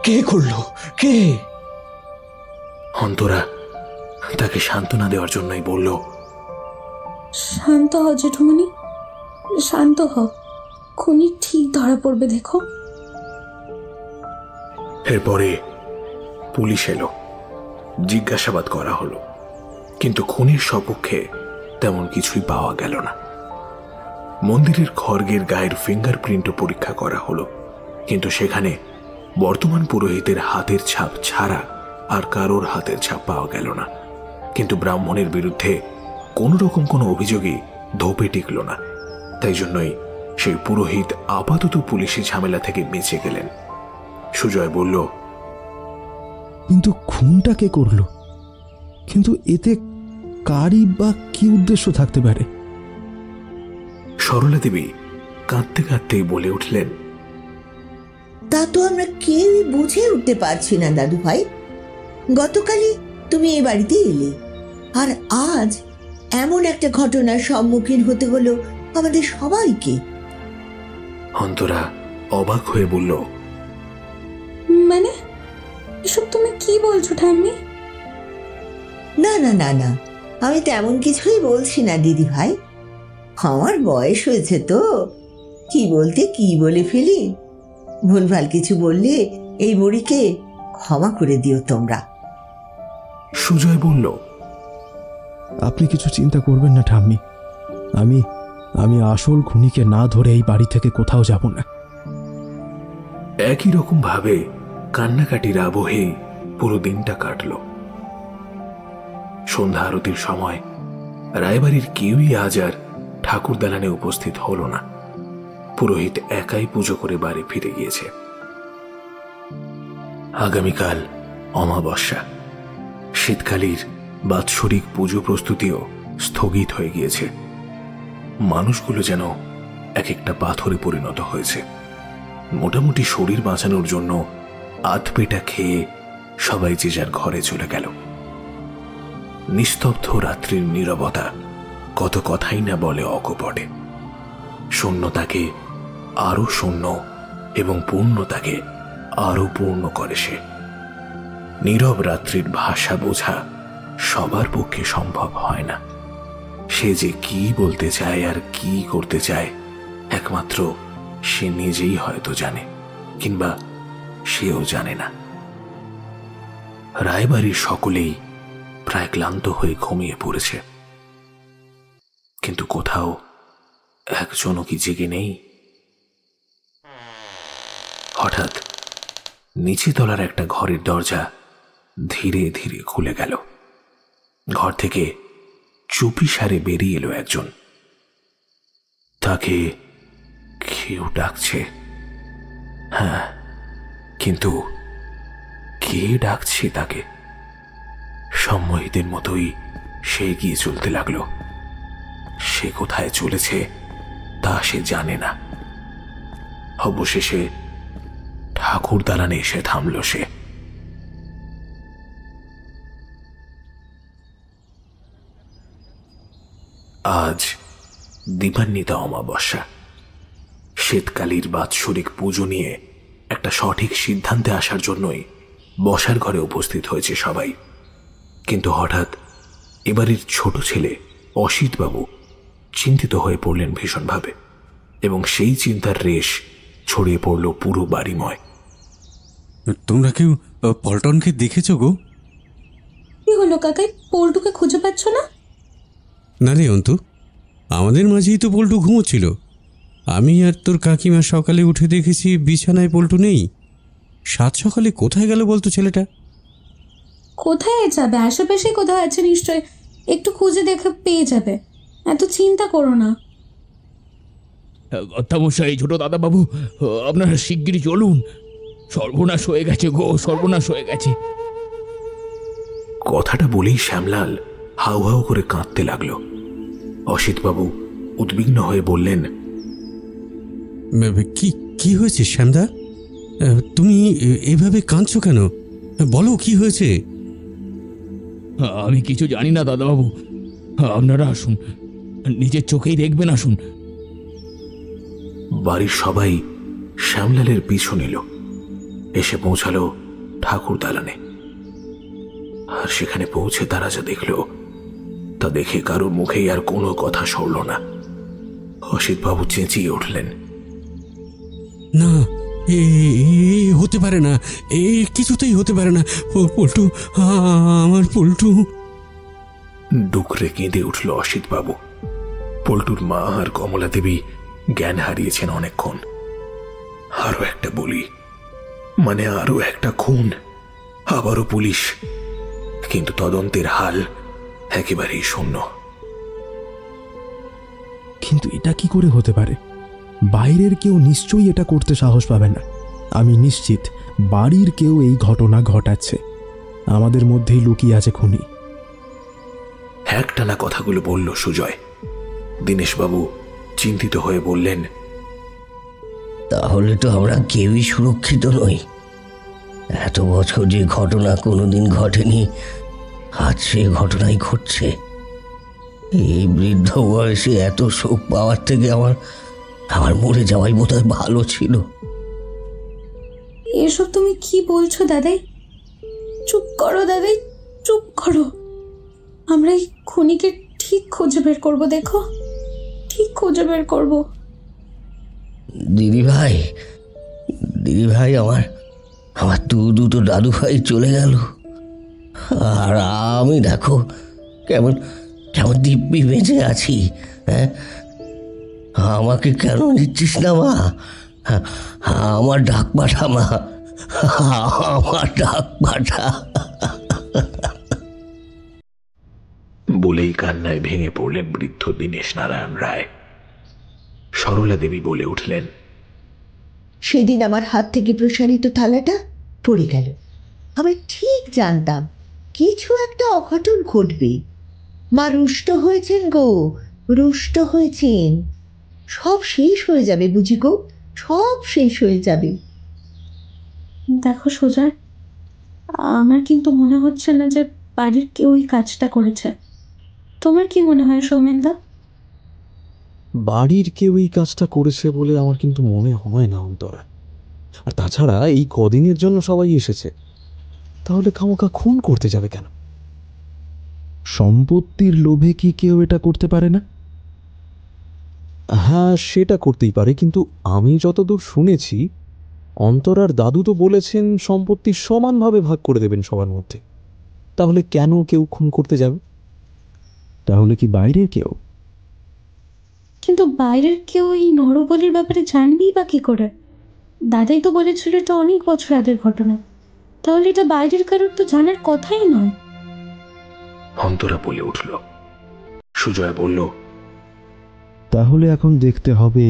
Speaker 8: কে করলো? কে?
Speaker 3: অন্তরা তাকে সান্ত্বনা দেওয়ার জন্যই বলল,
Speaker 6: শান্ত হও জেঠুমনি, শান্ত হও, খুনি ঠিক ধরা পড়বে দেখো।
Speaker 3: এরপরে পুলিশ এলো, জিজ্ঞাসাবাদ করা হলো, কিন্তু খুনির সপক্ষে তেমন কিছুই পাওয়া গেল না। মন্দিরের খড়গের গায়ের ফিঙ্গারপ্রিন্টও পরীক্ষা করা হলো, কিন্তু সেখানে বর্তমান পুরোহিতের হাতের ছাপ ছাড়া আর কারোর হাতের ছাপ পাওয়া গেল না। কিন্তু ব্রাহ্মণের বিরুদ্ধে কোন রকম কোনো অভিযোগই ধোপে টিকল না। তাই জন্যই সেই পুরোহিত আপাতত পুলিশি ঝামেলা থেকে বেঁচে গেলেন। সুজয় বলল,
Speaker 2: কিন্তু খুনটা কে করলো? কিন্তু এতে কারই বা কি উদ্দেশ্য থাকতে পারে?
Speaker 3: সরলা দেবী কাঁদতে কাঁদতেই বলে উঠলেন,
Speaker 10: তা তো আমরা কেউই বুঝে উঠতে পারছি না দাদু ভাই। গতকালই তুমি এই বাড়িতে এলে, আর আজ এমন একটা ঘটনার সম্মুখীন হতে হলো আমাদের সবাইকে।
Speaker 3: অন্তরা অবাক হয়ে বলল,
Speaker 6: মানে এসব তুমি কি বলছো ঠাম্মি?
Speaker 10: না না না না, আমি তেমন কিছুই বলছি না দিদি ভাই। আমার বয়স হয়েছে তো, কি বলতে কি বলে ফেলি। ভুলভাল কিছু বললে এই বুড়িকে ক্ষমা করে দিও তোমরা।
Speaker 3: সুজয় বলল,
Speaker 2: আপনি কিছু চিন্তা করবেন না ঠাম্মি, আমি আমি আসল খুনিকে না ধরে এই বাড়ি থেকে কোথাও যাব না।
Speaker 3: একই রকম ভাবে কান্নাকাটির আবহে পুরো দিনটা কাটল। সন্ধ্যা আরতির সময় রায়বাড়ির কেউই আজ আর ঠাকুর দালানে উপস্থিত হল না। পুরোহিত একাই পুজো করে বাড়ি ফিরে গিয়েছে। আগামীকাল অমাবস্যা। শীতকালীর বাৎসরিক পুজো প্রস্তুতিও স্থগিত হয়ে গিয়েছে। মানুষগুলো যেন এক একটা পাথরে পরিণত হয়েছে। মোটামুটি শরীর বাঁচানোর জন্য আধপেটা খেয়ে সবাই যে যার ঘরে চলে গেল। নিস্তব্ধ রাত্রির নীরবতা কত কথাই না বলে অকপটে। শূন্যতাকে আরো শূন্য এবং পূর্ণতাকে আরো পূর্ণ করে সে। নীরব রাত্রির ভাষা বোঝা সবার পক্ষে সম্ভব হয় না। সে যে কি বলতে চায় আর কি করতে চায় একমাত্র সে নিজেই হয়তো জানে, কিংবা সেও জানে না। রায়বাড়ির সকলেই প্রায় ক্লান্ত হয়ে ঘুমিয়ে পড়েছে, কিন্তু কোথাও একজনও কি জেগে নেই? হঠাৎ নিচে তলার একটা ঘরের দরজা ধীরে ধীরে খুলে গেল। ঘর থেকে চুপি সারে বেরিয়ে এলো একজন। তাকে কেউ ডাকছে। হ্যাঁ, কিন্তু কে ডাকছে তাকে? সম্মোহিতের মতোই সে এগিয়ে চলতে লাগলো। সে কোথায় চলেছে তা সে জানে না। অবশেষে ঠাকুর দালানে এসে থামল সে। আজ দীপান্বিতা অমাবস্যা। শীতকালীর বাৎসরিক পুজো নিয়ে একটা সঠিক সিদ্ধান্তে আসার জন্যই বসার ঘরে উপস্থিত হয়েছে সবাই। কিন্তু হঠাৎ এবারের ছোট ছেলে অসিতবাবু চিন্তিত হয়ে পড়লেন ভীষণভাবে, এবং সেই চিন্তার রেশ ছড়িয়ে পড়ল পুরো বাড়িময়।
Speaker 13: তোমরা কেউ পল্টনকে দেখেছ গো?
Speaker 6: কি হলো কাকাই, পল্টুকে খুঁজে পাচ্ছ না?
Speaker 13: না রে অন্তু, আমাদের মাঝেই তো পল্টু ঘুমোচ্ছিল। আমি আর তোর কাকিমা সকালে উঠে দেখেছি বিছানায় পল্টু নেই। সাত সকালে কোথায় গেল বলতো ছেলেটা?
Speaker 6: কোথায় যাবে, আশেপাশে কোথাও আছে নিশ্চয়, একটু খুঁজে দেখে পেয়ে যাবে, এত চিন্তা করো না।
Speaker 9: কর্তামশাই, ছোট দাদা বাবু, আপনারা শিগগিরই চলুন, সর্বনাশ হয়ে গেছে গো, সর্বনাশ হয়ে গেছে।
Speaker 3: কথাটা বলেই শ্যামলাল হাউ হাউ করে কাঁদতে লাগলো। অসিতবাবু উদ্বিগ্ন হয়ে বললেন,
Speaker 13: কি কি হয়েছে শ্যামদা? তুমি এভাবে কাঁদছো কেন? বলো কি হয়েছে?
Speaker 9: আমি কিছু জানি না দাদাবাবু, আপনারা আসুন, নিজের চোখেই দেখবেন, আসুন।
Speaker 3: বাড়ির সবাই শ্যামলালের পিছু নিল। এসে পৌঁছালো ঠাকুর দালানে। আর সেখানে পৌঁছে তারা যা দেখল তা দেখে কারোর মুখেই আর কোনো কথা সরল না। অসিতবাবু চেঁচিয়ে উঠলেন,
Speaker 13: না, এ হতে পারে না, এ কিছুতেই হতে পারে না। পল্টু, আমার পল্টু।
Speaker 3: ডুকরে কেঁদে উঠল অসিতবাবু। পল্টুর মা আর কমলা দেবী জ্ঞান হারিয়েছেন অনেকক্ষণ। আরো একটা বলি, মানে আরো একটা খুন, আবারও পুলিশ, কিন্তু তদন্তের হাল একেবারেই শূন্য।
Speaker 2: কিন্তু এটা কি করে হতে পারে? বাইরের কেউ নিশ্চয়ই এটা করতে সাহস পাবে না। আমি নিশ্চিত বাড়ির কেউ এই ঘটনা ঘটাচ্ছে। আমাদের মধ্যেই লুকিয়ে আছে খুনি।
Speaker 3: একটানা কথাগুলো বলল সুজয়। দীনেশবাবু চিন্তিত হয়ে বললেন,
Speaker 5: তাহলে তো আমরা কেউই সুরক্ষিত নই। এত বছর যে ঘটনা কোনোদিন ঘটেনি, আজ সে ঘটনাই ঘটছে। এই বৃদ্ধ বয়সে এত শোক পাওয়ার থেকে আমার মরে যাওয়াই বোধহয় ভালো ছিল।
Speaker 6: এসব তুমি কি বলছো দাদাই? চুপ করো দাদাই, চুপ করো। আমরা এই খুনিকে ঠিক খুঁজে বের করবো, দেখো, ঠিক খুঁজে বের করবো।
Speaker 5: দিদি ভাই, আমার দুটো দাদু ভাই চলে গেল, আর আমি দেখো কেমন দিব্যি বেঁচে আছি। হ্যাঁ, আমাকে কেন নিচ্ছিস না মা? আমার ডাক পাঠা মা, আমার ডাক পাঠা।
Speaker 3: বলেই কান্নায় ভেঙে পড়লেন বৃদ্ধ দীনেশ নারায়ণ রায়। সরলা দেবী বলে উঠলেন,
Speaker 10: সেদিন আমার হাত থেকে প্রসারিত থালাটা পড়ে গেল। আমি ঠিক জানতাম কিছু একটা অঘটন ঘটবে। মা রুষ্ট হয়েছেন গো, রুষ্ট হয়েছেন। সব শেষ হয়ে যাবে বুঝি গো, সব শেষ হয়ে যাবে।
Speaker 6: দেখো সুজয়, আমার কিন্তু মনে হচ্ছে না যে বাড়ির কেউ এই কাজটা করেছে। তোমার কি মনে হয় সৌমেনদা?
Speaker 11: বাড়ির কেউ এই কাজটা করেছে বলে আমার কিন্তু মনে হয় না অন্তরা। আর তাছাড়া এই কদিনের জন্য সবাই এসেছে, তাহলে খামোখা খুন করতে যাবে কেন?
Speaker 2: সম্পত্তির লোভে কি কেউ এটা করতে পারে না?
Speaker 11: হ্যাঁ, সেটা করতেই পারে, কিন্তু আমি যতদূর শুনেছি অন্তরার দাদু তো বলেছেন সম্পত্তি সমানভাবে ভাগ করে দেবেন সবার মধ্যে। তাহলে কেন কেউ খুন করতে যাবে?
Speaker 2: তাহলে কি বাইরের কেউ?
Speaker 6: কিন্তু বাইরের কেউ এই নরবলির ব্যাপারে জানবেই বা কি করে? দাদাই তো বলেছিল এটা অনেক বছর আগের ঘটনা, তাহলে এটা বাইরের কারোর তো জানার কথাই নয়।
Speaker 3: অন্তরা বলে উঠল। সুজয় বলল,
Speaker 2: তাহলে এখন দেখতে হবে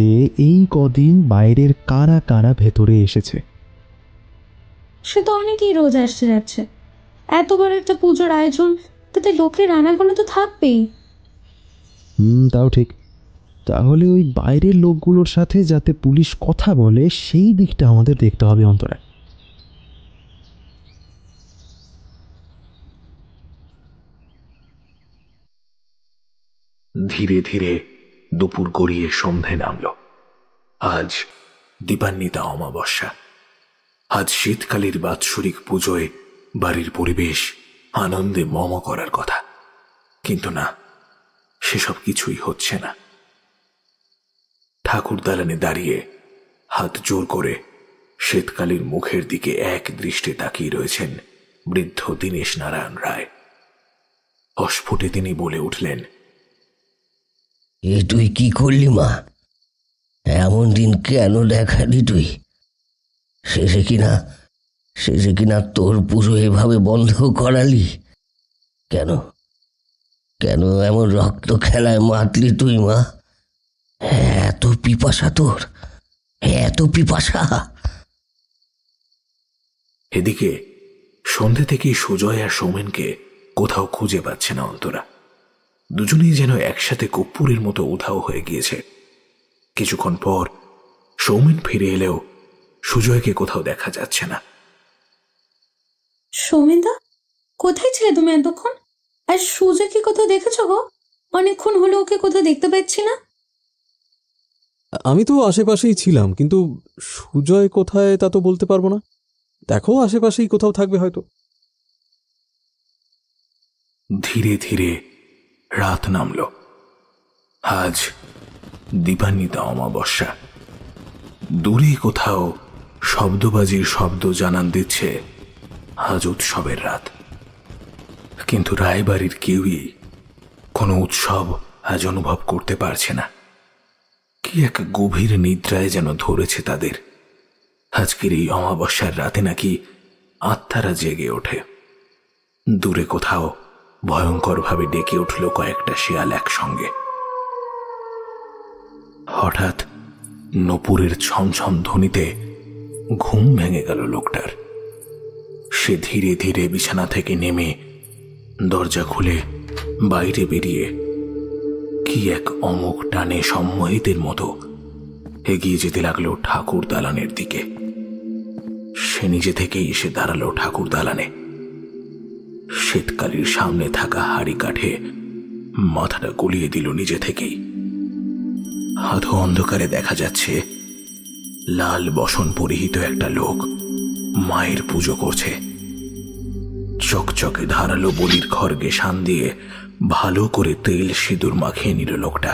Speaker 2: এই কদিন বাইরের কারা কারা ভেতরে এসেছে।
Speaker 6: সে তো অনেকেই রোজ আসতে যাচ্ছে, এত বড় একটা পুজোর আয়োজন, তাতে লোকের আনাগোনা তো থাকবেই।
Speaker 2: তাও ঠিক। তাহলে ওই বাইরের লোকগুলোর সাথে যাতে পুলিশ কথা বলে সেই দিকটা আমাদের দেখতে হবে অন্তরা।
Speaker 3: ধীরে ধীরে দুপুর গড়িয়ে সন্ধে নামল। আজ দীপান্বিতা অমাবস্যা। আজ শীতকালীর বাৎসরিক পুজোয় বাড়ির পরিবেশ আনন্দে মম করার কথা, কিন্তু না, সেসব কিছুই হচ্ছে না। ঠাকুর দালানে দাঁড়িয়ে হাত জোর করে শীতকালীর মুখের দিকে এক দৃষ্টে তাকিয়ে রয়েছেন বৃদ্ধ দীনেশ নারায়ণ রায়। অস্ফুটে তিনি বলে উঠলেন,
Speaker 5: এ তুই কি করলি মা? এমন দিন কেন দেখালি তুই? শেষে কিনা তোর পুরো এভাবে বন্ধ করালি কেন? কেন এমন রক্ত খেলায় মাতলি তুই মা? এত পিপাসা তোর, এত পিপাসা?
Speaker 3: এদিকে সন্ধে থেকেই সুজয় আর সৌমেনকে কোথাও খুঁজে পাচ্ছে না অন্তরা। দুজনেই যেন একসাথে কর্পূরের মতো উধাও হয়ে গিয়েছে। কিছুক্ষণ পর সৌমেন ফিরে এলেও সুজয়কে কোথাও দেখা যাচ্ছে না।
Speaker 6: সৌমেনদা, কোথায় ছিলে তুমি এতক্ষণ? আর সুজয়কে কোথাও দেখেছো গো? অনেকক্ষণ হলো ওকে কোথাও দেখতে পাচ্ছি না।
Speaker 11: আমি তো আশেপাশেই ছিলাম, কিন্তু সুজয় কোথায় তা তো বলতে পারবো না। দেখো, আশেপাশেই কোথাও থাকবে হয়তো।
Speaker 3: ধীরে ধীরে রাত নামল। আজ দীপান্বিতা অমাবস্যা। দূরে কোথাও শব্দবাজির শব্দ জানান দিচ্ছে আজ উৎসবের রাত। কিন্তু রায়বাড়ির কেউই কোনো উৎসব আজ অনুভব করতে পারছে না। কি এক গভীর নিদ্রায় যেন ধরেছে তাদের। আজকের এই অমাবস্যার রাতে নাকি আত্মারা জেগে ওঠে। দূরে কোথাও ভয়ঙ্করভাবে ডেকে উঠল কয়েকটা শিয়াল একসঙ্গে। হঠাৎ নূপুরের ছমছম ধ্বনিতে ঘুম ভেঙে গেল লোকটার। সে ধীরে ধীরে বিছানা থেকে নেমে দরজা খুলে বাইরে বেরিয়ে কি এক অমোঘ টানে সম্মোহিতের মতো এগিয়ে যেতে লাগলো ঠাকুর দালানের দিকে। সে নিজে থেকেই এসে দাঁড়ালো ঠাকুর দালানে। শীতকালীর সামনে থাকা হাড়ি কাঠে মাথাটা গলিয়ে দিল নিজে থেকেই। আধো অন্ধকারে দেখা যাচ্ছে লাল বসন পরিহিত একটা লোক মায়ের পুজো করছে। চকচকে ধারালো বলির খড়গে শান দিয়ে ভালো করে তেল সিঁদুর মাখিয়ে নিল লোকটা।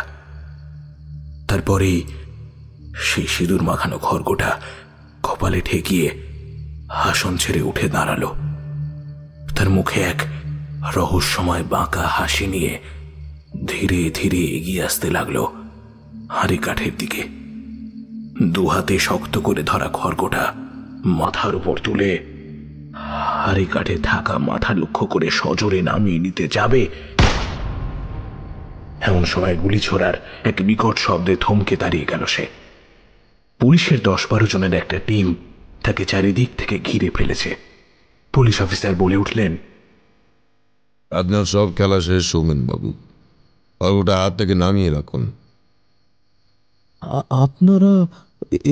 Speaker 3: তারপরেই সেই সিঁদুর মাখানো খড়গোটা কপালে ঠেকিয়ে আসন ছেড়ে উঠে দাঁড়ালো। তার মুখে এক রহস্যময় বাঁকা হাসি নিয়ে ধীরে ধীরে এগিয়ে আসতে লাগলো হাড়ি কাঠের দিকে। দুহাতে শক্ত করে ধরা খড়গোটা মাথার উপর তুলে হাড়ি কাঠে থাকা মাথা লক্ষ্য করে সজোরে নামিয়ে নিতে যাবে, এমন সময় গুলি ছোড়ার এক বিকট শব্দে থমকে দাঁড়িয়ে গেল সে। পুলিশের 10-12 জনের একটা টিম তাকে চারিদিক থেকে ঘিরে ফেলেছে। পুলিশ অফিসার বলে উঠলেন,
Speaker 20: আপনার সব খেলা শেষ সৌমেন বাবু, আর ওটা হাত থেকে নামিয়ে রাখুন।
Speaker 11: আপনারা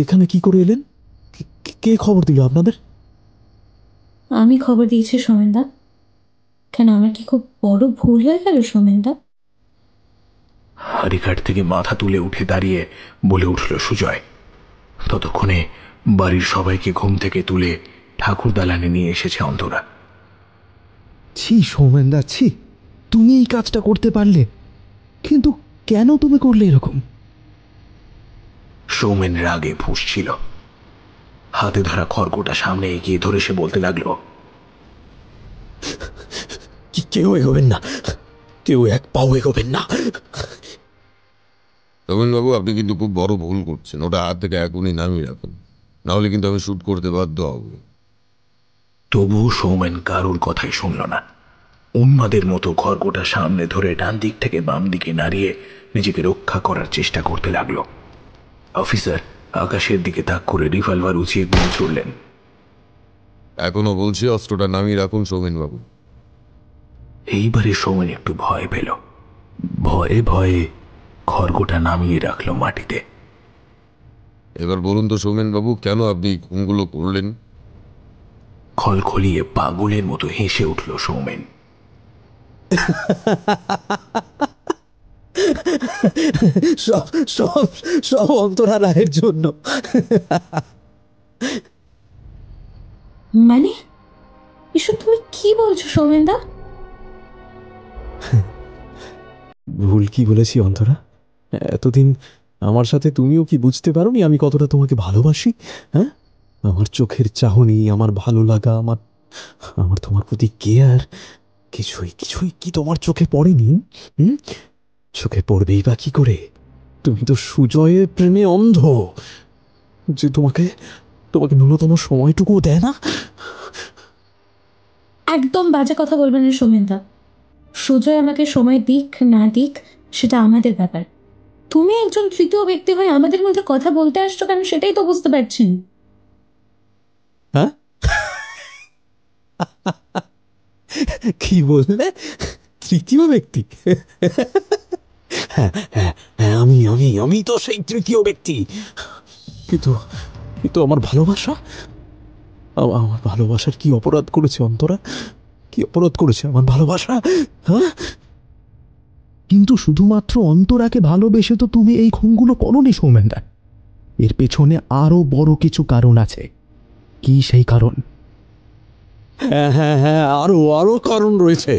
Speaker 11: এখানে কি করে এলেন? কে খবর দিল আপনাদের?
Speaker 6: আমি খবর দিয়েছি সৌমেনদা। কেন, আমার কি খুব বড় ভুল হয়ে গেল সৌমেনদা?
Speaker 3: হাড়িঘাট থেকে মাথা তুলে উঠে দাঁড়িয়ে বলে উঠল সুজয়। ততক্ষণে বাড়ির সবাইকে ঘুম থেকে তুলে ঠাকুর দালানে নিয়ে এসেছে অন্তরা।
Speaker 2: ছি সৌমেনদা, ছি, তুমি এই কাজটা করতে পারলে, কিন্তু কেন তুমি করলে এরকম?
Speaker 3: সৌমেন রাগে ফুঁসছিল। হাতে ধরা খড়গোটা সামনে এগিয়ে ধরে সে বলতে লাগলো,
Speaker 2: কেউ এগোবেন না, কেউ এক পাও এগোবেন না।
Speaker 20: সৌমেন বাবু, আপনি কিন্তু খুব বড় ভুল করছেন। ওটা হাত থেকে এখনই নামিয়ে রাখুন, নাহলে কিন্তু আমি শুট করতে বাধ্য হব।
Speaker 3: তবু সৌমেন কারুর কথাই শুনল না। উন্মাদের মতো খড়গোটা সামনে ধরে ডান দিক থেকে বাম দিকে নাড়িয়ে নিজেকে রক্ষা করার চেষ্টা করতে লাগলো। অফিসার আকাশের দিকে তাক করে রিভলভার উঁচিয়ে গুলি ছুড়লেন।
Speaker 20: এখনো বলছি, অস্ত্রটা নামিয়ে রাখুন সৌমেন বাবু।
Speaker 3: এইবারে সৌমেন একটু ভয় পেল। ভয়ে ভয়ে খড়গোটা নামিয়ে রাখলো মাটিতে।
Speaker 20: এবার বলুন তো সৌমেন বাবু, কেন আপনি খুনগুলো করলেন?
Speaker 3: খলখলিয়ে পাগলের মতো হেসে উঠল সৌমেন।
Speaker 2: সব সব সব অন্তরা রায়ের জন্য।
Speaker 6: মানে এসব তুমি কি বলছো সৌমেনদা?
Speaker 11: ভুল কি বলেছি অন্তরা? এতদিন আমার সাথে তুমিও কি বুঝতে পারোনি আমি কতটা তোমাকে ভালোবাসি? হ্যাঁ, আমার চোখের চাহনি, আমার ভালো লাগা, আমার তোমার প্রতি কেয়ার, কিছুই কিছুই কি তোমার চোখে পড়েনি? চোখে পড়বেই বা কি করে? তুমি তো সুজয়ের প্রেমে অন্ধ, যে তোমাকে তোমাকে ন্যূনতম সময়টুকু দেয় না।
Speaker 6: একদম বাজে কথা বলবেন না সোমেনদা। সুজয় আমাকে সময় দিক না দিক সেটা আমাদের ব্যাপার। তুমি একজন তৃতীয় ব্যক্তি হয়ে আমাদের মধ্যে কথা বলতে আসছো কেন সেটাই তো বুঝতে পারছি না।
Speaker 11: হ্যাঁ, কি বললে? তৃতীয় ব্যক্তি? হ্যাঁ হ্যাঁ হ্যাঁ, আমি আমি আমি তো সেই তৃতীয় ব্যক্তি। কিন্তু কিন্তু আমার ভালোবাসা, আমার ভালোবাসার কি অপরাধ করেছে অন্তরা? কি অপরাধ করেছে আমার ভালোবাসা? হ্যাঁ,
Speaker 2: কিন্তু শুধুমাত্র অন্তরাকে ভালোবেসে তো তুমি এই খুনগুলো করোনি সৌমেনদা। এর পেছনে আরো বড় কিছু কারণ আছে। কি সেই কারণ?
Speaker 11: হ্যাঁ হ্যাঁ হ্যাঁ, আরো আরো কারণ রয়েছে।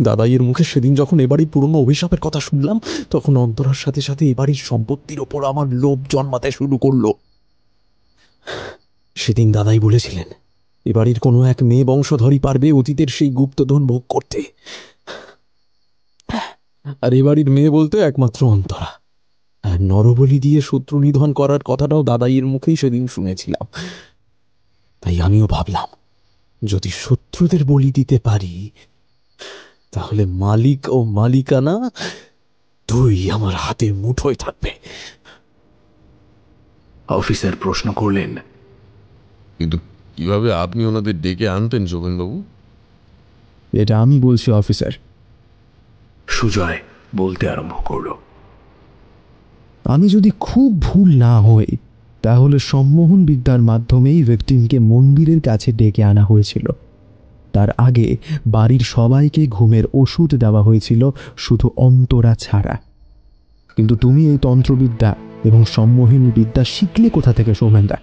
Speaker 11: দাদাইয়ের মুখে সেদিন যখন এবাড়ির পুরনো অভিশাপের কথা শুনলাম, তখন অন্তরার সাথে সাথে এবাড়ির সম্পত্তির ওপর আমার লোভ জন্মাতে শুরু করলো। সেদিন দাদাই বলেছিলেন এবাড়ির কোনো এক মেয়ে বংশধরই পারবে অতীতের সেই গুপ্তধন ভোগ করতে, আর এবাড়ির মেয়ে বলতে একমাত্র অন্তরা। আর নরবলি দিয়ে শত্রু নিধন করার কথাটাও দাদাইয়ের মুখেই সেদিন শুনেছিলাম। তাই আমিও ভাবলাম যদি শত্রুদের বলি দিতে পারি, তাহলে মালিক ও মালিকানা দুই আমার হাতের মুঠোয় থাকবে।
Speaker 3: অফিসার প্রশ্ন করলেন,
Speaker 20: কিন্তু কিভাবে আপনি ওনাদের ডেকে আনতেন শোভনবাবু?
Speaker 2: এটা আমি বলছি অফিসার।
Speaker 3: সুজয় বলতে আরম্ভ করলো,
Speaker 2: আমি যদি খুব ভুল না হই তাহলে সম্মোহন বিদ্যার মাধ্যমেই ভিকটিমকে মন্দিরের কাছে ডেকে আনা হয়েছিল। তার আগে বাড়ির সবাইকে ঘুমের ওষুধ দেওয়া হয়েছিল, শুধু অন্তরা ছাড়া। কিন্তু তুমি এই তন্ত্রবিদ্যা এবং সম্মোহিনী বিদ্যা শিখলে কোথা থেকে সৌমেনদা?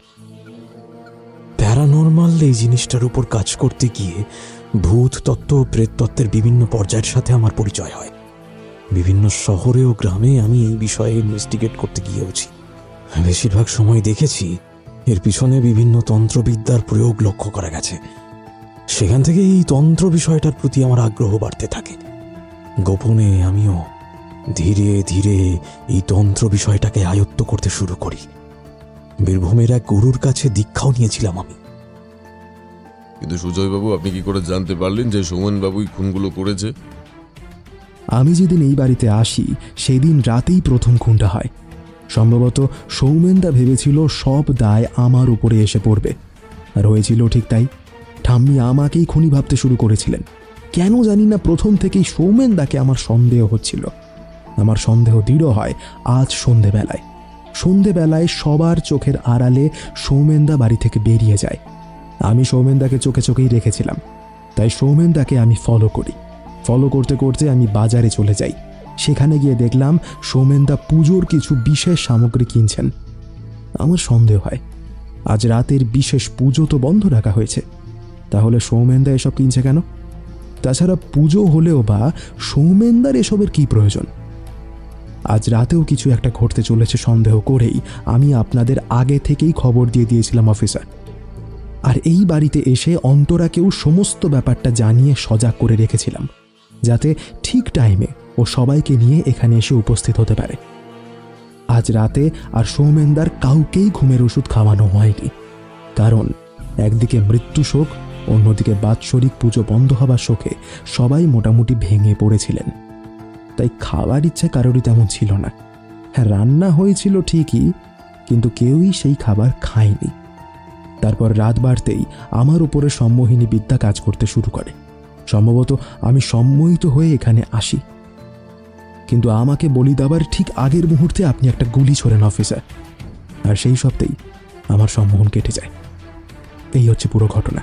Speaker 11: প্যারানর্মাল এই জিনিসটার উপর কাজ করতে গিয়ে ভূত তত্ত্ব ও প্রেত তত্ত্বের বিভিন্ন পর্যায়ের সাথে আমার পরিচয় হয়। বিভিন্ন শহরে ও গ্রামে আমি এই বিষয়ে ইনভেস্টিগেট করতে গিয়েওছি। বেশিরভাগ সময় দেখেছি এর পিছনে বিভিন্ন তন্ত্রবিদ্যার প্রয়োগ লক্ষ্য করা গেছে। সেখান থেকে এই তন্ত্র বিষয়টার প্রতি আমার আগ্রহ বাড়তে থাকে। গোপনে আমিও ধীরে ধীরে এই তন্ত্র বিষয়টাকে আয়ত্ত করতে শুরু করি। বীরভূমের এক গুরুর কাছে দীক্ষাও নিয়েছিলাম আমি।
Speaker 20: কিন্তু সুজয়বাবু, আপনি কি করে জানতে পারলেন যে সৌমেনবাবুই খুনগুলো করেছে?
Speaker 2: আমি যেদিন এই বাড়িতে আসি সেদিন রাতেই প্রথম খুনটা হয়। সম্ভবত সৌমেনদা ভেবেছিল সব দায় আমার উপরে এসে পড়বে, আর হয়েছিল ঠিক তাই। ঠাম্মি আমাকেই খুনি ভাবতে শুরু করেছিলেন। কেন জানি না প্রথম থেকেই সৌমেনদাকে আমার সন্দেহ হচ্ছিল। আমার সন্দেহ দৃঢ় হয় আজ সন্ধেবেলায় সবার চোখের আড়ালে সৌমেনদা বাড়ি থেকে বেরিয়ে যায়। আমি সৌমেনদাকে চোখে চোখেই রেখেছিলাম, তাই সৌমেনদাকে আমি ফলো করতে করতে আমি বাজারে চলে যাই। সেখানে গিয়ে দেখলাম সৌমেনদা পুজোর কিছু বিশেষ সামগ্রী কিনছেন। আমার সন্দেহ হয় আজ রাতের বিশেষ পুজো তো বন্ধ রাখা হয়েছে, তাহলে সৌমেনদা এসব কিনছে কেন? তাছাড়া পুজো হলেও বা সৌমেনদার এসবের কি প্রয়োজন? আজ রাতেও কিছু একটা ঘটতে চলেছে সন্দেহ করেই আমি আপনাদের আগে থেকেই খবর দিয়ে দিয়েছিলাম অফিসার। আর এই বাড়িতে এসে অন্তরাকেও সমস্ত ব্যাপারটা জানিয়ে সজাগ করে রেখেছিলাম, যাতে ঠিক টাইমে ও সবাইকে নিয়ে এখানে এসে উপস্থিত হতে পারে। আজ রাতে আর সৌমেনদার কাউকেই ঘুমের ওষুধ খাওয়ানো হয়নি, কারণ একদিকে মৃত্যু শোক, অন্যদিকে বাৎসরিক পুজো বন্ধ হবার শোকে সবাই মোটামুটি ভেঙে পড়েছিলেন। তাই খাওয়ার ইচ্ছে কারোরই তেমন ছিল না। হ্যাঁ, রান্না হয়েছিল ঠিকই, কিন্তু কেউই সেই খাবার খায়নি। তারপর রাত বাড়তেই আমার উপরে সম্মোহিনী বিদ্যা কাজ করতে শুরু করে। সম্ভবত আমি সম্মোহিত হয়ে এখানে আসি, কিন্তু আমাকে বলি দেওয়ার ঠিক আগের মুহূর্তে আপনি একটা গুলি ছোড়েন অফিসার, আর সেই সপ্তাহেই আমার সম্মোহন কেটে যায়। এই হচ্ছে পুরো ঘটনা।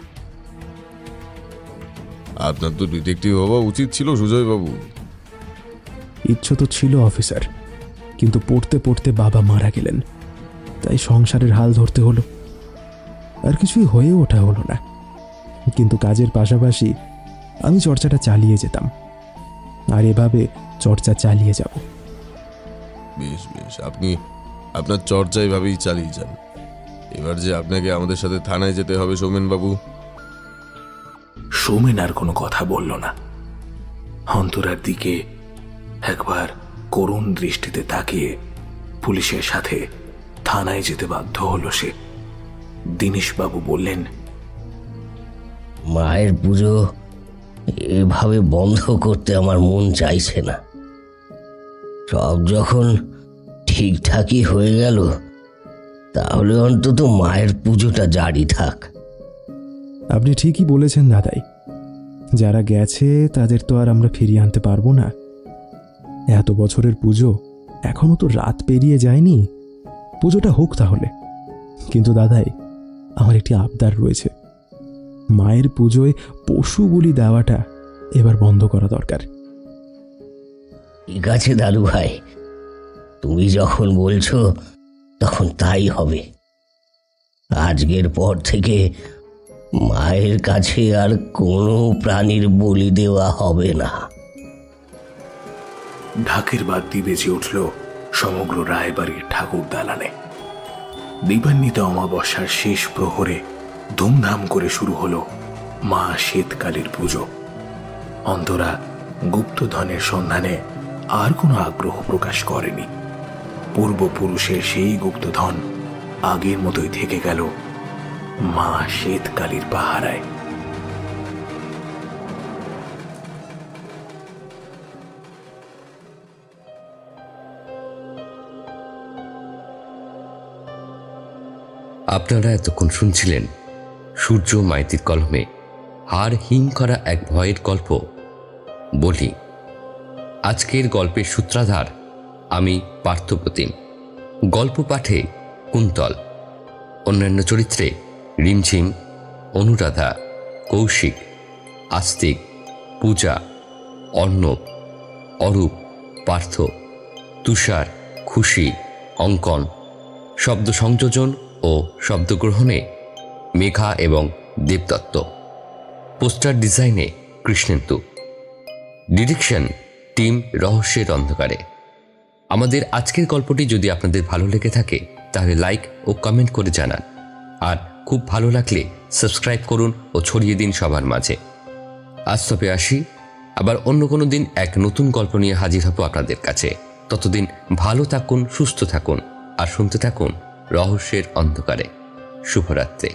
Speaker 20: আপনার তো ডিটেকটিভ হওয়া উচিত ছিল সুজয়বাবু।
Speaker 2: ইচ্ছে তো ছিল অফিসার, কিন্তু পড়তে পড়তে বাবা মারা গেলেন, তাই সংসারের হাল ধরতে হলো। আর কিছুই হয়ে ওঠা হলো না, কিন্তু কাজের পাশাপাশি আমি চর্চাটা চালিয়ে যেতাম, আর এভাবে চর্চা চালিয়ে যাব।
Speaker 20: বেশ বেশ, আপনি আপনার চর্চা এভাবেই চালিয়ে যান। এবার যে আপনাকে আমাদের সাথে থানায় যেতে হবে সৌমেনবাবু।
Speaker 3: সৌমেন আর কোনো কথা বলল না। অন্তরার দিকে একবার করুণ দৃষ্টিতে তাকিয়ে পুলিশের সাথে থানায় যেতে বাধ্য হলো সে। দীনেশবাবু বললেন,
Speaker 5: মায়ের পুজো এভাবে বন্ধ করতে আমার মন চাইছে না। সব যখন ঠিকঠাকই হয়ে গেল, তাহলে অন্তত মায়ের পুজোটা জারি থাক।
Speaker 11: আপনি ঠিকই বলেছেন দাদাই, যারা গেছে তাদের তো আর আমরা ফিরিয়ে আনতে পারবো না। এত বছরের পুজো, এখনো তো রাত পেরিয়ে যায়নি। পুজোটা হোক তাহলে। কিন্তু দাদাই, আমার একটি আবদার রয়েছে। মায়ের পুজোয় পশু বলি দেওয়াটা এবার বন্ধ করা দরকার।
Speaker 5: ঠিক আছে দাদু ভাই, তুমি যখন বলছো তখন তাই হবে। আজকের পর থেকে মায়ের কাছে আর কোনো প্রাণীর বলি দেওয়া হবে না।
Speaker 3: ঢাকের বাদ্যি বেজে উঠল সমগ্র রায়বাড়ির ঠাকুর দালানে। দিবান্বিত অমাবস্যার শেষ প্রহরে ধুমধাম করে শুরু হলো মা শ্বেতকালীর পুজো। অন্তরা গুপ্তধনের সন্ধানে আর কোনো আগ্রহ প্রকাশ করেনি। পূর্বপুরুষের সেই গুপ্তধন আগের মতোই থেকে গেল মা শ্বেতকালীর পাহারায়।
Speaker 1: আপনারা এতক্ষণ শুনছিলেন সূর্য মাইতির কলমে হাড় হিম করা এক ভয়ের গল্প বলি। আজকের গল্পের সূত্রাধার আমি পার্থপ্রতিম। গল্প পাঠে কুন্তল, অন্যান্য চরিত্রে রিমঝিম, অনুরাধা, কৌশিক, আস্তিক, পূজা, অর্ণব, অরূপ, পার্থ, তুষার, খুশি, অঙ্কন। শব্দ সংযোজন ও শব্দগ্রহণে মেঘা এবং দেবদত্ত। পোস্টার ডিজাইনে কৃষ্ণেন্দু। ডিরেকশন টিম রহস্যের অন্ধকারে। আমাদের আজকের গল্পটি যদি আপনাদের ভালো লেগে থাকে তাহলে লাইক ও কমেন্ট করে জানান, আর খুব ভালো লাগলে সাবস্ক্রাইব করুন ও ছড়িয়ে দিন সবার মাঝে। আজ তবে আসি, আবার অন্য কোনো দিন এক নতুন গল্প নিয়ে হাজির হব আপনাদের কাছে। ততদিন ভালো থাকুন, সুস্থ থাকুন আর শুনতে থাকুন রহস্যের অন্ধকারে। শুভরাত্রি।